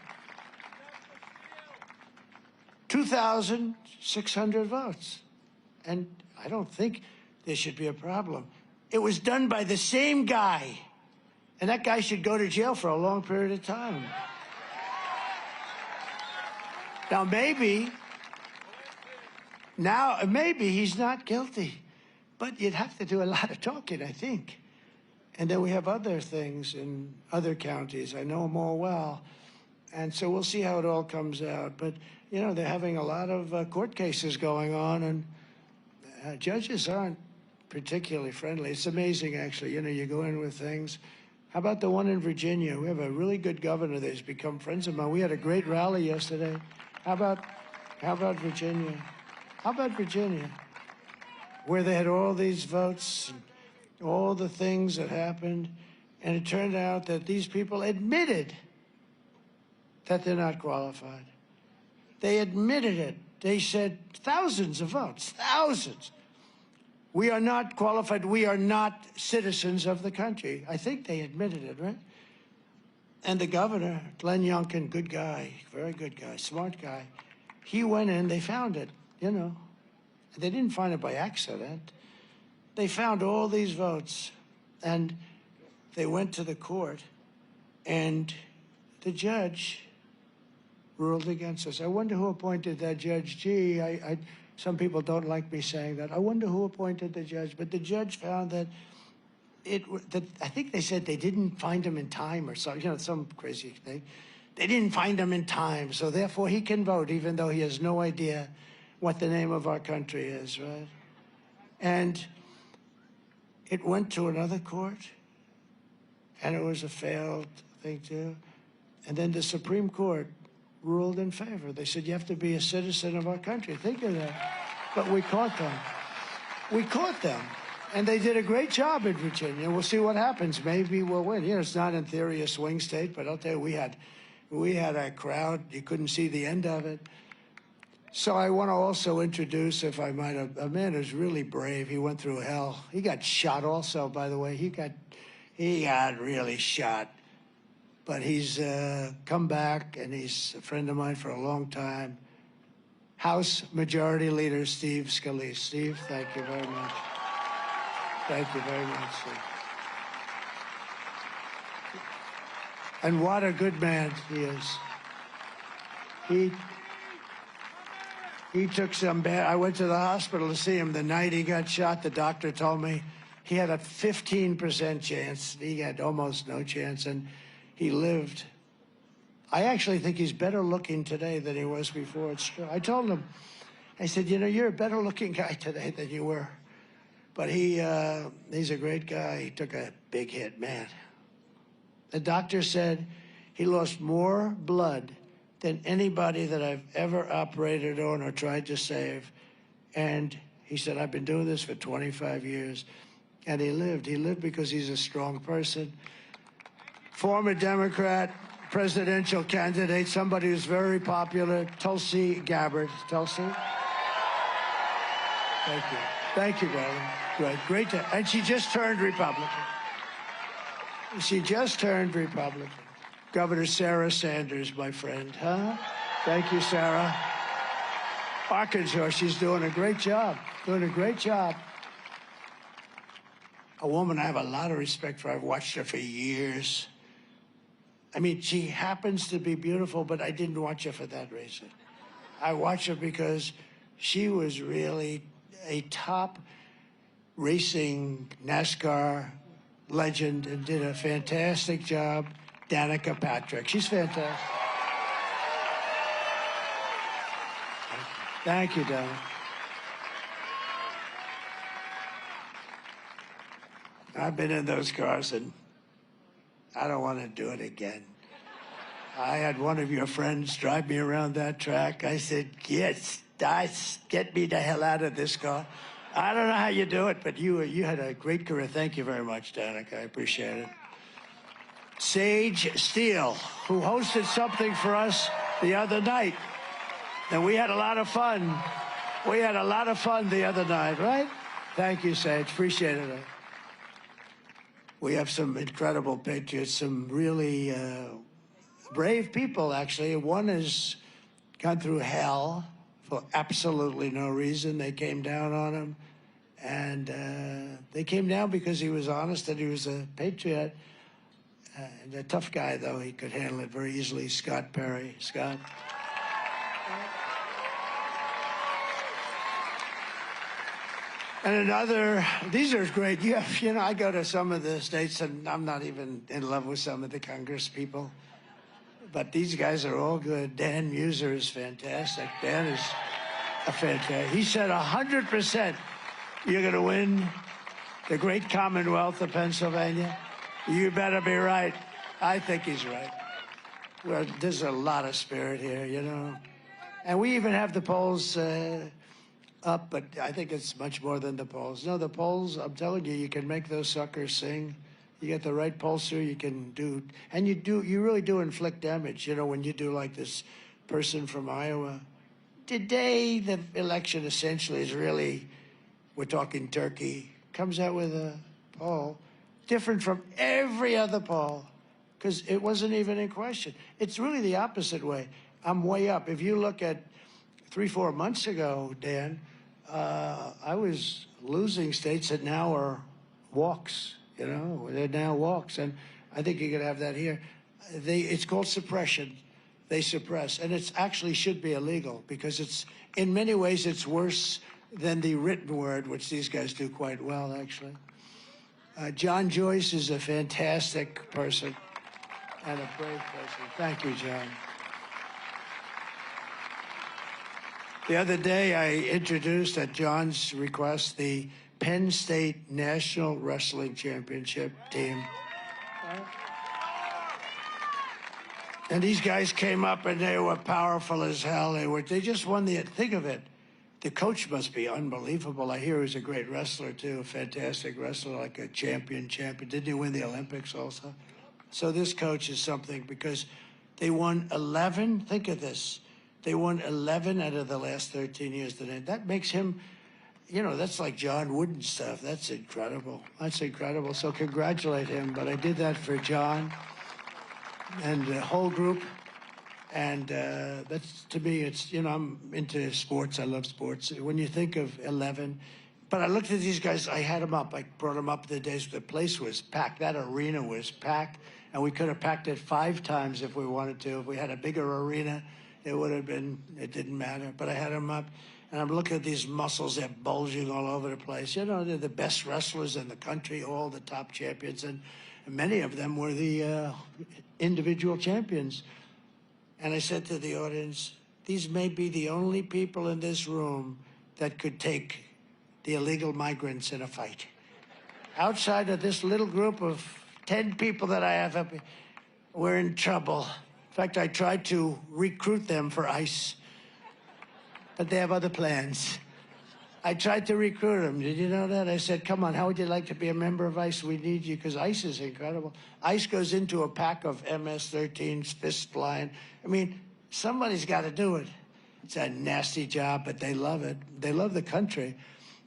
2,600 votes. And I don't think there should be a problem. It was done by the same guy. And that guy should go to jail for a long period of time. Now, maybe he's not guilty. But you'd have to do a lot of talking, I think. And then we have other things in other counties. I know them all well. And so we'll see how it all comes out. But, you know, they're having a lot of court cases going on, and judges aren't particularly friendly. It's amazing, actually. You know, you go in with things. How about the one in Virginia? We have a really good governor that's become friends of mine. We had a great rally yesterday. How about Virginia? How about Virginia? Where they had all these votes, and all the things that happened, and it turned out that these people admitted that they're not qualified. They admitted it. They said thousands of votes, thousands. We are not qualified. We are not citizens of the country. I think they admitted it, right? And the governor, Glenn Youngkin, good guy, very good guy, smart guy, he went in, they found it, you know. They didn't find it by accident. They found all these votes, and they went to the court, and the judge ruled against us. I wonder who appointed that judge. Gee, some people don't like me saying that. I wonder who appointed the judge, but the judge found that I think they said they didn't find him in time or something, you know, some crazy thing. They didn't find him in time, so therefore he can vote, even though he has no idea what the name of our country is, right? And it went to another court, and it was a failed thing too. And then the Supreme Court ruled in favor. They said, you have to be a citizen of our country. Think of that. But we caught them. We caught them. And they did a great job in Virginia. We'll see what happens. Maybe we'll win. You know, it's not in theory a swing state, but I'll tell you, we had a crowd. You couldn't see the end of it. So I want to also introduce, if I might, a man who's really brave. He went through hell. He got shot also, by the way. He got really shot. But he's come back, and he's a friend of mine for a long time. House Majority Leader Steve Scalise. Steve, thank you very much. Thank you very much, Steve. And what a good man he is. He took some bad. I went to the hospital to see him the night he got shot. The doctor told me he had a 15% chance. He had almost no chance, and he lived. I actually think he's better looking today than he was before. It's true. I told him, I said, you know, you're a better looking guy today than you were. But he's a great guy. He took a big hit, man. The doctor said he lost more blood than anybody that I've ever operated on or tried to save. And he said, I've been doing this for 25 years. And he lived. He lived because he's a strong person. Former Democrat, presidential candidate, somebody who's very popular, Tulsi Gabbard. Tulsi? Thank you. Thank you, darling. Great. And she just turned Republican. She just turned Republican. Governor Sarah Sanders, my friend, huh? Thank you, Sarah. Arkansas, she's doing a great job. Doing a great job. A woman I have a lot of respect for. I've watched her for years. I mean, she happens to be beautiful, but I didn't watch her for that reason. I watched her because she was really a top racing NASCAR legend and did a fantastic job. Danica Patrick. She's fantastic. Thank you, Danica. I've been in those cars, and I don't want to do it again. I had one of your friends drive me around that track. I said, yes, get me the hell out of this car. I don't know how you do it, but you had a great career. Thank you very much, Danica. I appreciate it. Sage Steele, who hosted something for us the other night. And we had a lot of fun. We had a lot of fun the other night, right? Thank you, Sage. Appreciate it. We have some incredible patriots, some really brave people, actually. One has gone through hell for absolutely no reason. They came down on him, and they came down because he was honest and he was a patriot. And a tough guy, though. He could handle it very easily. Scott Perry. Scott. And another, these are great. You know, I go to some of the states, and I'm not even in love with some of the Congress people. But these guys are all good. Dan Muser is fantastic. Dan is a fantastic. He said 100% you're going to win the great Commonwealth of Pennsylvania. You better be right. I think he's right. Well, there's a lot of spirit here, you know. And we even have the polls up, but I think it's much more than the polls. No, the polls, I'm telling you, you can make those suckers sing. You get the right pollster, you can do, and you really do inflict damage, you know, when you do like this person from Iowa. Today, the election essentially is really, we're talking Turkey, comes out with a poll different from every other poll, because it wasn't even in question. It's really the opposite way. I'm way up. If you look at 3-4 months ago, Dan, I was losing states that now are walks, you know, they're now walks. And I think you could have that here. It's called suppression. They suppress, and it actually should be illegal because it's, in many ways, it's worse than the written word, which these guys do quite well, actually. John Joyce is a fantastic person and a brave person. Thank you, John. The other day, I introduced, at John's request, the Penn State National Wrestling Championship team. And these guys came up and they were powerful as hell. They just won the, think of it. The coach must be unbelievable. I hear he's a great wrestler too, a fantastic wrestler, like a champion. Didn't he win the Olympics also? So this coach is something because they won 11, think of this. They won 11 out of the last 13 years. That makes him, you know, that's like John Wooden stuff. That's incredible. That's incredible. So congratulate him. But I did that for John and the whole group. And that's, to me, it's, you know, I'm into sports. I love sports. When you think of 11, but I looked at these guys, I had them up. I brought them up the days the place was packed. That arena was packed. And we could have packed it 5 times if we wanted to. If we had a bigger arena, it would have been, it didn't matter. But I had them up. And I'm looking at these muscles, they're bulging all over the place. You know, they're the best wrestlers in the country, all the top champions. And many of them were the individual champions. And I said to the audience, these may be the only people in this room that could take the illegal migrants in a fight. Outside of this little group of 10 people that I have up, we're in trouble. In fact, I tried to recruit them for ICE, but they have other plans. I tried to recruit them. Did you know that? I said, come on, how would you like to be a member of ICE? We need you, because ICE is incredible. ICE goes into a pack of MS-13s, fists flying. I mean, somebody's got to do it. It's a nasty job, but they love it. They love the country.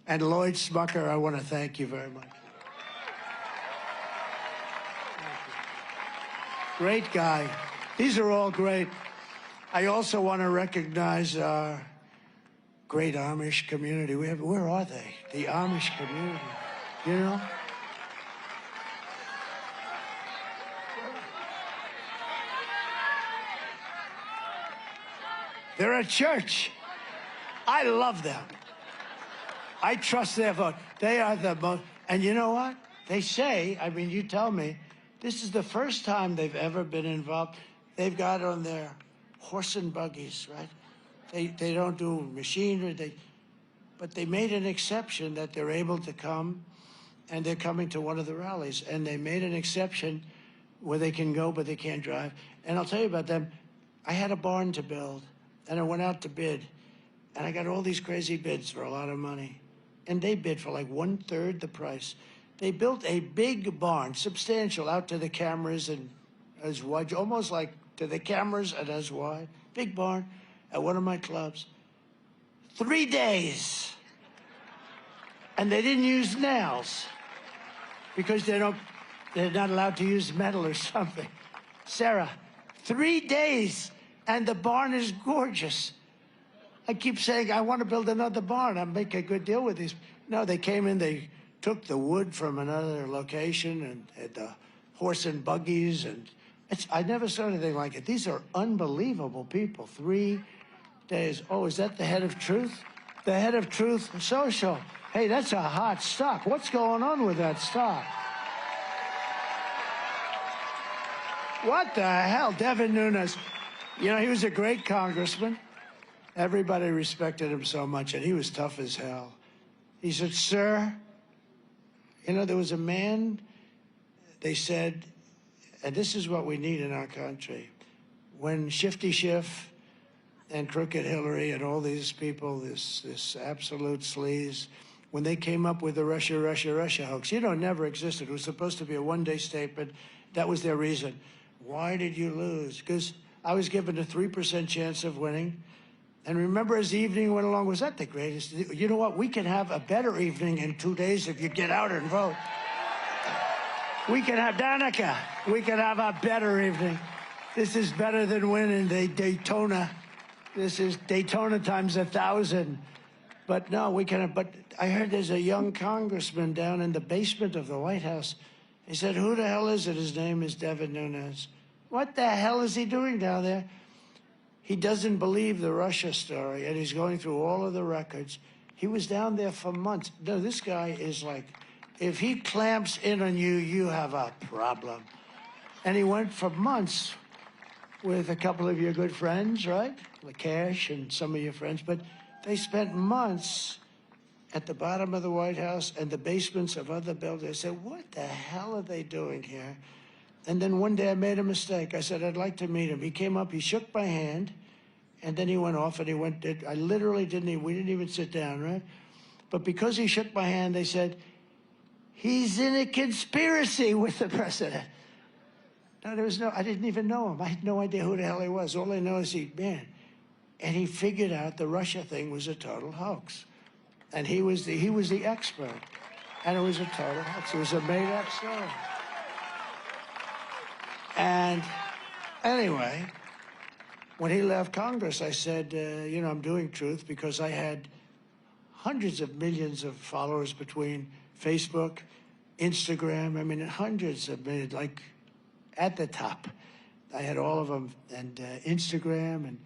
And Lloyd Smucker, I want to thank you very much. Great guy. These are all great. I also want to recognize our great Amish community. Where are they? The Amish community, you know? They're a church. I love them. I trust their vote. They are the most, and you know what? They say, I mean, you tell me, this is the first time they've ever been involved. They've got on their horse and buggies, right? They don't do machinery, but they made an exception that they're able to come, and they're coming to one of the rallies. And they made an exception where they can go, but they can't drive. And I'll tell you about them. I had a barn to build, and I went out to bid, and I got all these crazy bids for a lot of money. And they bid for like 1/3 the price. They built a big barn, substantial, out to the cameras and as wide, almost like to the cameras and as wide. Big barn at one of my clubs. 3 days. And they didn't use nails because they're not allowed to use metal or something. Sarah, 3 days and the barn is gorgeous. I keep saying, I want to build another barn. I'll make a good deal with these. No, they came in, they took the wood from another location and the horse and buggies. And I never saw anything like it. These are unbelievable people. 3 days. Oh, is that the head of Truth? The head of Truth Social. Hey, that's a hot stock. What's going on with that stock? What the hell? Devin Nunes. You know, he was a great congressman. Everybody respected him so much, and he was tough as hell. He said, sir, you know, there was a man, they said, and this is what we need in our country. When Shifty Schiff and Crooked Hillary and all these people, this absolute sleaze, when they came up with the Russia, Russia, Russia hoax, you know, it never existed. It was supposed to be a one-day statement. That was their reason. Why did you lose? Because I was given a 3% chance of winning. And remember, as the evening went along, was that the greatest? You know what? We can have a better evening in 2 days if you get out and vote. We can have, Danica, we can have a better evening. This is better than winning the Daytona. This is Daytona times 1,000. But no, we can have, but I heard there's a young congressman down in the basement of the White House. He said, who the hell is it? His name is Devin Nunes. What the hell is he doing down there? He doesn't believe the Russia story, and he's going through all of the records. He was down there for months. No, this guy is like, if he clamps in on you, you have a problem. And he went for months with a couple of your good friends, right? Lakesh and some of your friends, but they spent months at the bottom of the White House and the basements of other buildings. I said, what the hell are they doing here? And then one day I made a mistake. I said, I'd like to meet him. He came up, he shook my hand, and then he went off and he went, I literally we didn't even sit down, right? But because he shook my hand, they said, he's in a conspiracy with the president. No, I didn't even know him. I had no idea who the hell he was. All I know is and he figured out the Russia thing was a total hoax. And he was the expert. And it was a total hoax. It was a made-up story. And anyway, when he left Congress, I said, you know, I'm doing Truth because I had hundreds of millions of followers between Facebook, Instagram, I mean, hundreds of millions, like at the top. I had all of them, and Instagram, and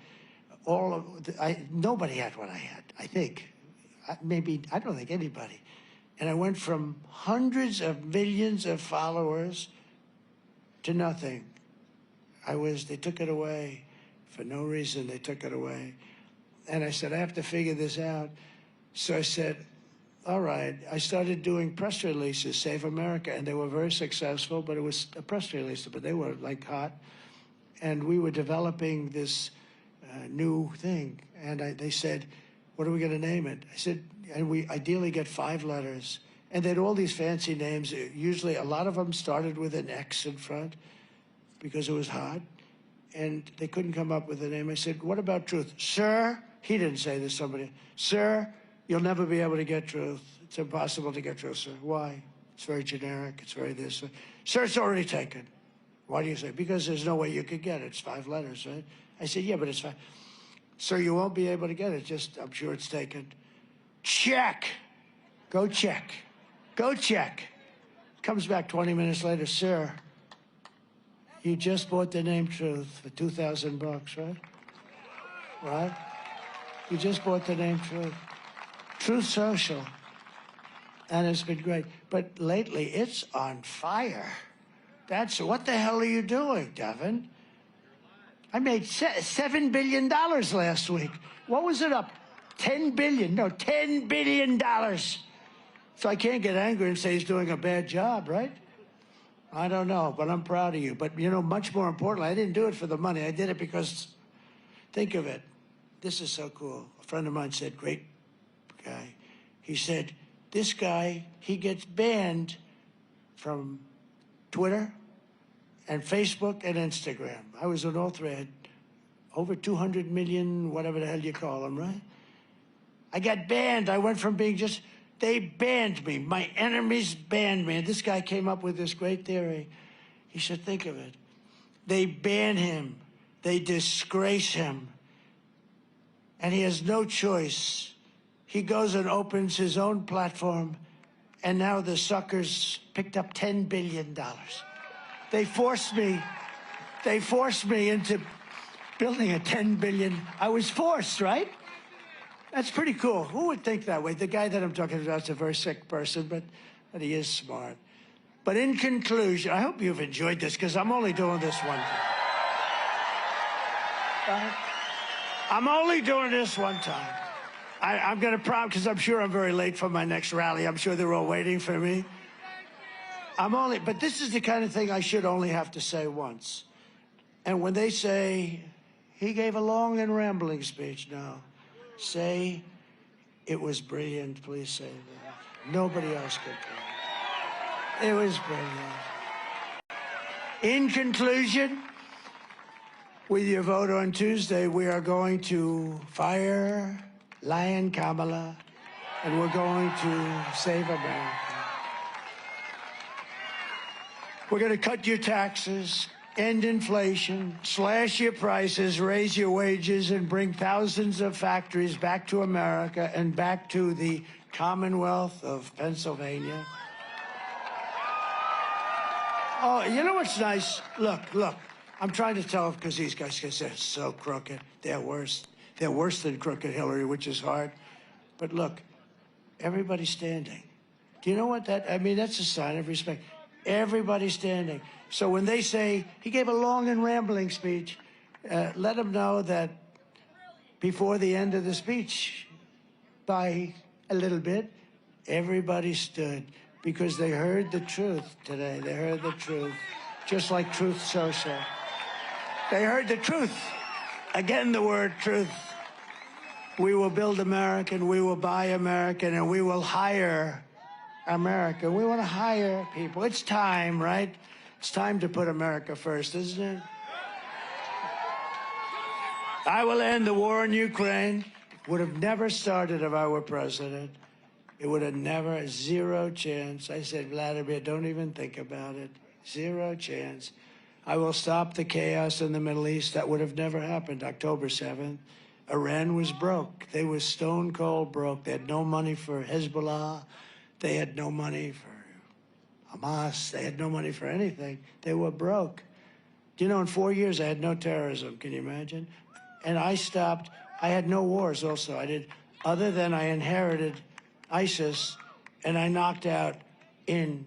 all of, nobody had what I had, I think. Maybe, I don't think anybody. And I went from hundreds of millions of followers to nothing. They took it away. For no reason, they took it away. And I said, I have to figure this out. So I said, all right. I started doing press releases, Save America, and they were very successful, but it was a press release, but they were like hot. And we were developing this new thing. And they said, what are we going to name it? I said, and we ideally get 5 letters. And they had all these fancy names. Usually, a lot of them started with an X in front because it was hot. And they couldn't come up with a name. I said, what about Truth? Sir, he didn't say this, somebody. Sir, you'll never be able to get Truth. It's impossible to get Truth, sir. Why? It's very generic. It's very this. Sir, it's already taken. Why do you say? Because there's no way you could get it. It's 5 letters, right? I said, yeah, but it's 5. Sir, you won't be able to get it. I'm sure it's taken. Check. Go check. Go check. Comes back 20 minutes later, sir, you just bought the name Truth for $2,000, right? Right? You just bought the name Truth. Truth Social. And it's been great. But lately, it's on fire. What the hell are you doing, Devin? I made $7 billion last week. What was it up? 10 billion. No, $10 billion. So I can't get angry and say he's doing a bad job, right? I don't know, but I'm proud of you. But, you know, much more importantly, I didn't do it for the money. I did it because, think of it. This is so cool. A friend of mine said, great guy. He said, this guy, he gets banned from Twitter and Facebook and Instagram. I was on all 3. I had over 200 million, whatever the hell you call them, right? I got banned. I went from being they banned me. My enemies banned me. And this guy came up with this great theory. He said, think of it. They ban him. They disgrace him. And he has no choice. He goes and opens his own platform, and now the suckers picked up $10 billion. They forced me into building a $10 billion. I was forced, right? That's pretty cool. Who would think that way? The guy that I'm talking about is a very sick person, but he is smart. But in conclusion, I hope you've enjoyed this, because I'm only doing this one time. I'm only doing this one time. I'm going to promise, because I'm sure I'm very late for my next rally. I'm sure they're all waiting for me. But this is the kind of thing I should only have to say once. And when they say, he gave a long and rambling speech, no. Say, it was brilliant, please say that. Nobody else could do it. It was brilliant. In conclusion, with your vote on Tuesday, we are going to fire Lion Kamala, and we're going to save America. We're going to cut your taxes, end inflation, slash your prices, raise your wages, and bring thousands of factories back to America and back to the Commonwealth of Pennsylvania. Oh, you know what's nice? Look. I'm trying to tell because these guys, because they're so crooked. They're worse. They're worse than crooked Hillary, which is hard. But look, everybody's standing. Do you know what that, I mean, that's a sign of respect. Everybody's standing. So when they say, he gave a long and rambling speech, let them know that before the end of the speech, by a little bit, everybody stood because they heard the truth today. They heard the truth, just like Truth Social. They heard the truth. Again, the word truth. We will build American, we will buy American, and we will hire America. We want to hire people. It's time, right? It's time to put America first, isn't it? I will end the war in Ukraine. Would have never started if I were president. It would have never, zero chance. I said, Vladimir, don't even think about it. Zero chance. I will stop the chaos in the Middle East. That would have never happened. October 7th. Iran was broke. They were stone cold broke. They had no money for Hezbollah. They had no money for Hamas. They had no money for anything. They were broke. Do you know, in 4 years, I had no terrorism. Can you imagine? And I stopped. I had no wars also. I did, other than I inherited ISIS, and I knocked out in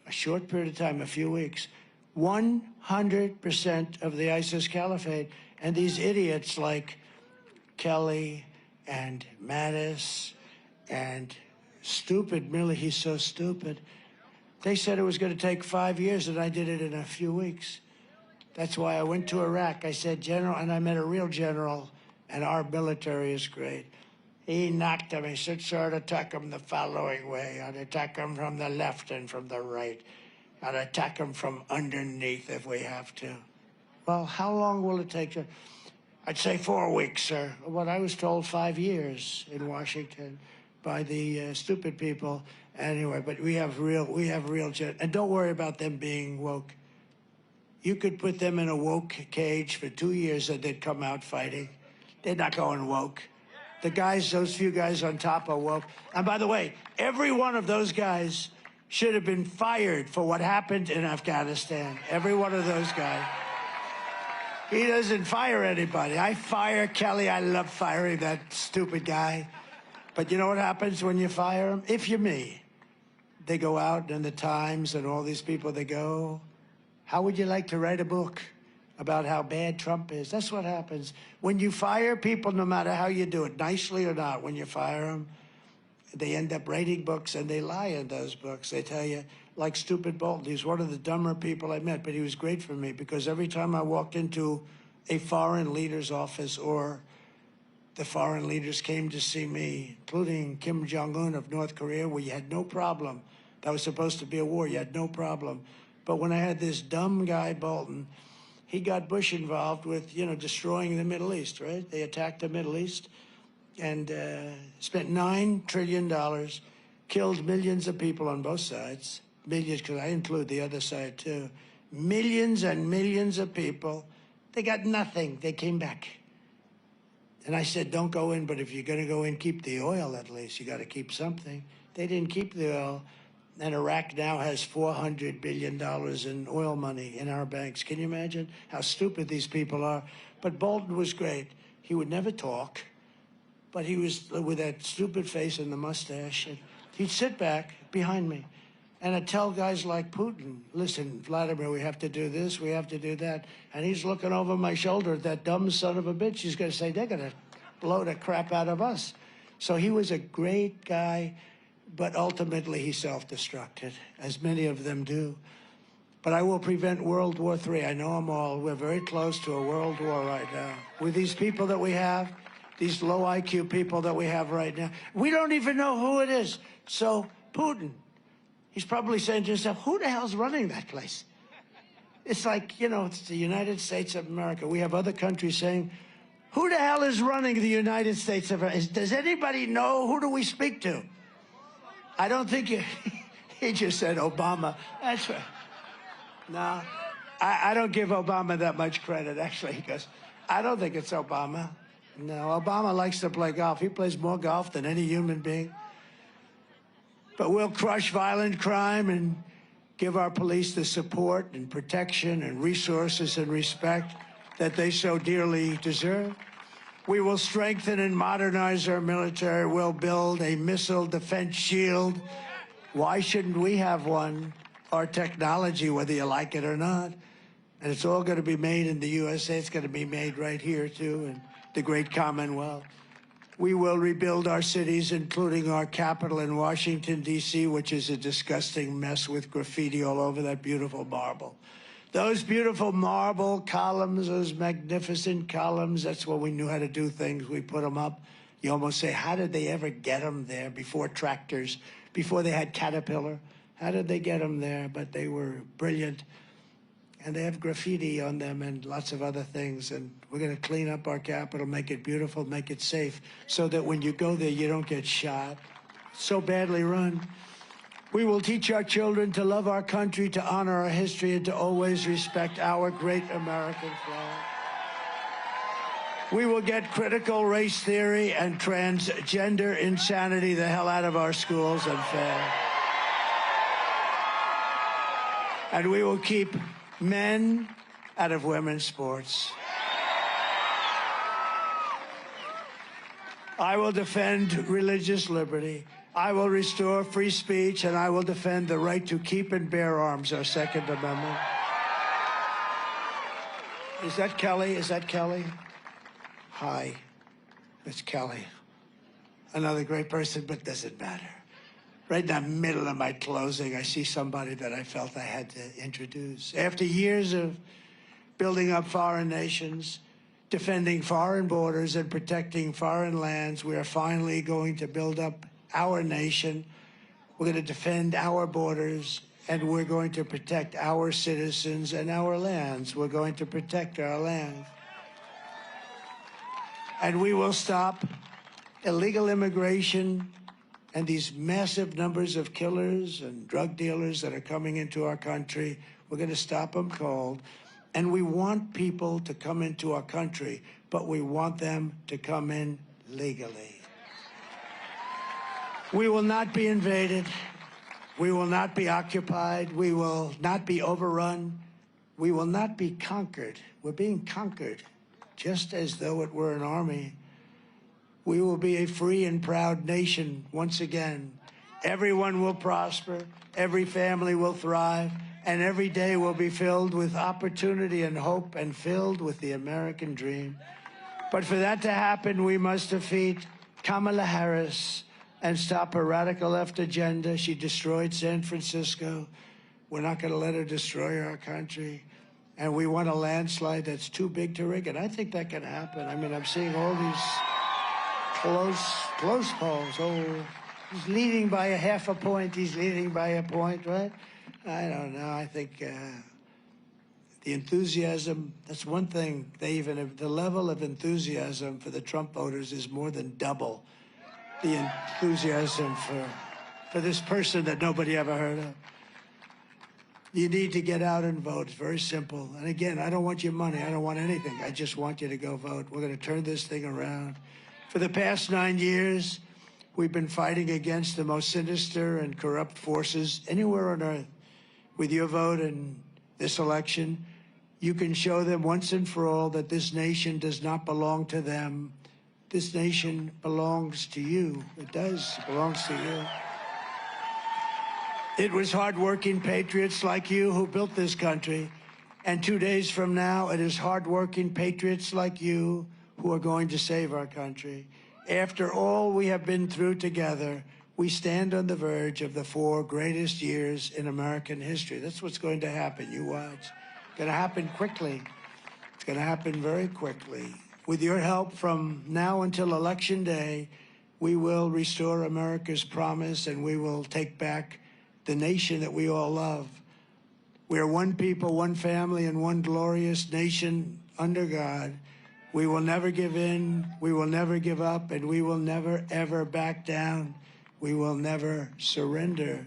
a short period of time, a few weeks, 100% of the ISIS caliphate. And these idiots like Kelly and Mattis and stupid Milley, he's so stupid. They said it was going to take 5 years, and I did it in a few weeks. That's why I went to Iraq. I said, General, and I met a real general, and our military is great. He knocked him. He said, sir, I'd attack him the following way. I'd attack him from the left and from the right. I'd attack him from underneath if we have to. Well, how long will it take? I'd say 4 weeks, sir. What I was told, 5 years in Washington by the stupid people. Anyway, but we have real, and don't worry about them being woke. You could put them in a woke cage for 2 years and they'd come out fighting. They're not going woke. The guys, those few guys on top are woke. And by the way, every one of those guys should have been fired for what happened in Afghanistan. Every one of those guys. He doesn't fire anybody. I fire Kelly. I love firing that stupid guy. But you know what happens when you fire him? If you're me, they go out in the Times and all these people, they go, how would you like to write a book about how bad Trump is? That's what happens. When you fire people, no matter how you do it, nicely or not, when you fire them, they end up writing books, and they lie in those books. They tell you, like stupid Bolton, he's one of the dumber people I met, but he was great for me because every time I walked into a foreign leader's office or the foreign leaders came to see me, including Kim Jong-un of North Korea, where you had no problem. That was supposed to be a war. You had no problem. But when I had this dumb guy, Bolton, he got Bush involved with, you know, destroying the Middle East, right? They attacked the Middle East and spent $9 trillion, killed millions of people on both sides. Millions, because I include the other side, too. Millions and millions of people. They got nothing. They came back. And I said, don't go in, but if you're going to go in, keep the oil at least. You got to keep something. They didn't keep the oil. And Iraq now has $400 billion in oil money in our banks. Can you imagine how stupid these people are? But Bolton was great. He would never talk, but he was with that stupid face and the mustache. And he'd sit back behind me. And I'd tell guys like Putin, listen, Vladimir, we have to do this, we have to do that. And he's looking over my shoulder at that dumb son of a bitch. He's going to say, they're going to blow the crap out of us. So he was a great guy, but ultimately he self-destructed, as many of them do. But I will prevent World War III. I know them all. We're very close to a world war right now. With these people that we have, these low IQ people that we have right now, we don't even know who it is. So Putin, he's probably saying to himself, who the hell's running that place? It's like, you know, it's the United States of America. We have other countries saying, who the hell is running the United States of America? Does anybody know? Who do we speak to? I don't think he just said Obama. That's right. No, I don't give Obama that much credit, actually, because I don't think it's Obama. No, Obama likes to play golf. He plays more golf than any human being. But we'll crush violent crime and give our police the support and protection and resources and respect that they so dearly deserve. We will strengthen and modernize our military. We'll build a missile defense shield. Why shouldn't we have one? Our technology, whether you like it or not. And it's all going to be made in the USA. It's going to be made right here, too, in the great Commonwealth. We will rebuild our cities, including our capital in Washington, D.C., which is a disgusting mess with graffiti all over that beautiful marble. Those beautiful marble columns, those magnificent columns, that's when we knew how to do things. We put them up. You almost say, how did they ever get them there before tractors, before they had Caterpillar? How did they get them there? But they were brilliant. And they have graffiti on them and lots of other things. And we're going to clean up our capital, make it beautiful, make it safe, so that when you go there, you don't get shot. So badly run. We will teach our children to love our country, to honor our history, and to always respect our great American flag. We will get critical race theory and transgender insanity the hell out of our schools and fair. And we will keep men out of women's sports. I will defend religious liberty. I will restore free speech, and I will defend the right to keep and bear arms, our Second Amendment. Is that Kelly? Is that Kelly? Hi, it's Kelly. Another great person, but doesn't matter. Right in the middle of my closing, I see somebody that I felt I had to introduce. After years of building up foreign nations, defending foreign borders, and protecting foreign lands, we are finally going to build up our nation. We're going to defend our borders, and we're going to protect our citizens and our lands. We're going to protect our land. And we will stop illegal immigration and these massive numbers of killers and drug dealers that are coming into our country. We're going to stop them cold. And we want people to come into our country, but we want them to come in legally. We will not be invaded. We will not be occupied. We will not be overrun. We will not be conquered. We're being conquered, just as though it were an army. We will be a free and proud nation once again. Everyone will prosper, every family will thrive, and every day will be filled with opportunity and hope and filled with the American dream. But for that to happen, we must defeat Kamala Harris and stop her radical left agenda. She destroyed San Francisco. We're not going to let her destroy our country. And we want a landslide that's too big to rig. And I think that can happen. I mean, I'm seeing all these close polls. Oh, he's leading by a half a point. He's leading by a point, right? I don't know. I think the enthusiasm, that's one thing. The level of enthusiasm for the Trump voters is more than double the enthusiasm for this person that nobody ever heard of. You need to get out and vote. It's very simple. And again, I don't want your money. I don't want anything. I just want you to go vote. We're going to turn this thing around. For the past 9 years, we've been fighting against the most sinister and corrupt forces anywhere on earth. With your vote in this election, you can show them once and for all that this nation does not belong to them. This nation belongs to you. It does. It belongs to you. It was hardworking patriots like you who built this country. And 2 days from now, it is hardworking patriots like you who are going to save our country. After all we have been through together, we stand on the verge of the 4 greatest years in American history. That's what's going to happen. You watch. It's going to happen quickly. It's going to happen very quickly. With your help from now until Election Day, we will restore America's promise and we will take back the nation that we all love. We are one people, one family, and one glorious nation under God. We will never give in, we will never give up, and we will never, ever back down. We will never surrender.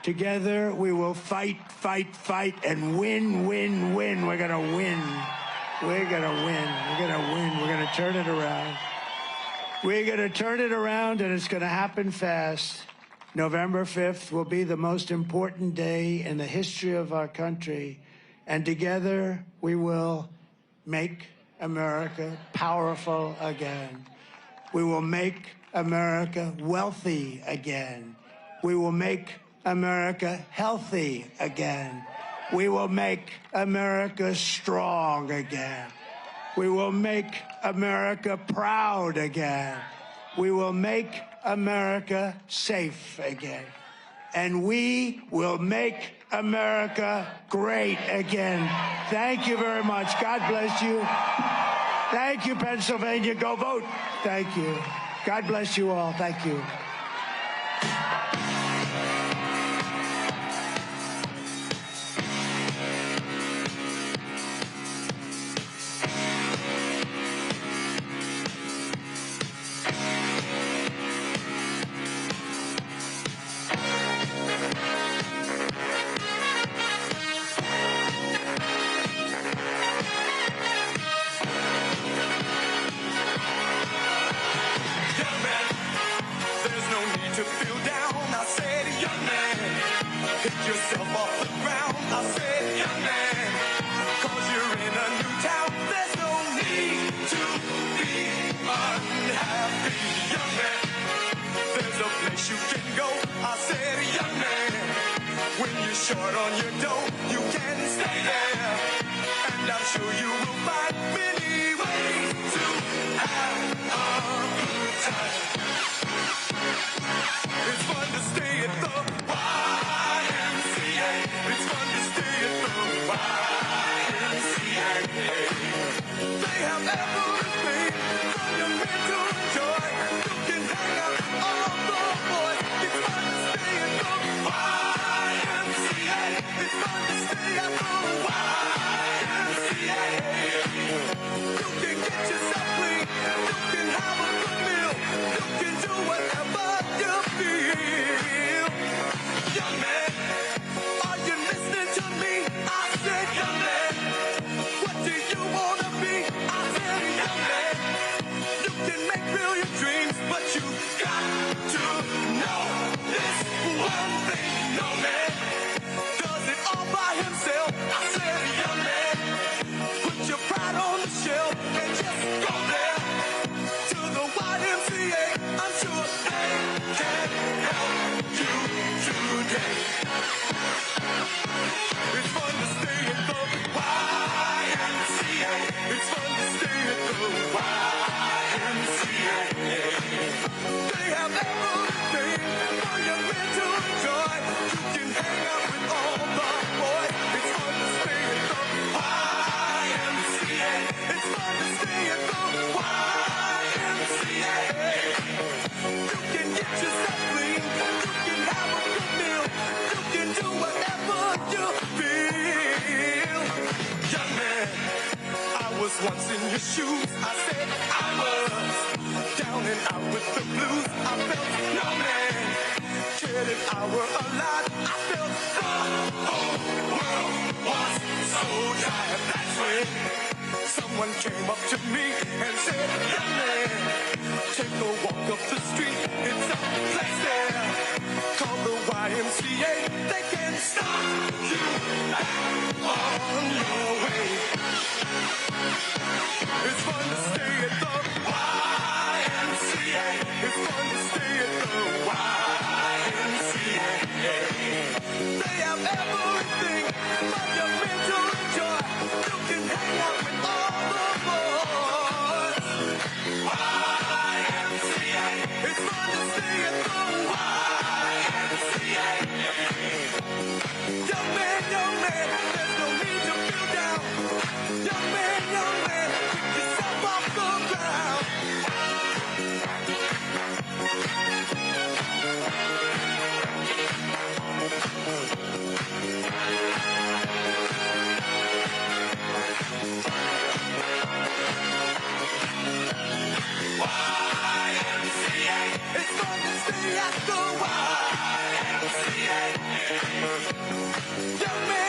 Together, we will fight, fight, fight, and win, win, win. We're going to win. We're going to win. We're going to win. We're going to turn it around. We're going to turn it around, and it's going to happen fast. November 5th will be the most important day in the history of our country, and together we will make America powerful again. We will make America wealthy again. We will make America healthy again. We will make America strong again. We will make America proud again. We will make America safe again. And we will make America great again. Thank you very much. God bless you. Thank you, Pennsylvania. Go vote. Thank you. God bless you all. Thank you. Short on your dough, you can stay there, and I'm sure you will find many ways to have a good time. It's fun to stay at the YMCA. It's fun to stay at the YMCA. They have everything for your mental joy. You can hang out with all the boys. It's fun to stay at the YMCA. It's fun to stay at the YMCA. You can get yourself clean. You can have a good meal. You can do whatever you feel. Young man, are you listening to me? I said, young man, what do you want to be? I said, young man, you can make real your dreams, but you got to know this one thing. No man does it all by himself. I said, young man, put your pride on the shelf and just go there to the YMCA. I'm sure they can help you today. It's fun to stay at the YMCA. It's fun to stay at the YMCA. They have everything for your mental joy. You can hang out with all the boys. It's fun to stay at the YMCA. It's fun to stay at the YMCA. You can get yourself clean. You can have a good meal. You can do whatever you feel. Young man, I was once in your shoes. I said I was down and out with the blues. I felt no man cared if I were alive. I felt the whole world was so tired. That's when someone came up to me and said, young man, take a walk up the street. It's a place there called the YMCA. They can stop you on your way. It's fun to stay at the YMCA. It's fun to stay at the YMCA. They have everything but your mental joy. You can hang out with all the boys. YMCA. It's fun to stay at the YMCA. Young man, there's no need to feel down. Young man, pick yourself off the ground. YMCA. It's fun to stay at the YMCA. Young man